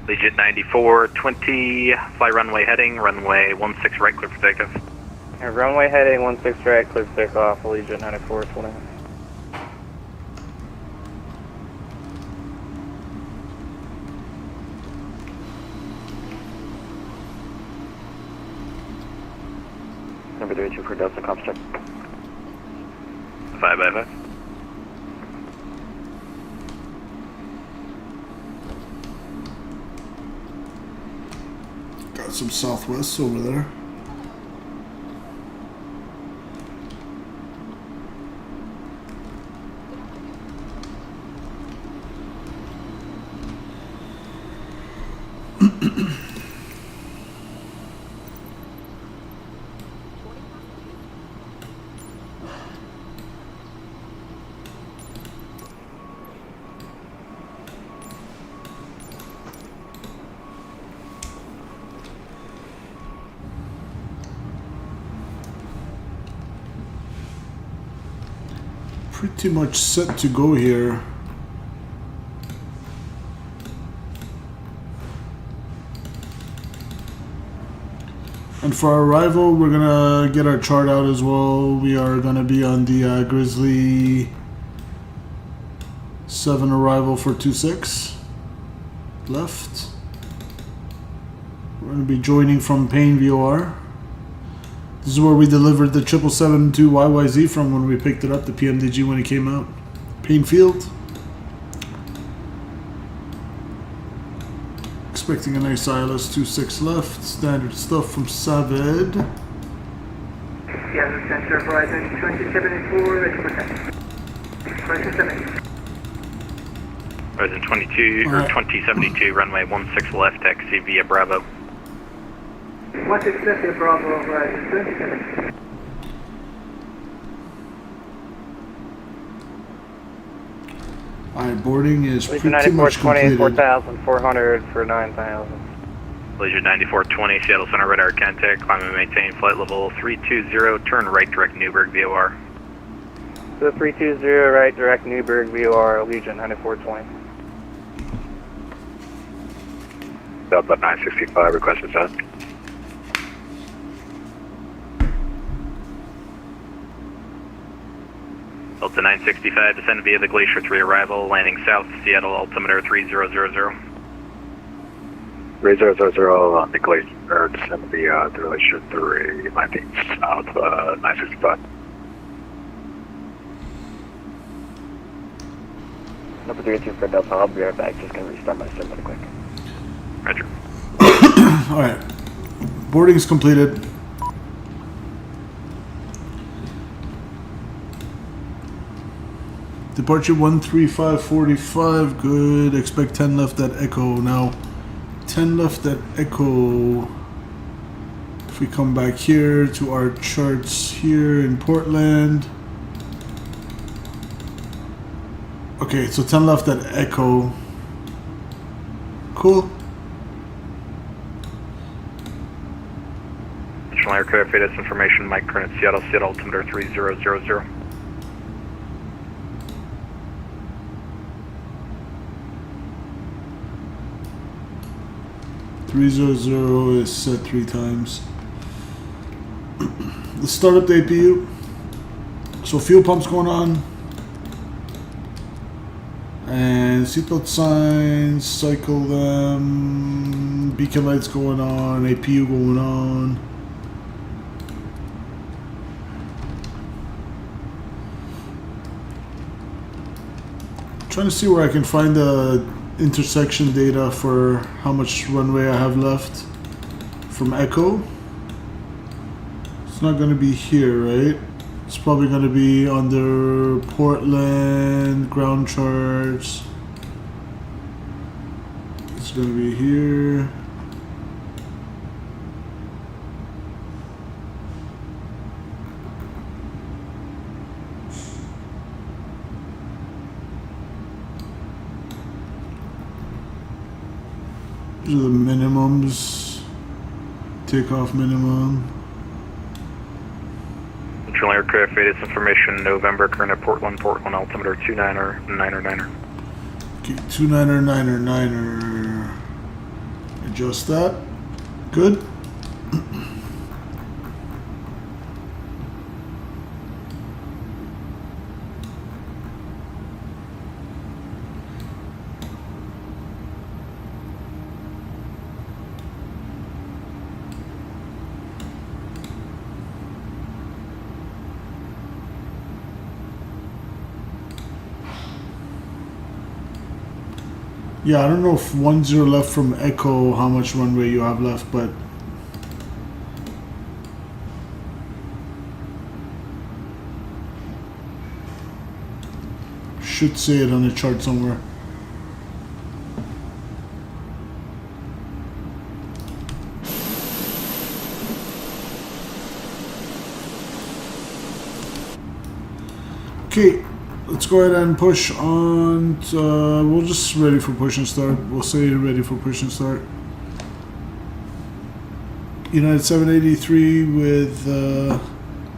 Legion 9420, fly runway heading, runway 16 right, clear for takeoff. And runway heading 16 right, clear for takeoff, Legion 9420. Number 32 for Delta, comms check. 555. Got some Southwest over there. Pretty much set to go here. And for our arrival, we're gonna get our chart out as well. We are gonna be on the Grizzly 7 arrival for 26 left. We're gonna be joining from Payne VOR. This is where we delivered the 777 to YYZ from when we picked it up, the PMDG when it came out. Payne Field. Expecting a nice ILS 26 left. Standard stuff from Saved. Yeah, the center Horizon 2074, ready for taxi. Horizon 7. Horizon 22, or 2072, runway 16 left, taxi via Bravo. What is Lefty Bravo, Horizon 27? Alright, boarding is pretty much 9420, completed. 4,400 for 9,000. Leisure 9420, Seattle Center radar contact, climb and maintain flight level 320, turn right direct Newburgh VOR. So 320, right direct Newburgh VOR, Legion 9420. Delta 965, requested set. Delta 965, descend via the Glacier 3 arrival, landing south, Seattle altimeter 3000. 3000 on the Glacier, descend via the Glacier 3, landing south, 965. Number 32 for Delta, I'll be right back. Just gonna restart my sim really quick. Roger. Alright. Boarding is completed. Departure 13545, good. Expect 10 left at Echo. Now, 10 left at Echo. If we come back here to our charts here in Portland. Okay, so 10 left at Echo. Cool. National Aircraft ATIS information, Mike current Seattle altimeter 3000. 300 is set 3 times. Let's start up the APU. So fuel pumps going on. And seatbelt signs, cycle them. Beacon lights going on, APU going on. Trying to see where I can find the intersection data for how much runway I have left from Echo. It's not going to be here, right? It's probably going to be under Portland ground charts. It's going to be here. These are the minimums. Takeoff minimum. National Aircraft ATIS information, November, current at Portland, altimeter 29er. Okay, 29er. Adjust that. Good. Yeah, I don't know if 10 left from Echo, how much runway you have left, but should say it on the chart somewhere. Okay, let's go ahead and push on. We'll just ready for push and start. We'll say ready for push and start. United 783 with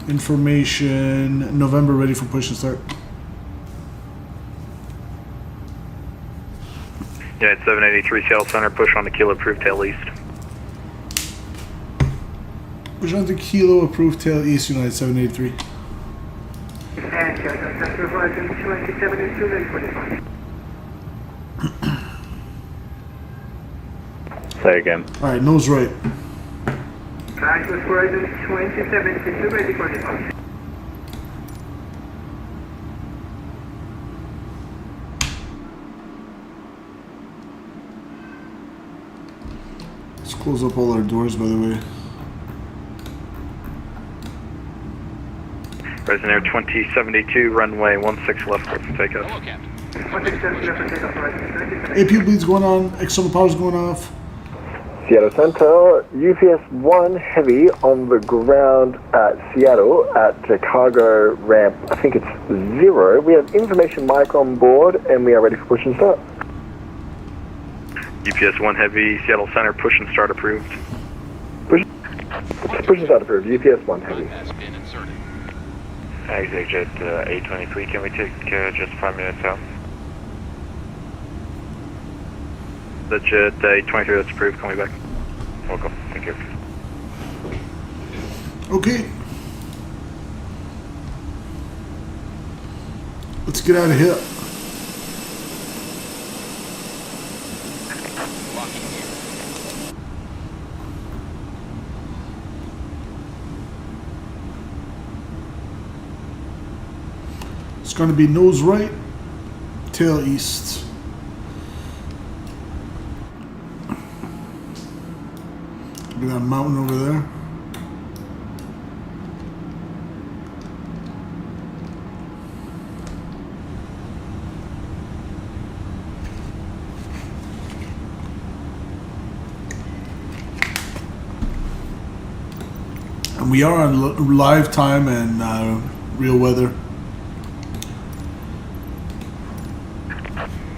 information. November ready for push and start. United 783 Seattle Center, push on the Kilo approved tail east. Push on to Kilo approved tail east, United 783. And Seattle Center Horizon 2782 ready for departure. Say again. Alright, nose right. Southwest Horizon 2782 ready for departure. Let's close up all our doors, by the way. Horizon Air 2072, runway 16 left, clear for takeoff. Hello, Captain. 167 left for takeoff Horizon 27. AP bleed's going on, external power's going off. Seattle Center, UPS 1 Heavy on the ground at Seattle at the cargo ramp. I think it's 0. We have information mic on board and we are ready for push and start. UPS 1 Heavy, Seattle Center, push and start approved. Push and start approved, UPS 1 Heavy. Has been inserted. Exit A23, can we take just 5 minutes out? The jet A23 that's approved, call me back. Welcome, thank you. Okay. Let's get out of here. Locking gear. It's going to be nose right, tail east. Look at that mountain over there. And we are on live time and real weather.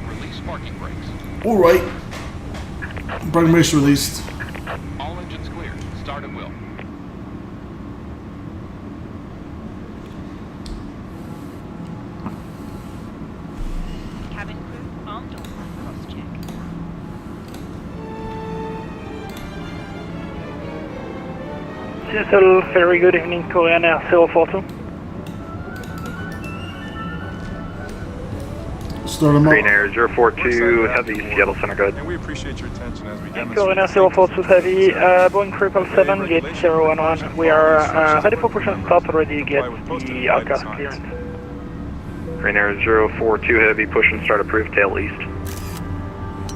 Release parking brakes. All right. Parking brakes released. All engines clear. Start at will. Cabin crew, armed or cross-check. Seattle, very good evening, Korean Air 042. Start them up. Green Air 042, Heavy, Seattle Center, go ahead. And we appreciate your attention as we demonstrate. Korean Air 042 Heavy, Boeing 777, gate 011. We are ready for push and start, ready to get the aircraft clearance. Green Air 042 Heavy, push and start approved, tail east.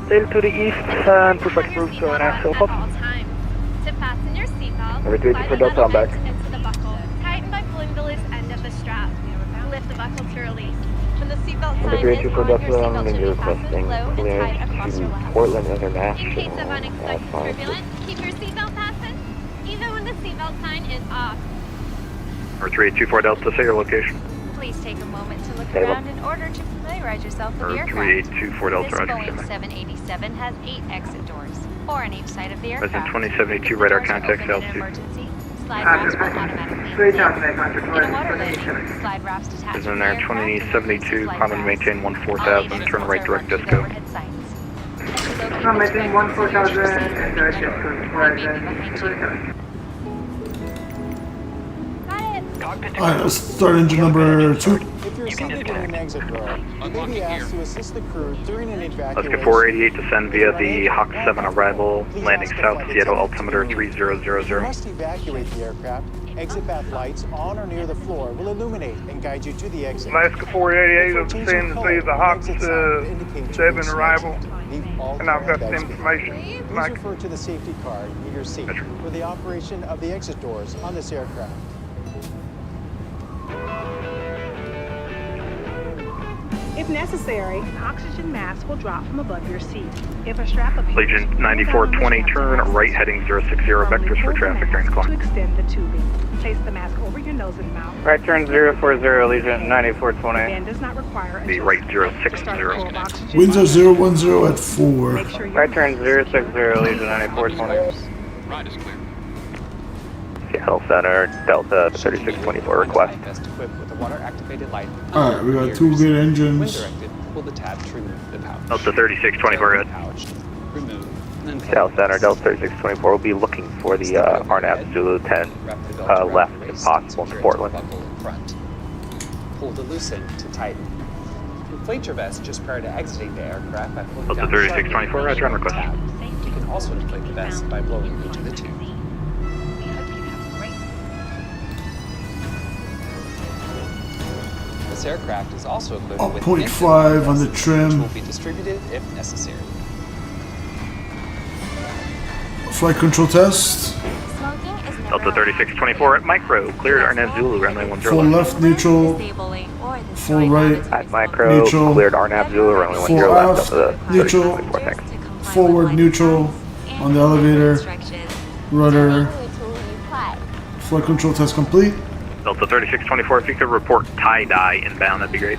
Tail to the east and push back approved, Korean Air 042. To fasten your seatbelt, Every 3 for Delta, I'm back. into the buckle. Tighten by pulling the loose end of the strap. Lift the buckle to release. When the seatbelt sign Number is 3 on, for your Delta, seatbelt I'm should be requesting fastened low and tight across your clearance lap. to Portland In International. case of unexpected turbulence, keep your seatbelt fastened, even when the seatbelt sign is off. Or 3824 Delta, say your location. Please take a moment to look Hey, around in order to familiarize yourself with Or the aircraft. 3824 Delta, This roger. Boeing 787 has 8 exit doors, 4 on each side of the Resident aircraft. 2072, radar Doors are contact, open in an altitude. emergency. Slide wraps will automatically Straight inflate. out, Meg, on In a water landing, slide wraps detach Resident from the Air aircraft 2072, and climb and release maintain slide 14,000, wraps. turn right direct All agents disco. will overhead signs. As we locate I'm the making direct 14,000 passenger and seat, direct enter to Flightbeam Horizon behind you. 27. Cockpit to Alright, let's start engine number 2. If you're seated in an exit row, you may be asked to assist the crew during an Let's evacuation. get 488, descend via the Hawk 7 arrival, landing south, Seattle, altimeter You 3000. must evacuate the aircraft. Exit path lights on or near the floor will illuminate and guide you to the exit. Alaska 488 of descend via the Hawk 7 arrival, and I've got the information. Please refer to the safety card near your seat for the operation of the exit doors on this aircraft. If necessary, an oxygen mask will drop from above your seat. If a strap appears, Legion 9420, turn right heading 060 vectors for traffic during the climb. to extend the tubing. Place the mask over your nose and mouth. Right turn 040, Legion 9420. And does not require The right 060. Winds are 010 at 4. Right turn 060, Legion 9420. Ride is clear. Seattle Center, Delta 3624 request. Best equipped with a water-activated light. Alright, we got 2 good When engines. directed, pull the tab to remove the pouch. Delta 3624, good. Pouch. Remove. And then Seattle Center, Delta 3624 will be looking for the RNAV Zulu 10 left if possible in Portland. Buckle in front. Pull the loose end to tighten. Inflate your vest just prior to exiting the aircraft by pulling Delta down 3624, sharply roger, on request. tab. You can also inflate the vest by blowing into the tube. This aircraft is also equipped with 0.5 on the trim. which will be distributed if necessary. Flight control test. Delta 3624 at micro, cleared RNAV Zulu, runway 10 Full left neutral. Full right At micro, neutral. cleared RNAV Zulu, runway 10 Full left, aft Delta neutral. 3624, thanks. Forward neutral on the elevator. Rudder. Flight control test complete. Delta 3624, if you could report tie-dye inbound, that'd be great.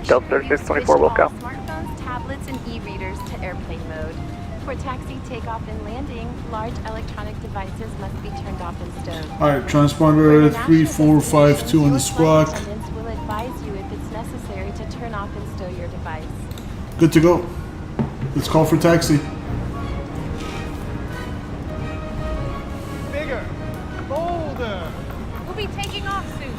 Delta 3624 will go. Smartphones, tablets, and e-readers to airplane mode. For taxi, takeoff, and landing, large electronic devices must be turned off and stowed. Alright, transponder 3452 on the squawk. Attendants will advise you if it's necessary to turn off and stow your device. Good to go. Let's call for taxi. Bigger, bolder. We'll be taking off soon.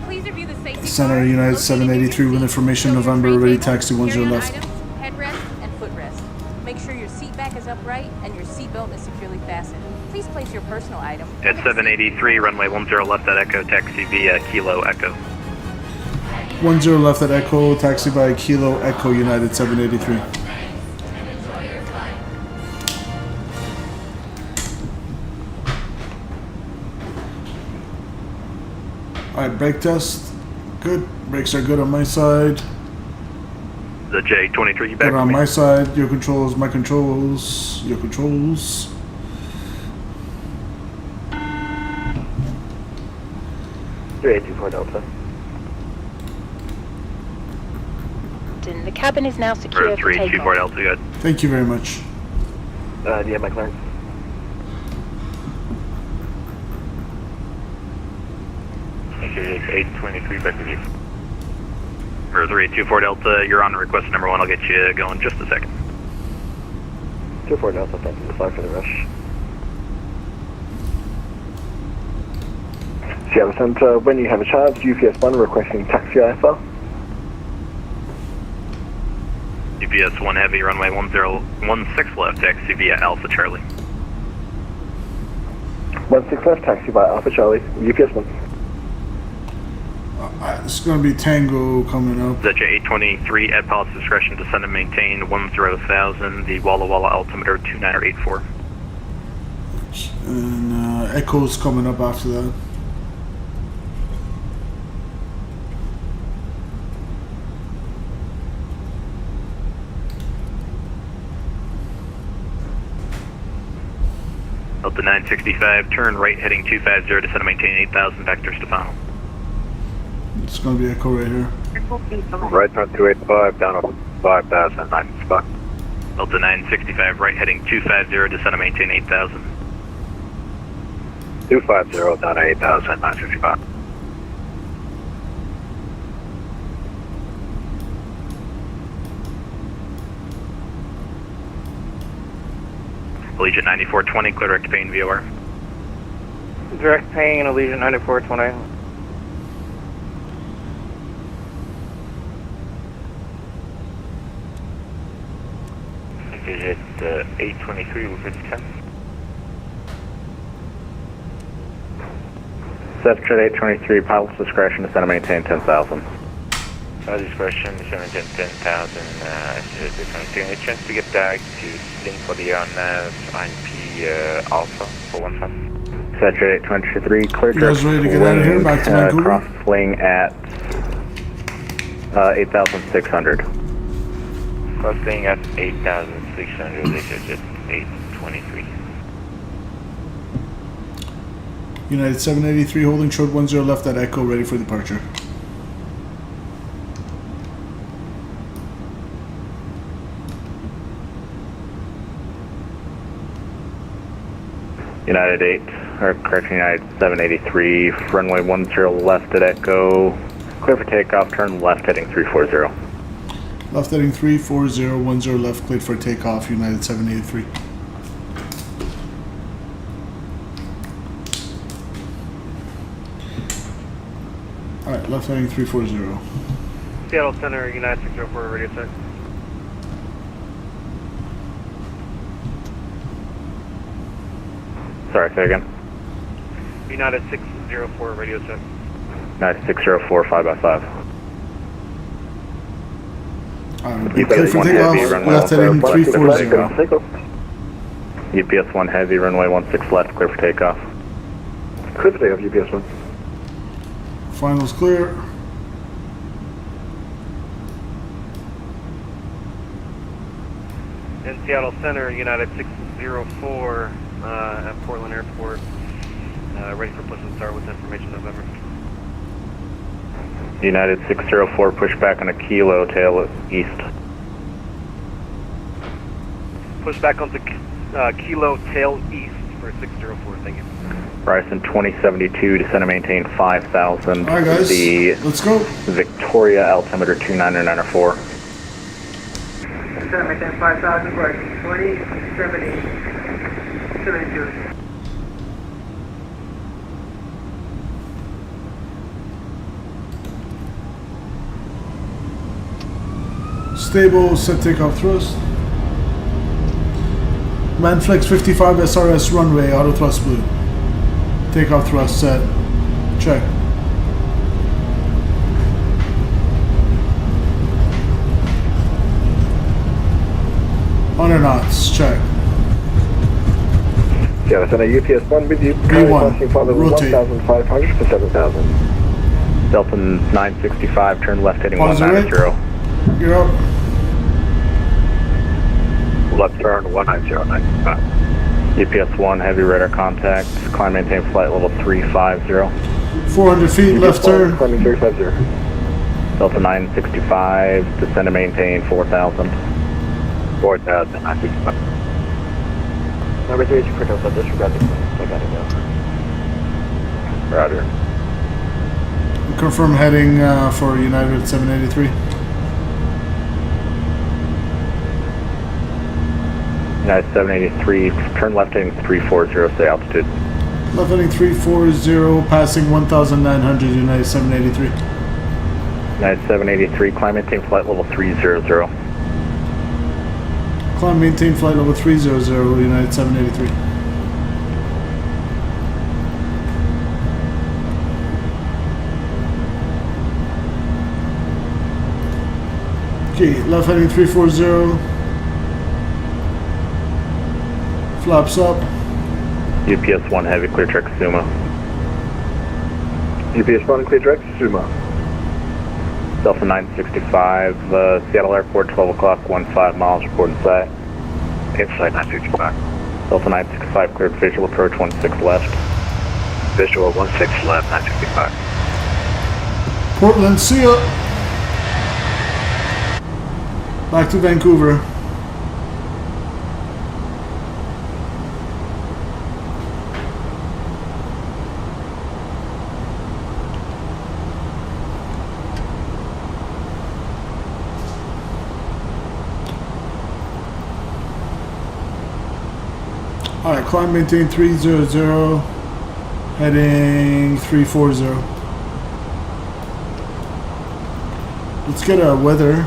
Please review the safety. Center United 783 with information November, ready taxi 10 left. Headrest and footrest. Make sure your seat back is upright and your seatbelt is securely fastened. Please place your personal item. At 783, runway 10 left at Echo, taxi via Kilo Echo. 10 left at Echo, taxi by Kilo Echo United 783. Alright, brake test. Good. Brakes are good on my side. The J23, you back Good on with me? my side. Your controls, my controls. Your controls. Delta. The cabin is now secure for 324 takeoff. Delta, good. Thank you very much. Do you have my clearance? Okay, 823 back with you. For 324 Delta, you're on request number 1. I'll get you going just a second. 24 Delta, thank you. Sorry for the rush. Seattle Center, when you have a chance, UPS 1 requesting taxi IFR. UPS 1 Heavy, runway 1016 left, taxi via Alpha Charlie. 16 left, taxi by Alpha Charlie, UPS 1. It's going to be Tango coming up. The J823 at pilot's discretion, descend and maintain 10,000, the Walla Walla altimeter 2984. And Echo's coming up after that. Delta 965, turn right heading 250, descend and maintain 8,000, vectors to final. It's going to be Echo right here. Right front 285, down to 5,000, 965. Delta 965, right heading 250, descend and maintain 8,000. 250, down to 8,000, 965. Allegiant 9420, clear direct pain VOR. Direct paying in Allegiant 9420. Okay, at 823, we're 50 10. Section 823, pilot's discretion, descend and maintain 10,000. Discretion, 10,000, a chance to get back to link for the RNAV, INP Alpha 415. Section 823, clear You guys ready to get out of here? Back to Vancouver? cross swing at 8,600. Costing at 8,600, EasyJet 823. United 783 holding short 10 left at Echo, ready for departure. United 8, or correction, United 783, runway 10 left at Echo, clear for takeoff, turn left heading 340. Left heading 340, 10 left, cleared for takeoff, United 783. Alright, left heading 340. Seattle Center, United 604, radio check. Sorry, say again. United 604, radio check. United 604, 5x5. Clear for takeoff, left heading 340. UPS 1 heavy, runway 16 left, clear for takeoff. Clear for takeoff, UPS 1. Finals clear. In Seattle Center, United 604 at Portland Airport. Ready for push and start with information November. United 604, push back on a kilo, tail east. Push back onto Kilo Tail East for 604, thank you. Bryson 2072, descend and maintain 5,000. Alright guys, let's go. Victoria, altimeter 29904. Descend and maintain 5,000 for 2072. Stable, set takeoff thrust. Manflex 55 SRS runway, auto thrust blue. Takeoff thrust set. Check. Under knots, check. Seattle Center, UPS 1 with you. B1, rotate. 1,500 to 7,000. Delta 965, turn left heading Pause 190. You're up. Left turn 19095. UPS 1, heavy radar contact, climb maintain flight level 350. 400 feet, left turn. Climbing 350. Delta 965, descend and maintain 4,000. 4,965. Number 3 is for Delta, disregard the clearance. I gotta go. Roger. Confirm heading for United 783. United 783, turn left heading 340, stay altitude. Left heading 340, passing 1,900, United 783. United 783, climb maintain flight level 300. Climb maintain flight level 300, United 783. Okay, left heading 340. Flaps up. UPS 1 heavy, clear trek Suma. UPS 1 clear direct, Suma. Delta 965, Seattle Airport, 12 o'clock, 15 miles, report inside. Inside 965. Delta 965, cleared visual approach 16 left. Visual 16 left, 965. Portland, see ya. Back to Vancouver. Alright, climb maintain 300, heading 340. Let's get a weather.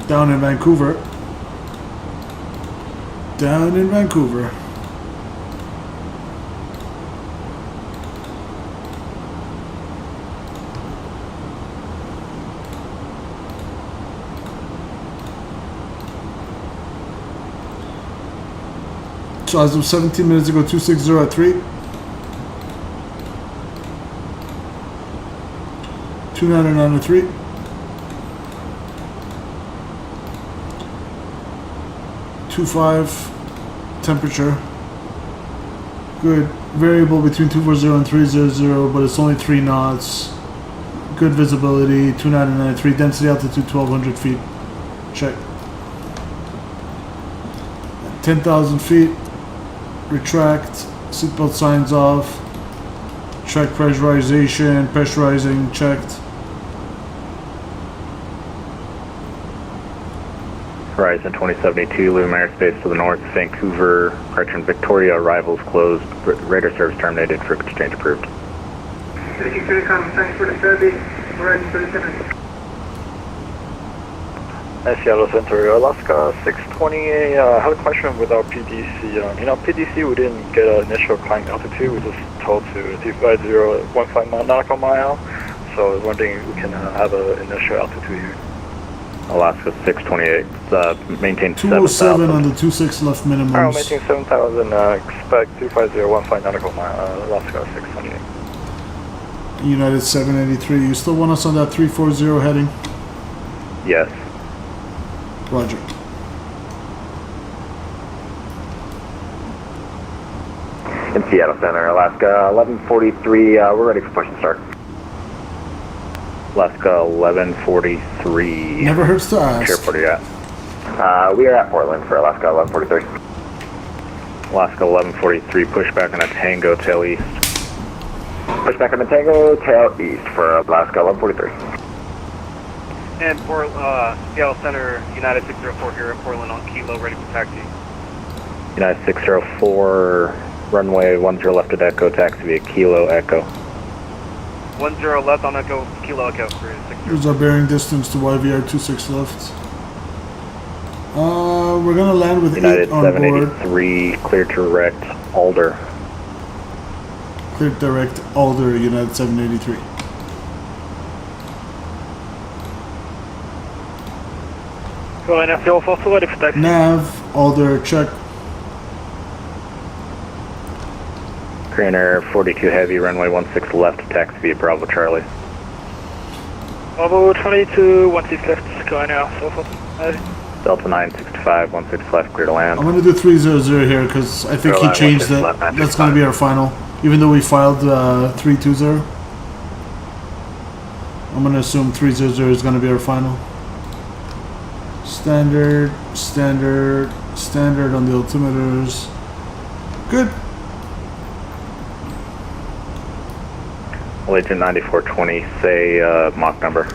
Down in Vancouver. Down in Vancouver. So as of 17 minutes ago, 260 at 3. 299 at 3. .25 temperature. Good. Variable between 240 and 300, but it's only 3 knots. Good visibility. 299 at 3. Density altitude 1200 feet. Check. 10,000 feet. Retract. Seatbelt signs off. Check pressurization. Pressurizing checked. Horizon 2072, Lumen airspace to the north, Vancouver, correction, Victoria, arrivals closed, radar service terminated, trip exchange approved. Thanks for the service. Horizon 37. Seattle Center, Alaska 620. I have a question with our PDC. PDC, we didn't get an initial climb altitude. We just told to 250.15 nautical mile. So I was wondering if we can have an initial altitude here. Alaska 628, maintain 207 on the 26 left minimums. Alright, maintain 7,000, expect 250.15 nautical mile, Alaska 628. United 783. You still want us on that 340 heading? Yes. Roger. In Seattle Center, Alaska 1143. We're ready for push and start. Alaska 1143. Never hurts to ask. Airport are you at? We are at Portland for Alaska 1143. Alaska 1143, push back on a Tango, tail east. Push back on the Tango, tail east for Alaska 1143. And for Seattle Center, United 604 here in Portland on Kilo, ready for taxi. United 604, runway 10 left at Echo, taxi via Kilo, Echo. 10 left on Echo, Kilo Echo for 6. Here's our bearing distance to YVR 26 left. We're gonna land with United 8 on board. 783, clear to direct Alder. Clear direct Alder, United 783. Go ahead, FCL also ready for taxi. Nav, Alder, check. Korean Air 42 Heavy, runway 16 left, taxi via Bravo Charlie. Bravo 22, 16 left, going now, so forth. Delta 965, 16 left, clear to land. I'm gonna do 300 here because I think he changed it. That's gonna be our final. Even though we filed 320. I'm gonna assume 300 is gonna be our final. Standard, standard, standard on the altimeters. Good. Agent 9420, say Mach number.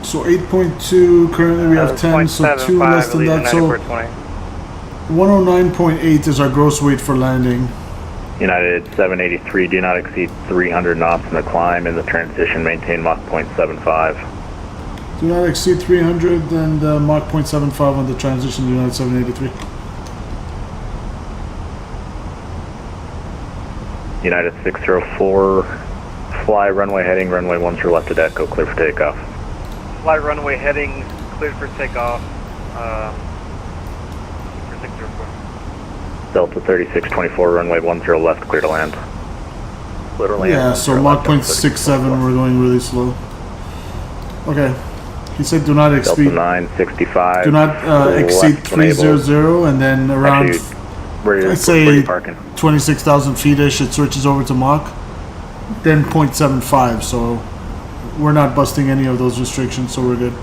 So 8.2, currently we have 10, so 2 less than that, so 109.8 is our gross weight for landing. United 783, do not exceed 300 knots in the climb. In the transition, maintain Mach 0.75. Do not exceed 300 and Mach 0.75 on the transition, United 783. United 604, fly runway heading, runway 10 left at Echo, clear for takeoff. Fly runway heading, cleared for takeoff, for 604. Delta 3624, runway 10 left, clear to land. Clear to land. Yeah, so Mach 0.67, we're going really slow. Okay, he said do not exceed. Delta 965. Do not exceed 300, and then around, I'd say 26,000 feet-ish, it switches over to Mach. Then 0.75, so we're not busting any of those restrictions, so we're good.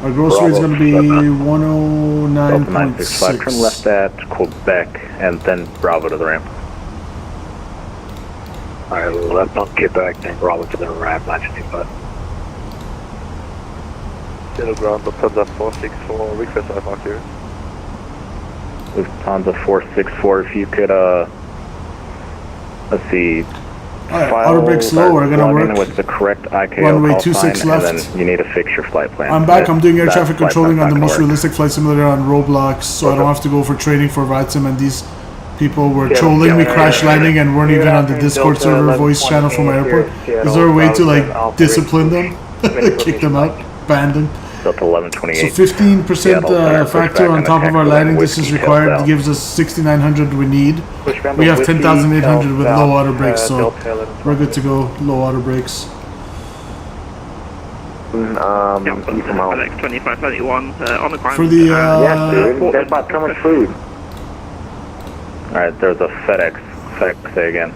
Our gross rate is going to be 109.6. Turn left at Quebec, and then Bravo to the ramp. Alright, left on Quebec, then Bravo to the ramp, 955. Seattle ground, Lufthansa 464, request IFR here. Lufthansa 464, if you could, let's see. Alright, auto brake slow, we're gonna work. With the correct ICAO runway call 26 sign, left. And then you need to fix your flight plan. I'm back, I'm doing air traffic flight controlling on the most work. realistic flight simulator on Roblox, so I don't have to go for training for VATSIM, and these people were trolling me, crash landing, and weren't even on the Discord server voice channel from my airport. Is there a way to like discipline them? Kick them out? Ban them? Delta 1128. So 15% factor on top of our landing distance required gives us 6,900 we need. We have 10,800 with low water brakes, so we're good to go. Low water brakes. FedEx 2531 on the ground. For the yes, dude. That's about so much food. Alright, there's a FedEx. Say again.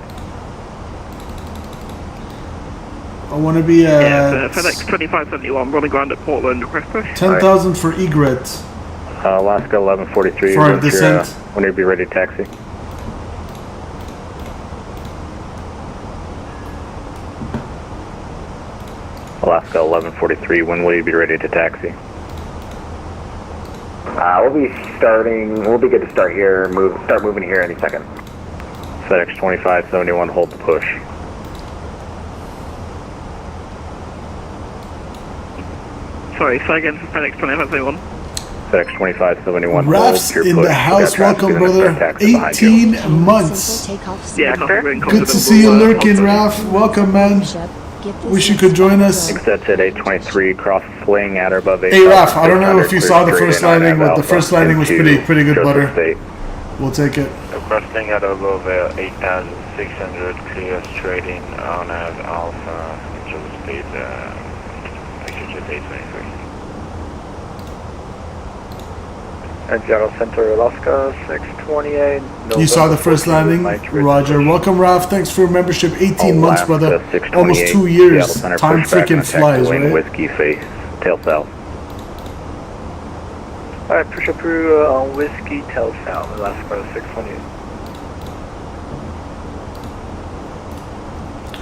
I want to be at FedEx 2571 running ground at Portland. Request push. 10,000 for egret. Alaska 1143. For our descent. When you be ready to taxi. Alaska 1143. When will you be ready to taxi? We'll be good to start here. Start moving here any second. FedEx 2571. Hold the push. Sorry, say again for FedEx 2571. FedEx 2571. Raf's in the house. Welcome, brother. 18 months. Yeah, good to see you lurking, Raf. Welcome, man. Wish you could join us. Exit at 823, cross sling at or above 8. Hey, Raf, I don't know if you saw the first landing, but the first landing was pretty good, butter. We'll take it. Crossing at above 8,600, clear straight in on Alpha, Joseph State, exit 823. And Seattle Center, Alaska 628. You saw the first landing? Roger. Welcome, Ralph. Thanks for your membership. 18 months, brother. Almost 2 years. Time freaking flies, right? Whiskey face, tail south. Alright, push up through on Whiskey, tail south, Alaska 628.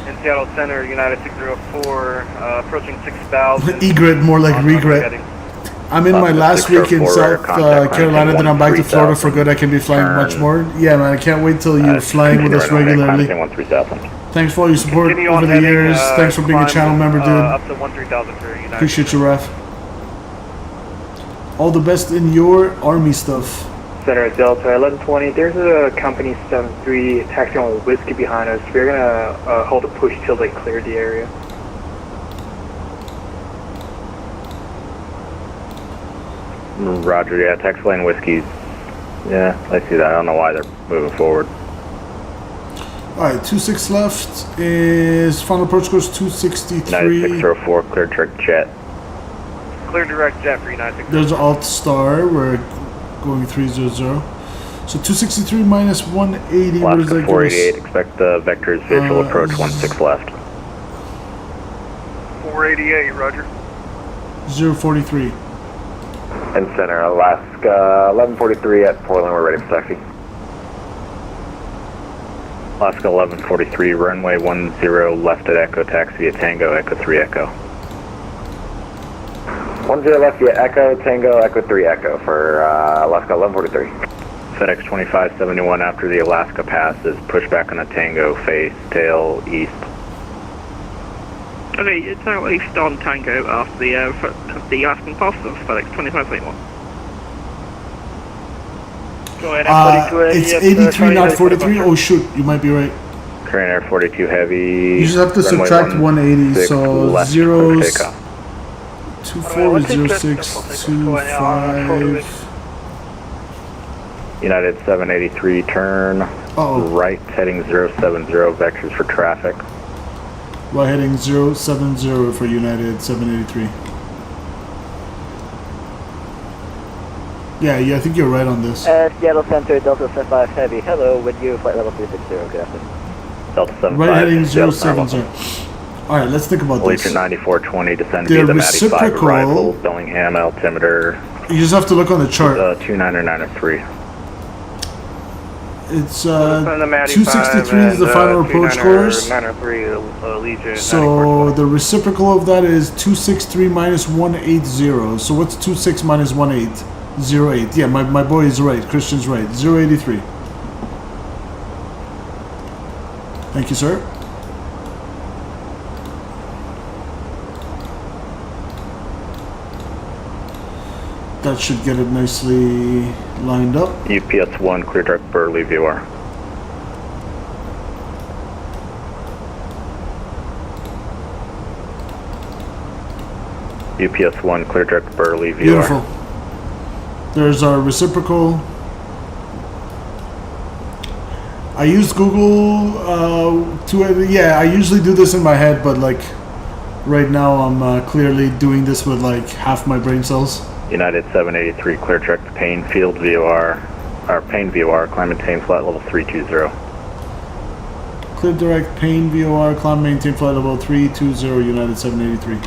In Seattle Center, United 604, approaching 6,000. Egret, more like regret. I'm in my last week in South Carolina, then I'm back to Florida for good. I can be flying much more. Yeah, man, I can't wait till you're flying with us regularly. Thanks for all your support over the years. Thanks for being a channel member, dude. Up to 13,000 for United. Appreciate you, Ref. All the best in your Army stuff. Center Delta 1120. There's a company 73 taxiing on Whiskey behind us. We're gonna hold a push till they clear the area. Roger, yeah, taxi lane Whiskey's. Yeah, I see that. I don't know why they're moving forward. Alright, 26 left is final approach course 263. United 604, clear direct jet. Clear direct jet for United 604. There's Alt Star, we're going 300. So 263 minus 180, what does that give us? 488, expect the vectors visual approach 16 left. 488, roger. 043. And Center, Alaska 1143 at Portland, we're ready for taxi. Alaska 1143, runway 10 left at Echo, taxi at Tango, Echo 3 Echo. 10 left via Echo, Tango, Echo 3 Echo for Alaska 1143. FedEx 2571 after the Alaska pass is pushed back on the Tango face, tail east. Okay, it's now east on Tango after the Alaskan pass of FedEx 2571. Go ahead, it's 83, not 43. Oh shoot, you might be right. Korean Air 42 heavy. You just have to subtract 180, so zeros. 240625. United 783 turn. Right heading 070 vectors for traffic. Right heading 070 for United 783. Yeah, I think you're right on this. Seattle Center, Delta 75 Heavy. Hello, with you, flight level 360. Good afternoon. Delta 75. Right heading 070. Alright, let's think about this. Allegiant 9420, descend via the Matty 5 arrival, Bellingham altimeter. You just have to look on the chart. 29903. It's 263 is the final approach course. So the reciprocal of that is 263 minus 180. So what's 26 minus 18? 08. Yeah, my boy is right. Christian's right. 083. Thank you, sir. That should get it nicely lined up. UPS 1, clear direct Burley VR. UPS 1, clear direct Burley, VR. Beautiful. There's our reciprocal. I use Google I usually do this in my head, but like right now I'm clearly doing this with like half my brain cells. United 783, clear direct Payne Field VOR, or Payne VOR, climb maintain flight level 320. Clear direct Payne VOR, climb maintain flight level 320, United 783.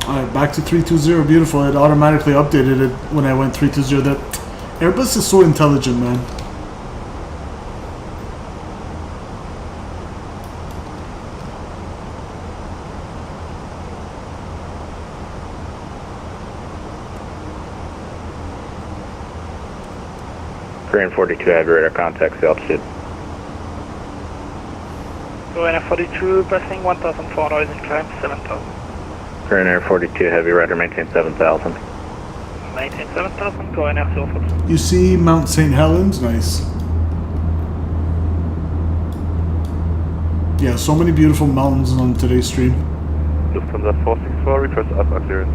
Alright, back to 320, beautiful. It automatically updated it when I went 320. That Airbus is so intelligent, man. Korean 42, heavy radar contact, altitude. Korean Air 42, passing 1,400 and climb 7,000. Korean Air 42, heavy radar, maintain 7,000. Maintain 7,000, Korean Air 42. You see Mount St. Helens? Nice. Yeah, so many beautiful mountains on today's stream. Lufthansa 464, request up clearance.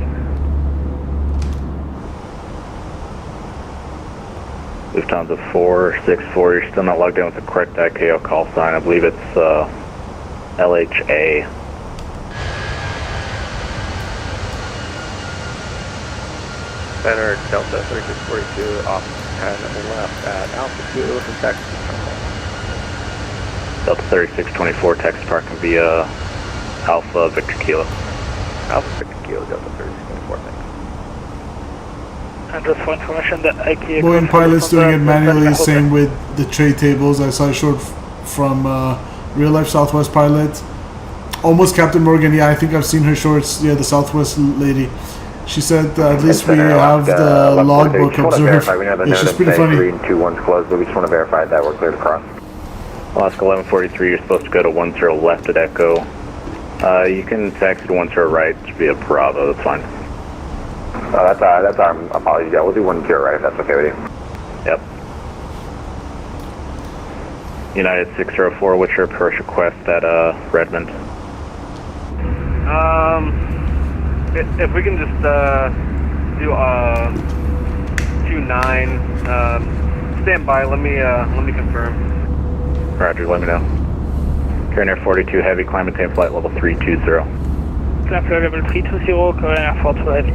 Lufthansa 464, you're still not logged in with the correct ICAO call sign. I believe it's LHA. Center Delta 3642 off 10 left at altitude from taxi terminal. Delta 3624, taxi parking via Alpha Victor Kilo. Alpha Victor Kilo, Delta 3624, thanks. And just for information, the IKEA Boeing pilots doing it manually, same with the tray tables. I saw a short from real life Southwest pilot. Almost Captain Morgan, yeah, I think I've seen her shorts. Yeah, the Southwest lady. She said at least we have the logbook observed. Yeah, she's pretty funny. 321's closed, but we just want to verify that we're cleared across. Alaska 1143, you're supposed to go to 10 left at Echo. You can taxi to 10 right via Bravo, that's fine. That's our apologies. Yeah, we'll do 10 right if that's okay with you. Yep. United 604, what's your approach request at Redmond? If we can just do 29, stand by. Let me confirm. Roger, let me know. Korean Air 42 heavy, climb maintain flight level 320. Climb flight level 320, Korean Air 42 heavy.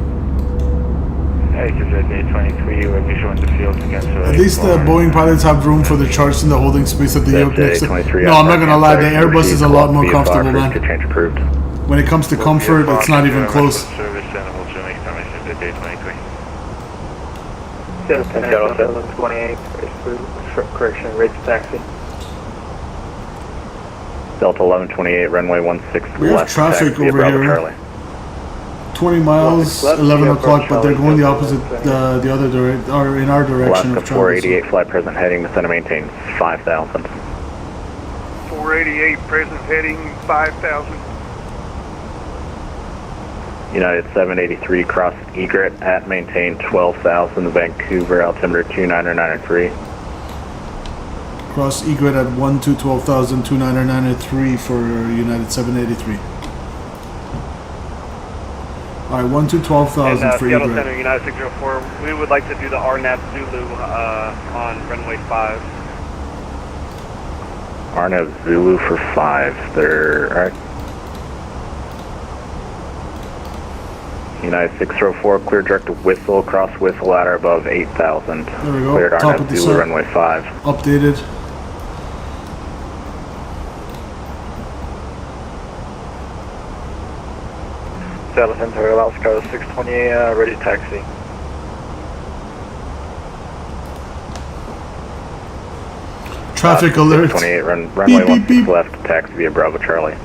Hey, Jet 823, we're visual in the field again. So at least the Boeing pilots have room for the charts in the holding space at the yoke next to. No, I'm not gonna lie, the Airbus is a lot more comfortable, man. Change approved. When it comes to comfort, it's not even close. Service and also make permission to Jet 823. 728, correction, ready to taxi. Delta 1128, runway 16 we have left. traffic taxi over here. Charlie. 20 miles, 11 o'clock, but they're going the opposite, the other direction, or in our direction Alaska of travel. 488, flight present heading, descend and maintain 5,000. 488, present heading 5,000. United 783, cross egret at maintain 12,000, Vancouver, altimeter 29993. Cross egret at 12,000, 29993 for United 783. Alright, 12,000 for Seattle egret. Center, United 604, we would like to do the RNAV Zulu on runway 5. RNAV Zulu for 5, they're, alright. United 604, clear direct to Whistle, cross Whistle ladder above 8,000. There we go, Cleared top RNAV of the Zulu, set. runway 5. Updated. Seattle Center, Alaska 628, ready taxi. Traffic alert. 28, runway 16 left, taxi via Bravo Charlie.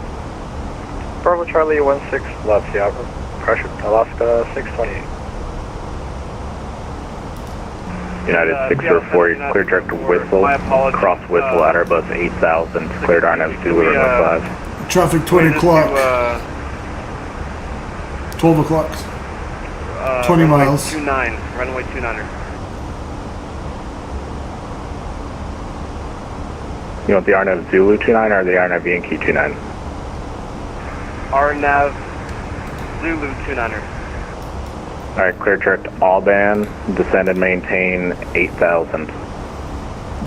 Bravo Charlie 16 left, yeah, pressure, Alaska 628. United 604, you're clear direct to Whistle, cross Whistle ladder above 8,000, cleared RNAV Zulu, runway 5. Traffic 20 o'clock. 12 o'clock. 20 miles. 29, runway 29er. You want the RNAV Zulu 29 or the RNAV Yankee 29? RNAV Zulu 29er. Alright, clear direct Alban, descend and maintain 8,000.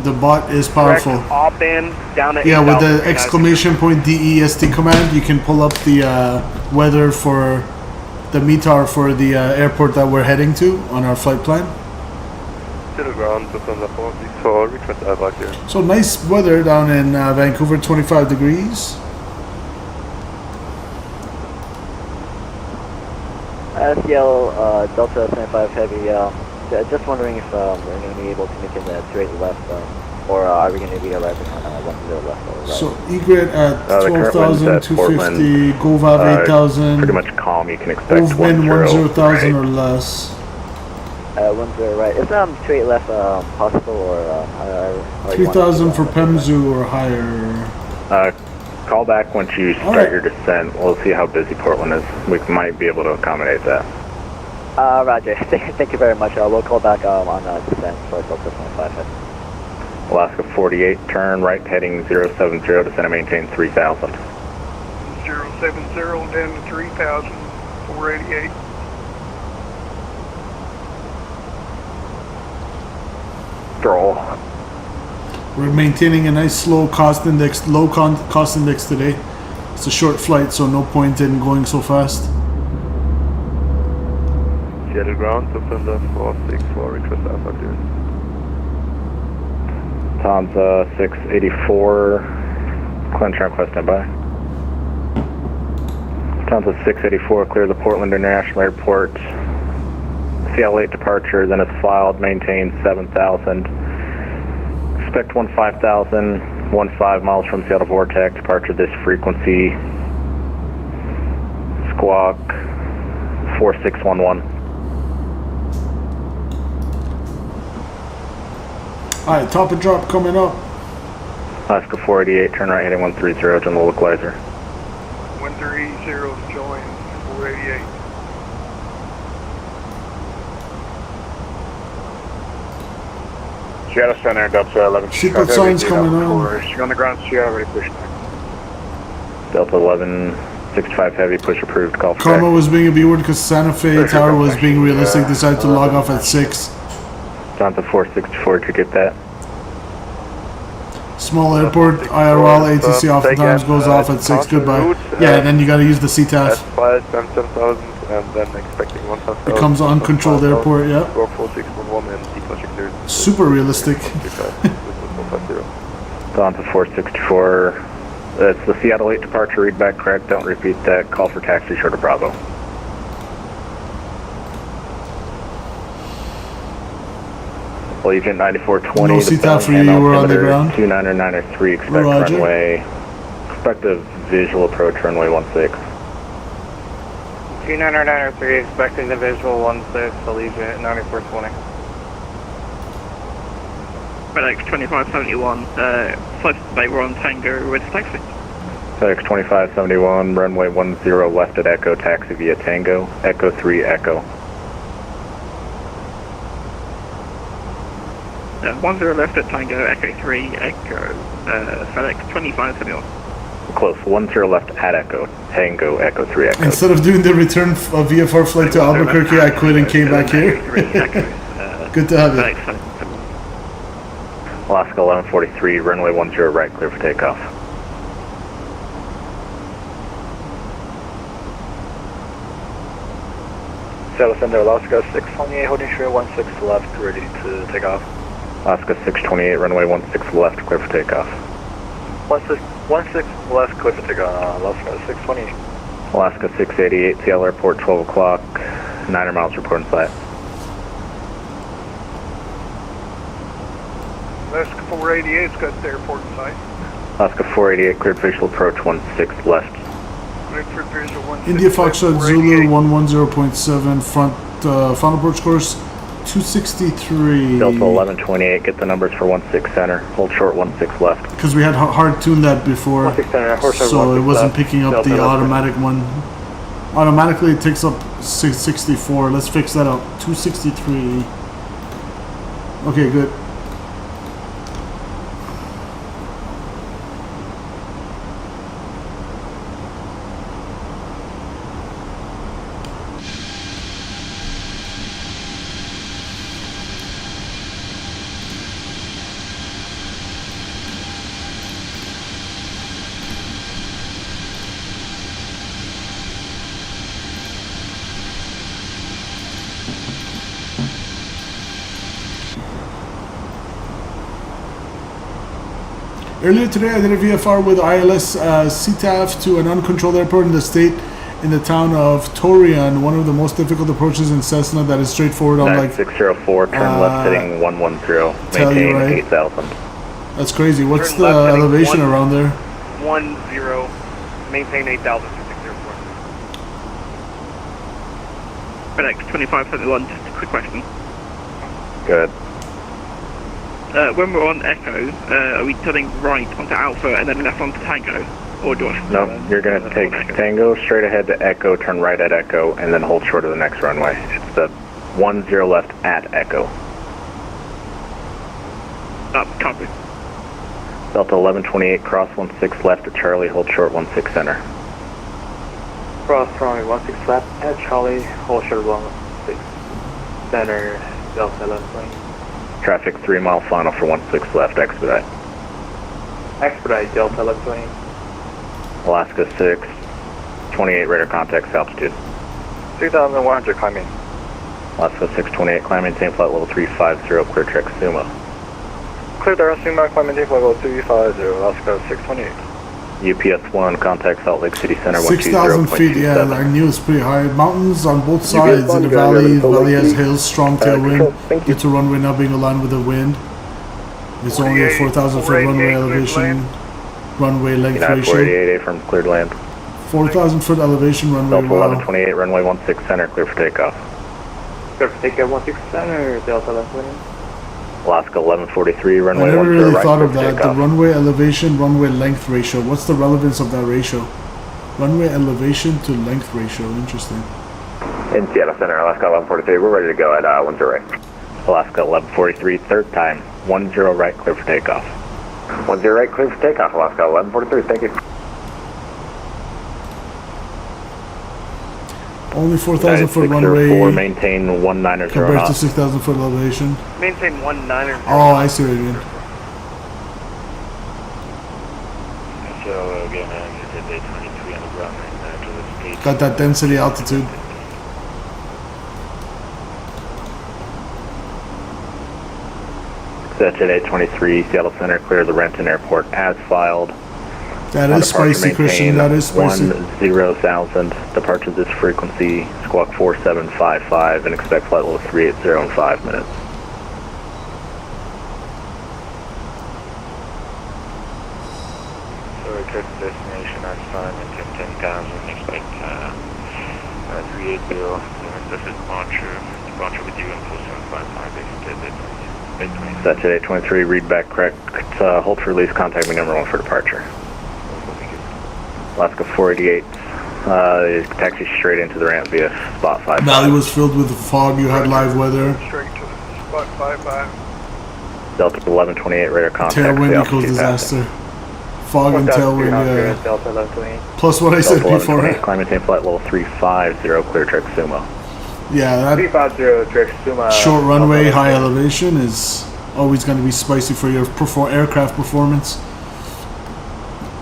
The bot is powerful. Direct Alban down at Yeah, with 8,000. the exclamation point DEST command, you can pull up the weather for the METAR for the airport that we're heading to on our flight plan. To the ground, Defender 464, request evac here. So nice weather down in Vancouver, 25 degrees. SEL Delta 75 Heavy, just wondering if we're going to be able to make it straight left, or are we going to be arriving on 10 left or right? So egret at The current wind's at 12,250, GoVav 8,000, pretty much calm, you can expect wind 10,000 right. or less. 10 right. Is straight left possible, or how you want 3,000 to for Pemzu or higher. Call back once you start your descent. We'll see how busy Portland is. We might be able to accommodate that. Roger. Thank you very much. We'll call back on descent for Delta 25 head. Alaska 48, turn right heading 070, descend and maintain 3,000. 070 down to 3,000, 488. Stroll. We're maintaining a nice slow cost index, low cost index today. It's a short flight, so no point in going so fast. Seattle ground, Defender 464, request evac here. Tom's 684, clinch request standby. Tom's 684, clear the Portland International Airport. CL8 departure, then it's filed, maintain 7,000. Expect 15,000, 15 miles from Seattle Vortex, departure this frequency. Squawk 4611. Alright, top and drop coming up. Alaska 488, turn right heading 130, general localizer. 130 join 488. Seattle Center, Delta 11. Secret signs coming on. You're on the ground, Seattle, ready to push back. Delta 11, 65 heavy, push approved, call for Karma was being a B-word because Santa Fe Tower was being realistic, decided to log off at 6. Delta 464 to get that. Small airport, IRL, ATC oftentimes goes off at 6, goodbye. Yeah, and then you gotta use the CTAF. S5, 10,000, and then expecting 1,000. Becomes an uncontrolled airport, yeah. 4611 and declassification cleared. Super realistic. Delta 464. That's the Seattle 8 departure, read back correct, don't repeat that, call for taxi short of Bravo. Agent 9420. No CTAF for you, we're on the ground. 2993, expect Roger. runway, expect a visual approach runway 16. 2993, expecting the visual 16, Allegiant 9420. FedEx 2571, flight today, we're on Tango, ready to taxi. FedEx 2571, runway 10 left at Echo, taxi via Tango, Echo 3 Echo. 10 left at Tango, Echo 3, Echo, FedEx 2571. Close, 10 left at Echo, Tango, Echo 3 Echo. Instead of doing the return of VFR flight to Albuquerque, I quit and came back here. Good to have you. Alaska 1143, runway 10 right, clear for takeoff. Seattle Center, Alaska 628, holding short 16 left, ready to take off. Alaska 628, runway 16 left, clear for takeoff. 16 left, clear for takeoff, Alaska 628. Alaska 688, Seattle Airport, 12 o'clock, 9 miles, report in sight. Alaska 488's got the airport in sight. Alaska 488, cleared visual approach 16 left. Cleared for visual 16 India Foxtrot Zulu 110.7, front final approach course 263. Delta 1128, get the numbers for 16 center. Hold short 16 left. Because we had hard tuned that before, 16 center, horse so it wasn't left. picking up Delta the 11. automatic one. Automatically it takes up 664. Let's fix that up. 263. Okay, good. Earlier today, I did a VFR with ILS CTAF to an uncontrolled airport in the state, in the town of Torian, one of the most difficult approaches in Cessna that is straightforward. On like 604, turn left heading 110, maintain 8,000. That's crazy. What's Turn the left heading elevation around there? 10, maintain 8,000 for 604. FedEx 2571, just a quick question. Good. When we're on Echo, are we turning right onto Alpha and then left onto Tango? Or do I... No, you're going to take Tango straight ahead to Echo, turn right at Echo, and then hold short of the next runway. It's the 10 left at Echo. Copy. Delta 1128, cross 16 left at Charlie, hold short 16 center. Cross runway 16 left at Charlie, hold short 16 center, Delta 1120. Traffic 3 mile final for 16 left, expedite. Expedite, Delta 1120. Alaska 6, 28 radar contacts, altitude. 3,100 climbing. Alaska 628, climb maintain flight level 350, clear track Sumo. Clear direct Sumo, climb maintain flight level 350, Alaska 628. UPS 1, contact Salt Lake City Center 6,000 feet, yeah, I knew it's pretty high. Mountains on both sides in the valley. The valley has hills, strong tailwind due to runway not being aligned with the wind. It's only a 4,000 foot runway elevation, runway length ratio. 488 from cleared land. 4,000 foot elevation runway. Delta 1128, runway 16 center, clear for takeoff. Clear for takeoff 16 center, Delta 1120. Alaska 1143, runway I never 10 really right, thought of clear for that. The takeoff. runway elevation, runway length ratio. What's the relevance of that ratio? Runway elevation to length ratio. Interesting. In Seattle Center, Alaska 1143, we're ready to go at 10 right. Alaska 1143, third time, 10 right, clear for takeoff. 10 right, clear for takeoff, Alaska 1143, thank you. Only 4,000 foot 604, runway maintain 190 compared to knots. 6,000 foot elevation. Maintain 19. Oh, I see what you mean. So again, it's at 823 on the ground and to the state. Got that density altitude. That's at 823, Seattle Center, clear the Renton Airport as filed. That is spicy, Christian. That is spicy. 10,000. Departure this frequency, squawk 4755, and expect flight level 380 in 5 minutes. So return to destination as time and 10,000, expect 380, this is departure with you in 4755, exit That's at 823, read back correct, hold for release, contact me number 1 for departure. Alaska 488, taxi straight into the ramp via spot 5. Valley was filled with fog. You had live weather. Straight to spot 55. Delta 1128, radar contact. Tailwind equals disaster. Fog and tailwind, yeah. Delta 1128. Plus what I said before. Climb maintain flight level 350, clear track Sumo. Yeah, that 350, track Sumo. short runway, high elevation is always going to be spicy for your aircraft performance.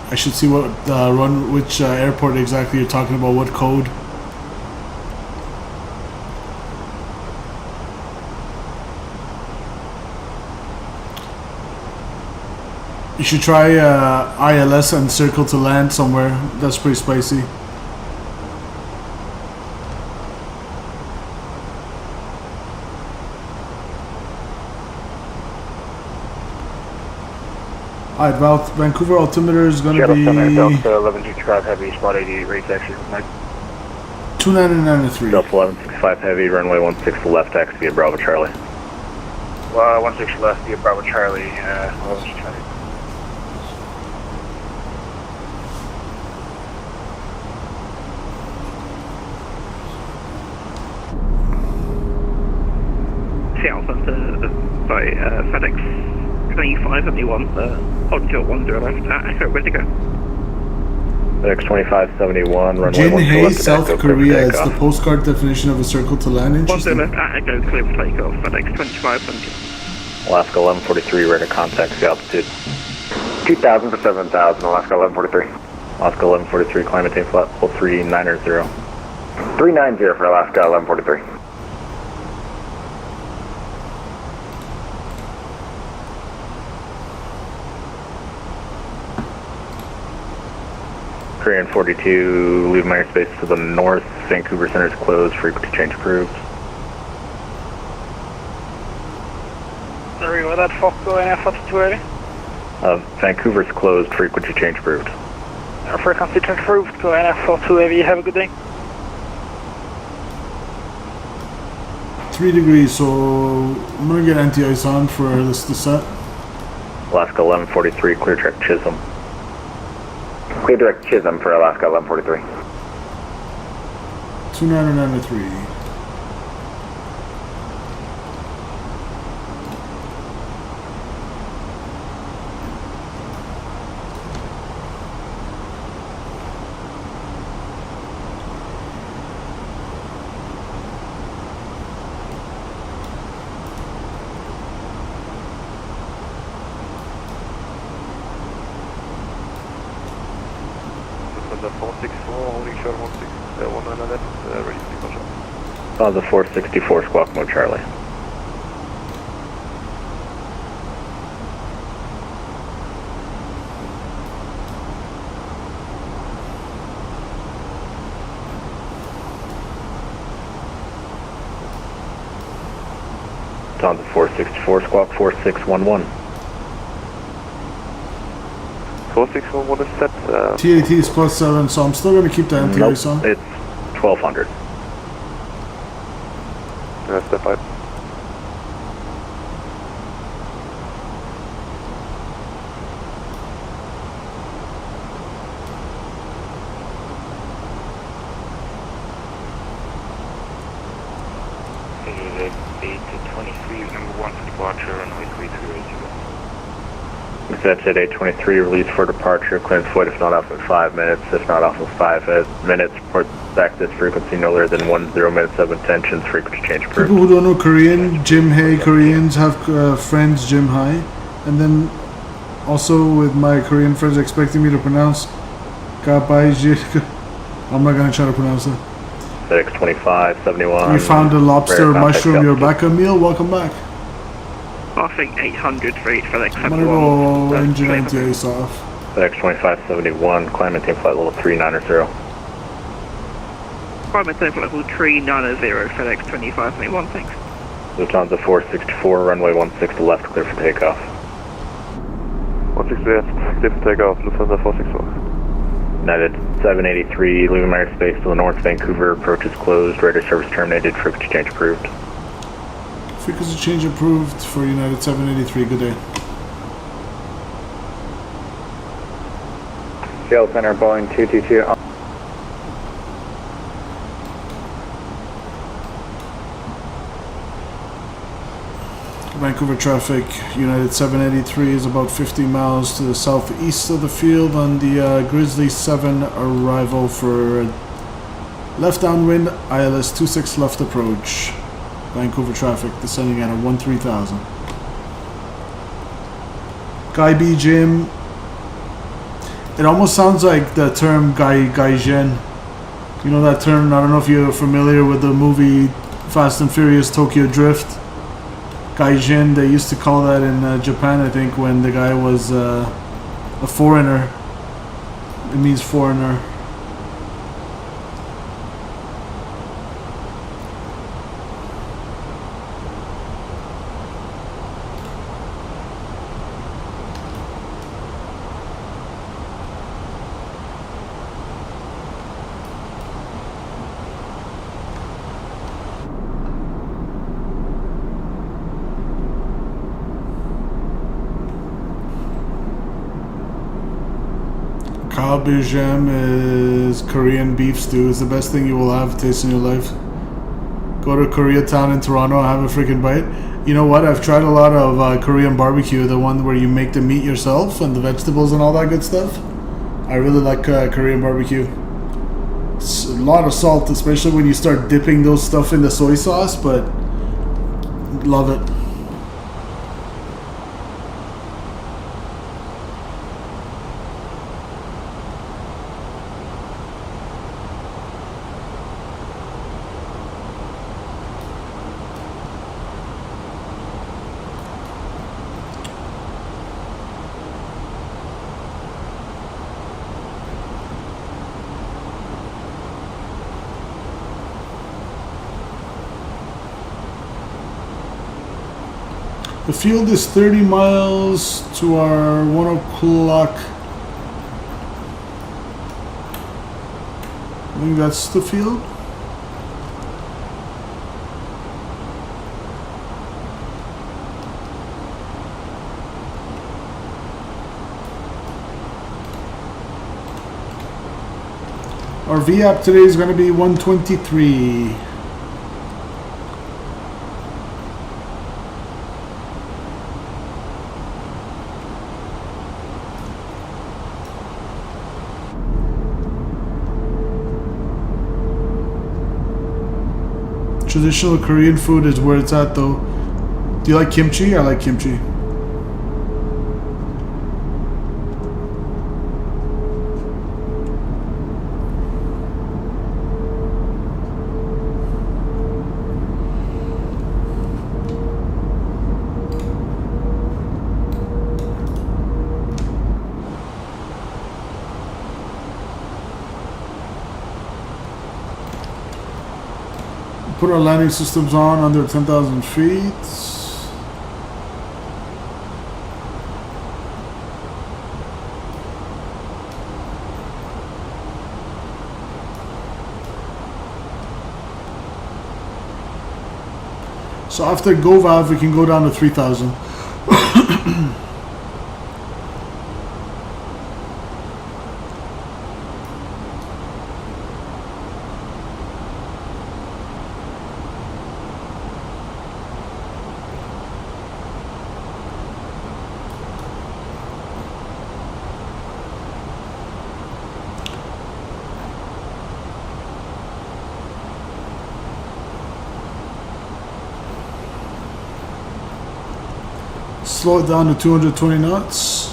I should see what which airport exactly you're talking about, what code. You should try ILS and circle to land somewhere. That's pretty spicy. Alright, Vancouver altimeter is going to be Delta 11 drive heavy, spot 88 rates actually. 2993. Delta 1165 Heavy, runway 16 to left, taxi via Bravo Charlie. 16 left via Bravo Charlie, Charlie. Seattle Center, FedEx 2571, hold till 10 left, Echo, where to go? FedEx 2571, runway 16 Jinhae, left, South Echo, clear for Korea. It's takeoff. the postcard definition of a circle to land. 10 Interesting. left, Echo, clear for takeoff, FedEx 2570. Alaska 1143, radar contact, the altitude. 2,000 for 7,000, Alaska 1143. Alaska 1143, climb maintain flat, level 390. 390 for Alaska 1143. Korean 42, leave my airspace to the north, Vancouver Center is closed, frequency change approved. Sorry, what that fuck going F280? Vancouver's closed, frequency change approved. Frequency change approved, going F280, have a good day. 3 degrees, so I'm gonna get anti-ice on for this descent. Alaska 1143, clear track Chisholm. Clear direct Chisholm for Alaska 1143. 2993. The 464, holding short 19 left, ready to departure. The 464, squawk mode Charlie. On the 464, squawk 4611. 461, what is set? TAT is +7, so I'm still gonna keep the anti-ice on. It's 1200. Step 5. Eight to 23, number 1 for departure, runway 3380. That's at 823, release for departure, clearance void if not off in 5 minutes, if not off in 5 minutes, report back this frequency no later than 10 minutes of intentions, frequency change approved. People who don't know Korean, Jinhae, Koreans have friends Jinhae, and then also with my Korean friends expecting me to pronounce Kabaiji. I'm not gonna try to pronounce it. FedEx 2571. We found a lobster radar contact mushroom. You're altitude. back, Emil. Welcome back. Passing 800 for each FedEx I'm gonna 71. go engine anti-ice off. FedEx 2571, climb maintain flight level 390. Climb maintain flight level 390, FedEx 2571, thanks. Lufthansa 464, runway 16 to left, clear for takeoff. 16 left, clear for takeoff, Lufthansa 464. United 783, leaving my airspace to the north, Vancouver, approach is closed, radar service terminated, frequency change approved. Frequency change approved for United 783. Good day. Seattle Center, Boeing 222. Vancouver traffic, United 783 is about 50 miles to the southeast of the field on the Grizzly 7 arrival for left downwind, ILS 26 left approach. Vancouver traffic descending at a 13,000. Guy B Jim. It almost sounds like the term Gaijin. You know that term? I don't know if you're familiar with the movie Fast and Furious Tokyo Drift. Gaijin, they used to call that in Japan, I think, when the guy was a foreigner. It means foreigner. Kalbijam is Korean beef stew. It's the best thing you will have taste in your life. Go to Koreatown in Toronto and have a freaking bite. You know what? I've tried a lot of Korean barbecue, the one where you make the meat yourself and the vegetables and all that good stuff. I really like Korean barbecue. It's a lot of salt, especially when you start dipping those stuff in the soy sauce, but love it. The field is 30 miles to our 1 o'clock. I think that's the field. Our VAP today is going to be 123. Traditional Korean food is where it's at though. Do you like kimchi? I like kimchi. Put our landing systems on under 10,000 feet. So after GoVav, we can go down to 3,000. Slow it down to 220 knots.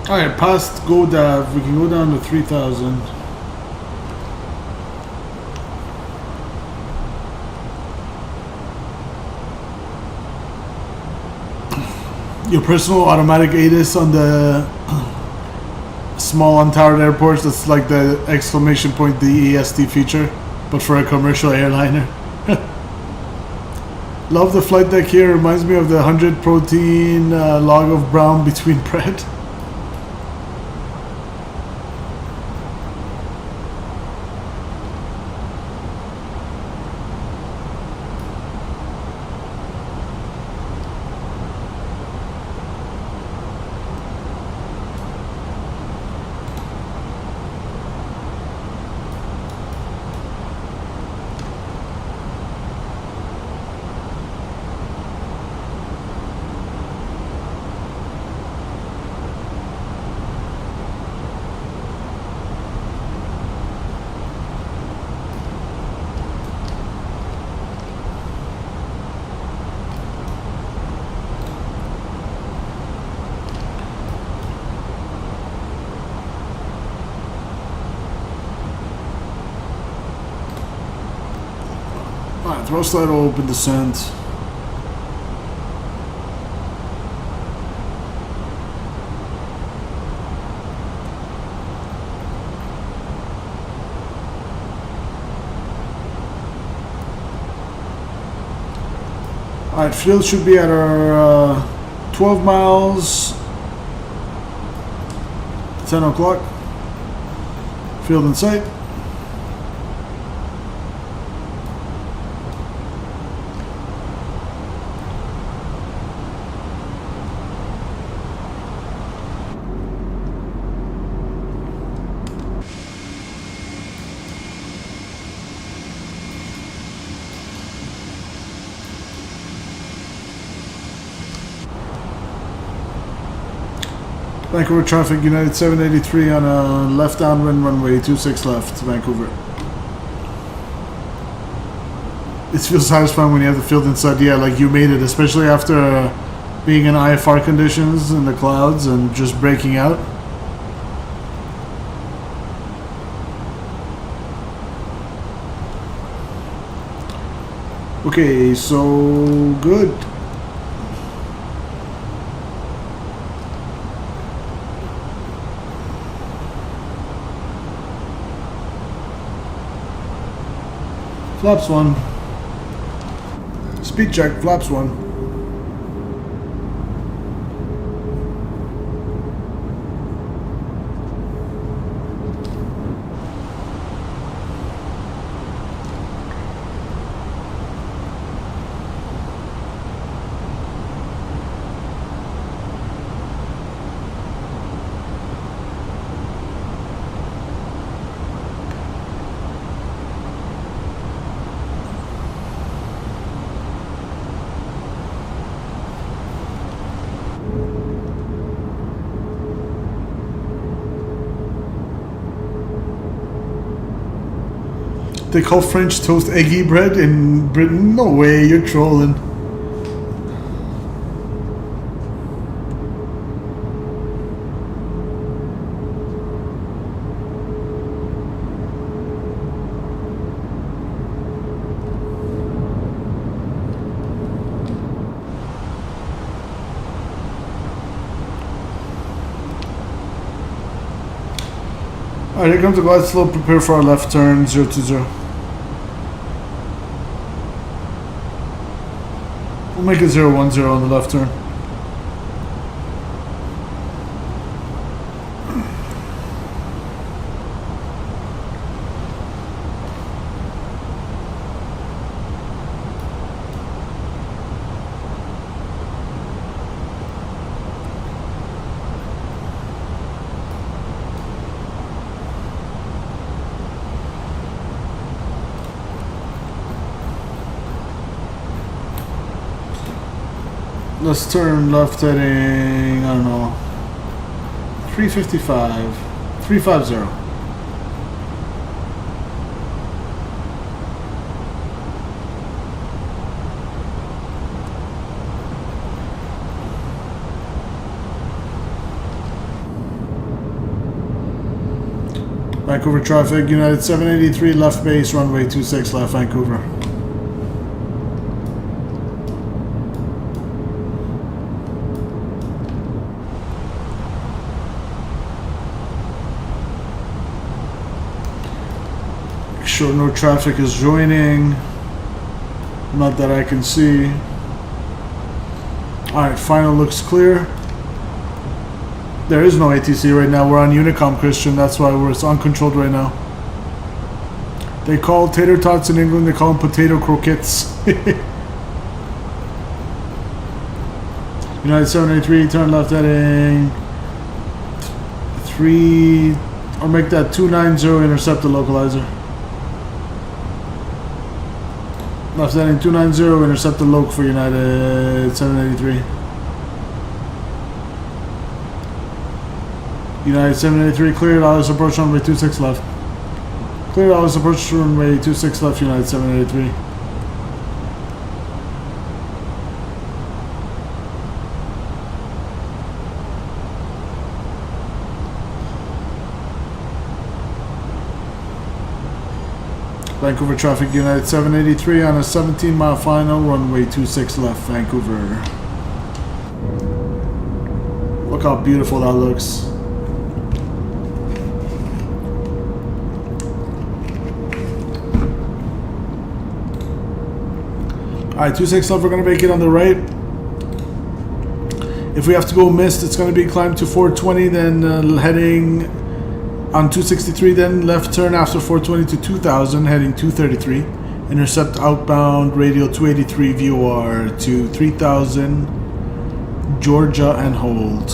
Alright, past GoDav, we can go down to 3,000. Your personal automatic ATIS on the small untowered airports, that's like the exclamation point DEST feature, but for a commercial airliner. Love the flight deck here, reminds me of the 100 protein log of brown between bread. Thrust light open, descent. Alright, field should be at our 12 miles, 10 o'clock. Field in sight. Vancouver traffic, United 783 on a left downwind runway, 26 left, Vancouver. It feels satisfying when you have the field inside. Yeah, like you made it, especially after being in IFR conditions in the clouds and just breaking out. Okay, so good. Flaps 1. Speed check, flaps 1. They call French toast eggy bread in Britain? No way, you're trolling. Alright, here comes the glide slope. Prepare for our left turn, 020. We'll make it 010 on the left turn. Let's turn left heading, I don't know, 355, 350. Vancouver traffic, United 783 left base, runway 26 left, Vancouver. Sure, no traffic is joining. Not that I can see. Alright, final looks clear. There is no ATC right now. We're on Unicom, Christian. That's why it's uncontrolled right now. They call tater tots in England, they call them potato croquettes. United 783, turn left heading 3, or make that 290, intercept the localizer. Left heading 290, intercept the loc for United 783. United 783, cleared, Alice approach runway 26 left. Cleared, Alice approach runway 26 left, United 783. Vancouver traffic United 783 on a 17-mile final, runway 26 left, Vancouver. Look how beautiful that looks. Alright, 26 left, we're going to make it on the right. If we have to go mist, it's going to be climb to 420, then heading on 263, then left turn after 420 to 2000, heading 233. Intercept outbound radial 283 VOR to 3000, Georgia, and hold.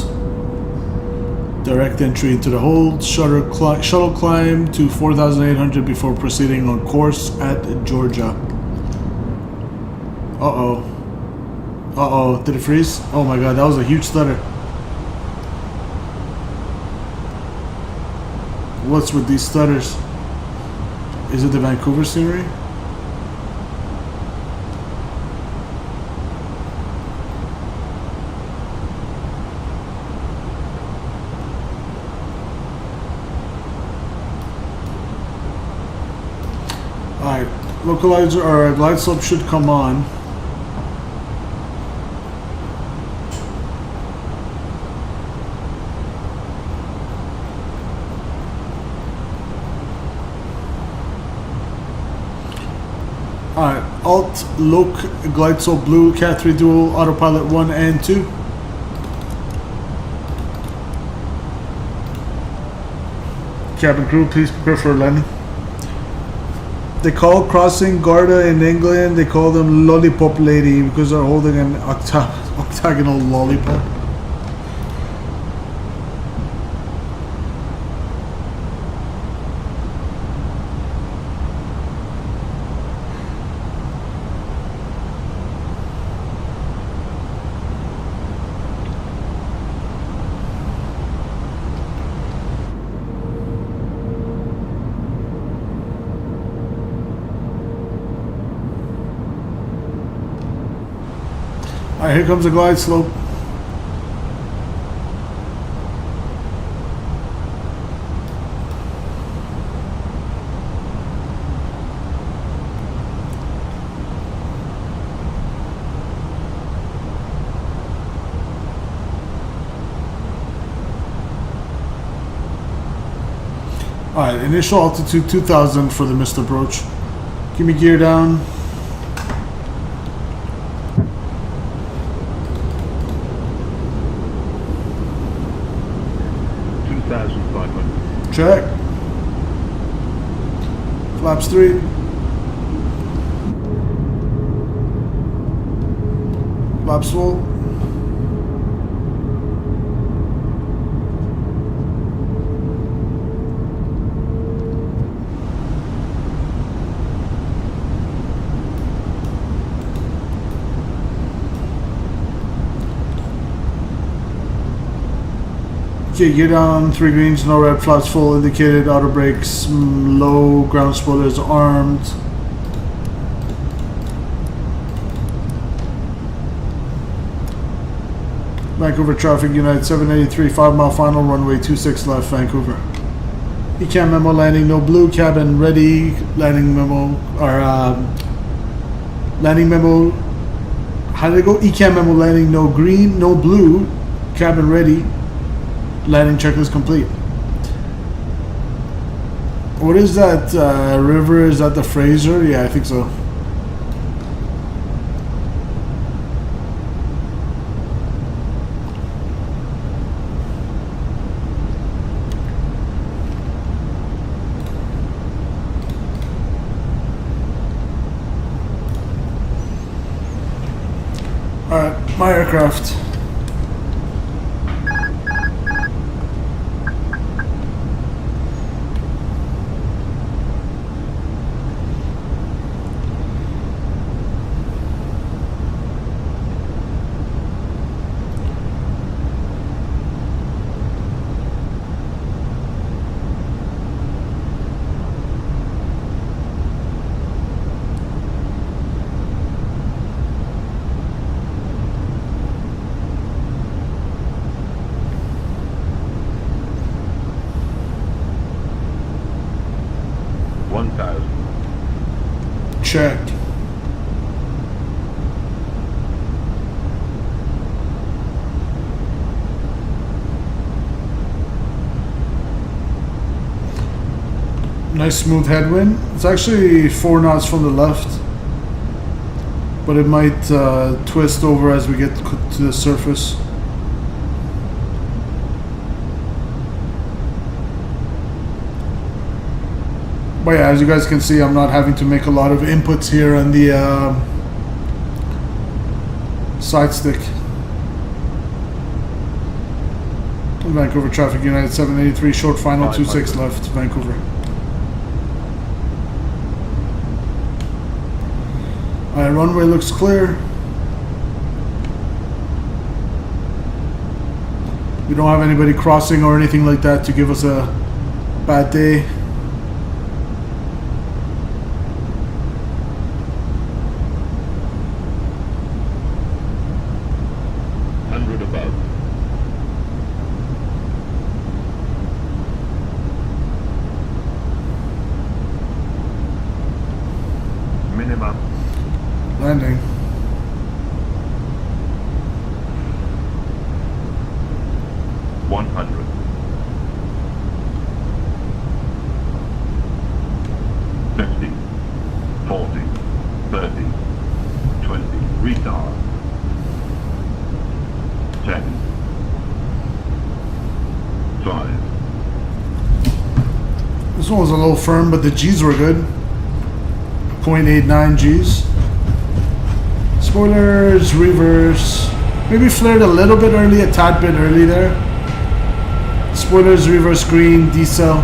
Direct entry into the hold, shuttle climb to 4,800 before proceeding on course at Georgia. Uh-oh. Uh-oh, did it freeze? Oh my god, that was a huge stutter. What's with these stutters? Is it the Vancouver scenery? Alright, localizer or glide slope should come on. Alright, Alt, Loc, Glide Slope Blue, Cat 3 Dual, Autopilot 1 and 2. Cabin crew, please prepare for landing. They call crossing Garda in England, they call them Lollipop Lady because they're holding an octagonal lollipop. Alright, here comes the glide slope. Alright, initial altitude 2000 for the missed approach. Give me gear down. Check. Flaps 3. Flaps full. Okay, gear down, 3 greens, no red, flaps full, indicated, auto brakes, low, ground spoilers armed. Vancouver traffic, United 783, 5-mile final, runway 26 left, Vancouver. ECAM memo landing, no blue, cabin ready, landing memo, or landing memo, how did it go? ECAM memo landing, no green, no blue, cabin ready. Landing checklist complete. What is that river? Is that the Fraser? Yeah, I think so. Alright, my aircraft. check. Nice smooth headwind. It's actually 4 knots from the left, but it might twist over as we get to the surface. But yeah, as you guys can see, I'm not having to make a lot of inputs here on the side stick. Vancouver traffic, United 783, short final 26 left, Vancouver. Alright, runway looks clear. We don't have anybody crossing or anything like that to give us a bad day. Landing. Retard. 10. 5. This one was a little firm, but the G's were good. 0.89 G's. Spoilers, reverse. Maybe flared a little bit early, a tad bit early there. Spoilers, reverse green, decel.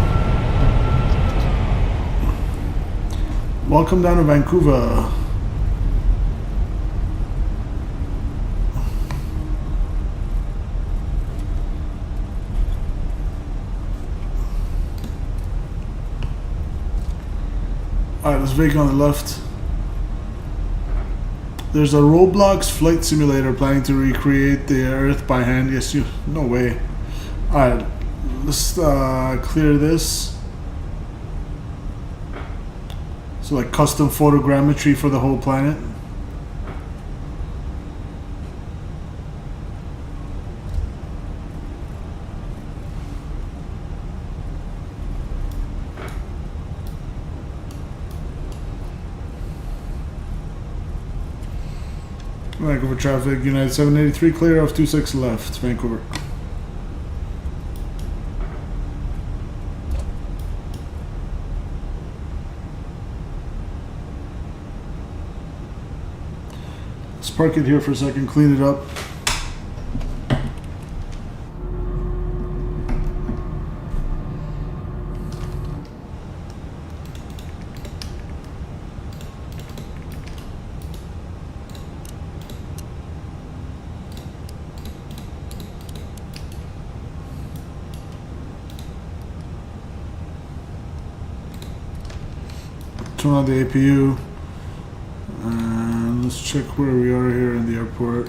Welcome down to Vancouver. Alright, let's vacate on the left. There's a Roblox flight simulator planning to recreate the Earth by hand. Yes, you. No way. Alright, let's clear this. So like custom photogrammetry for the whole planet. Vancouver traffic, United 783, clear of 26 left, Vancouver. Let's park it here for a second, clean it up. Turn on the APU and let's check where we are here in the airport.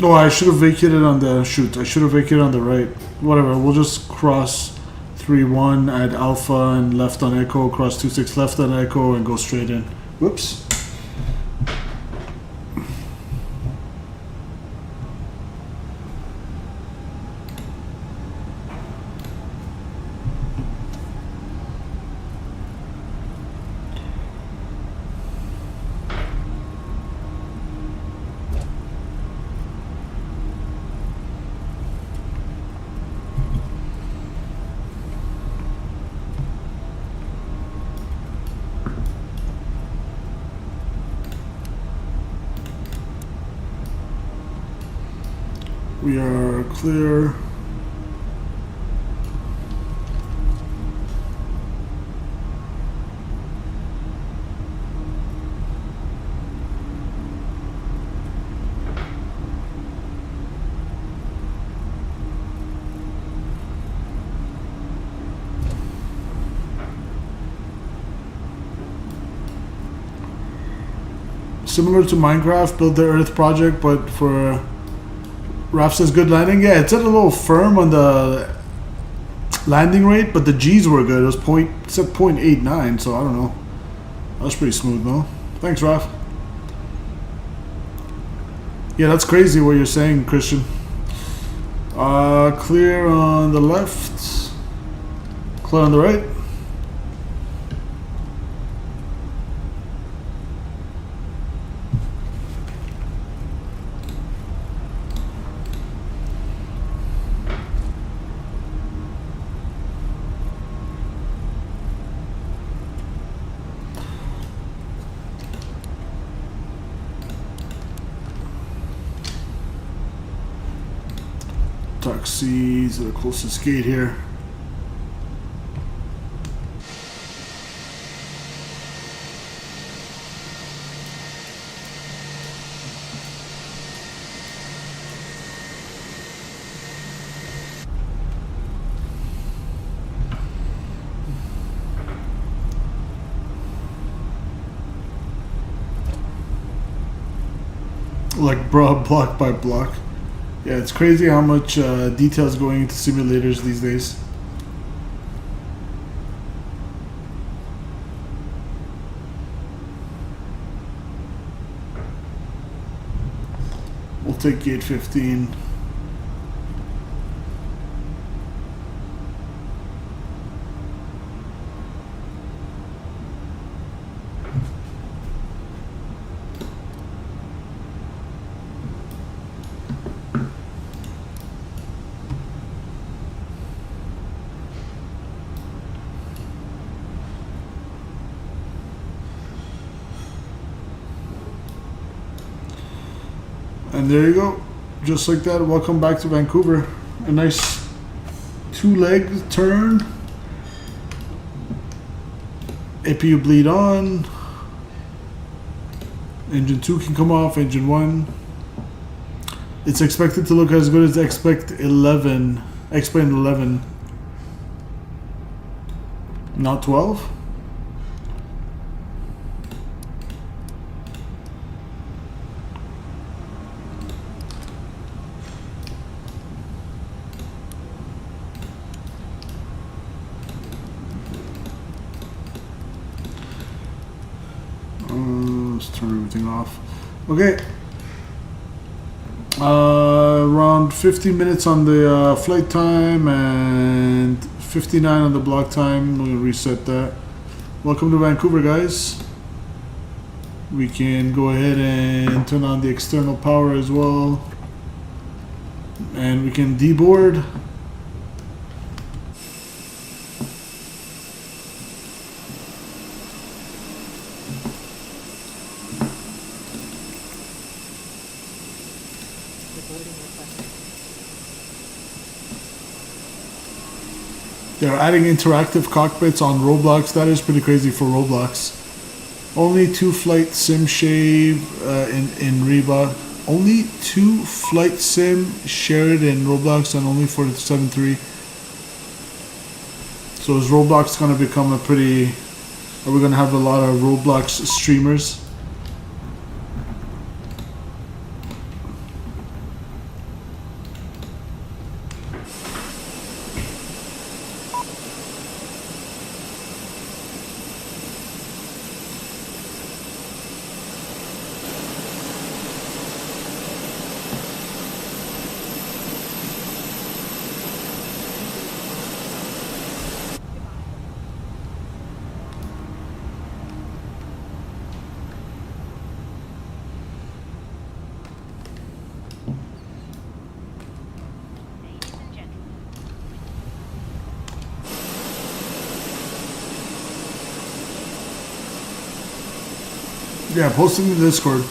No, I should have vacated on the shoot. I should have vacated on the right. Whatever, we'll just cross 3-1 at Alpha and left on Echo, cross 26 left on Echo and go straight in. Whoops. We are clear. Similar to Minecraft, build the Earth project, but for Raph says good landing. Yeah, it's a little firm on the landing rate, but the G's were good. It was set 0.89, so I don't know. That was pretty smooth, no? Thanks, Raf. Yeah, that's crazy what you're saying, Christian. Clear on the left. Clear on the right. Taxi to the closest gate here. Like block by block. Yeah, it's crazy how much detail is going into simulators these days. We'll take gate 15. And there you go, just like that. Welcome back to Vancouver. A nice 2-leg turn. APU bleed on. Engine 2 can come off, engine 1. It's expected to look as good as X-Plane 11. Not 12? Let's turn everything off. Okay. Around 15 minutes on the flight time and 59 on the block time. We'll reset that. Welcome to Vancouver, guys. We can go ahead and turn on the external power as well. And we can deboard. They're adding interactive cockpits on Roblox. That is pretty crazy for Roblox. Only 2 flight sim shave in Reba. Only 2 flight sim shared in Roblox and only for the 7.3. So is Roblox going to become a pretty... Are we going to have a lot of Roblox streamers? Yeah, post it in the Discord.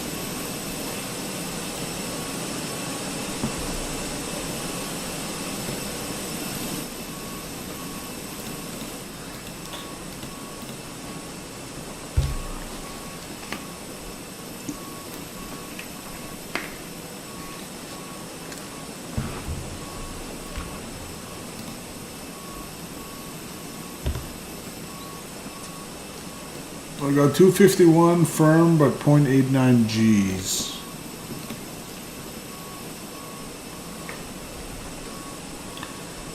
I got 251 firm, but 0.89 Gs.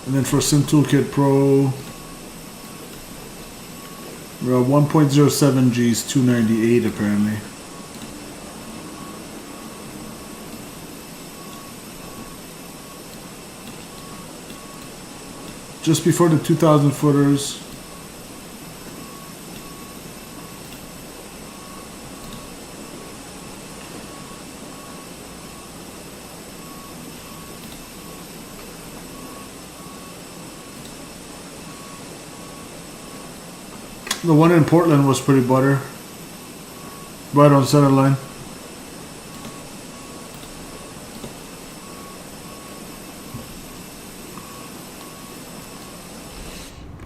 And then for Sim Toolkit Pro, we're at 1.07 G's, 298 apparently. Just before the 2,000 footers. The one in Portland was pretty butter. Right on center line.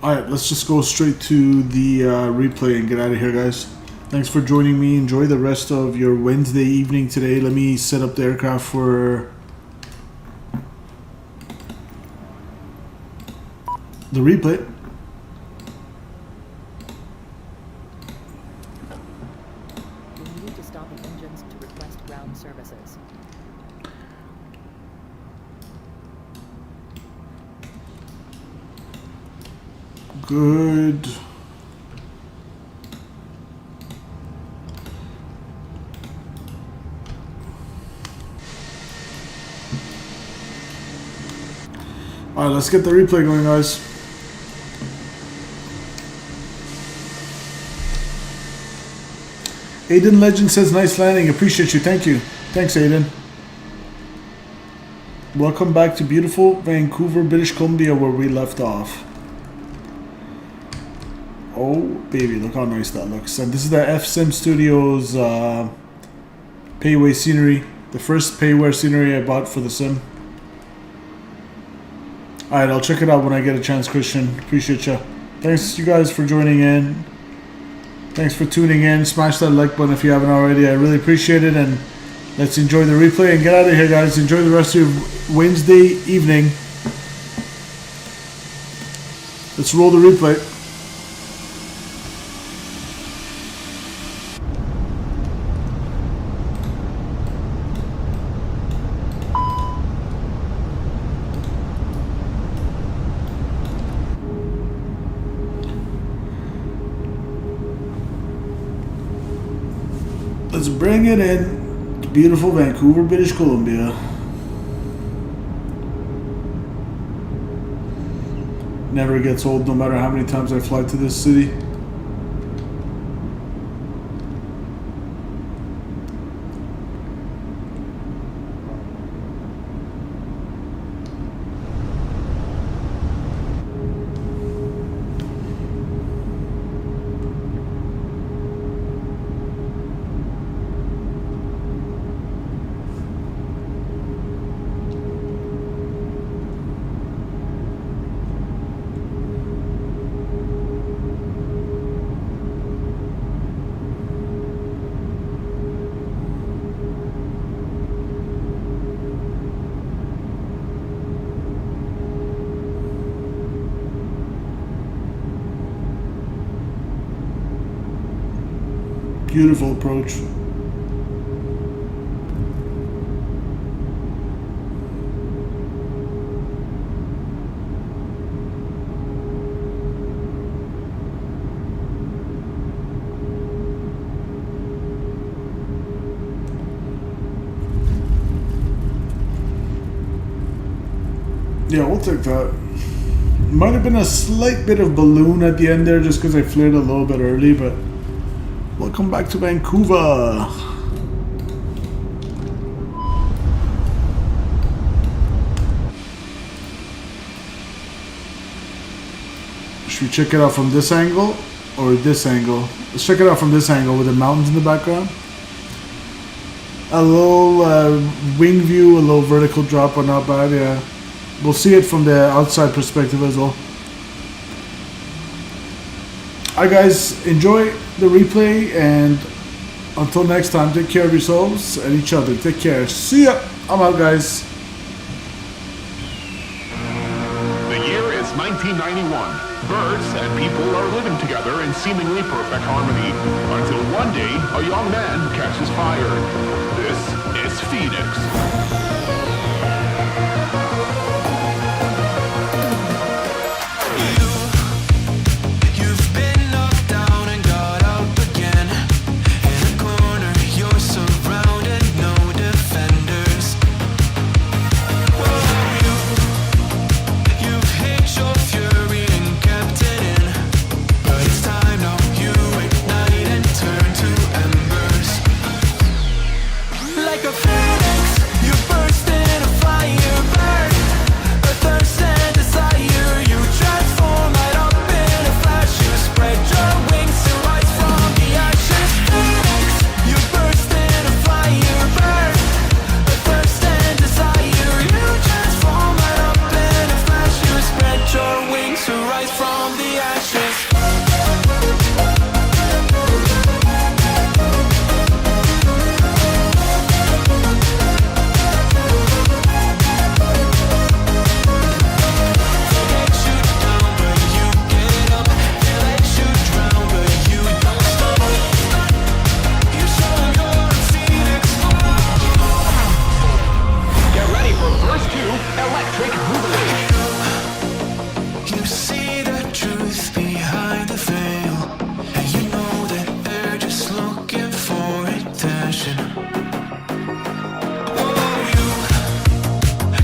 Alright, let's just go straight to the replay and get out of here, guys. Thanks for joining me. Enjoy the rest of your Wednesday evening today. Let me set up the aircraft for the replay. Good. All right, let's get the replay going, guys. Aiden Legend says, nice landing. Appreciate you. Thank you. Thanks, Aiden. Welcome back to beautiful Vancouver, British Columbia, where we left off. Oh, baby, look how nice that looks. And this is the FSimStudios payway scenery. The first payware scenery I bought for the sim. Alright, I'll check it out when I get a chance, Christian. Appreciate ya. Thanks, you guys, for joining in. Thanks for tuning in. Smash that like button if you haven't already. I really appreciate it. And let's enjoy the replay and get out of here, guys. Enjoy the rest of your Wednesday evening. Let's roll the replay. Let's bring it in to beautiful Vancouver, British Columbia. Never gets old no matter how many times I fly to this city. Beautiful approach. Yeah, we'll take that. Might have been a slight bit of balloon at the end there just because I flared a little bit early, but welcome back to Vancouver. Should we check it out from this angle or this angle? Let's check it out from this angle with the mountains in the background. A little wing view, a little vertical drop, but not bad, yeah. We'll see it from the outside perspective as well. Alright guys, enjoy the replay, and until next time, take care of yourselves and each other. Take care. See ya. I'm out, guys. The year is 1991. Birds and people are living together in seemingly perfect harmony, until one day a young man catches fire. This is Phoenix. passion. Oh, you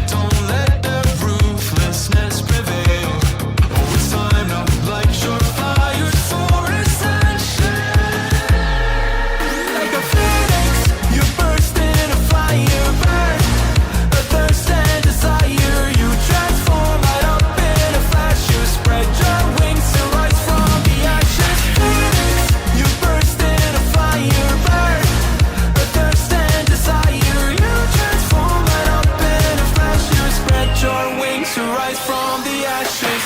don't let the ruthlessness prevail. Oh, it's time to light your fires for ascension. Like a phoenix, you burst into fire, burn a thirst and desire. You transform right up in a flash. You spread your wings to rise from the ashes. Phoenix, you burst into fire, burn a thirst and desire. You transform right up in a flash. You spread your wings to rise from the ashes.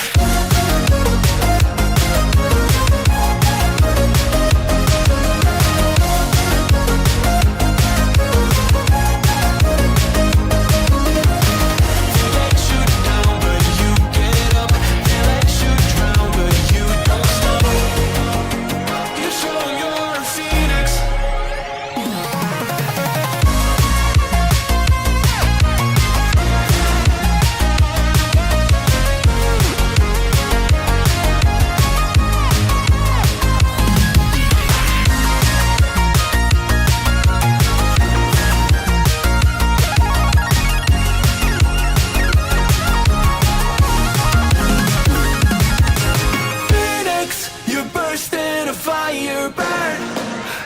Phoenix, you burst into fire, burn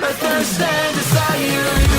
a thirst and desire.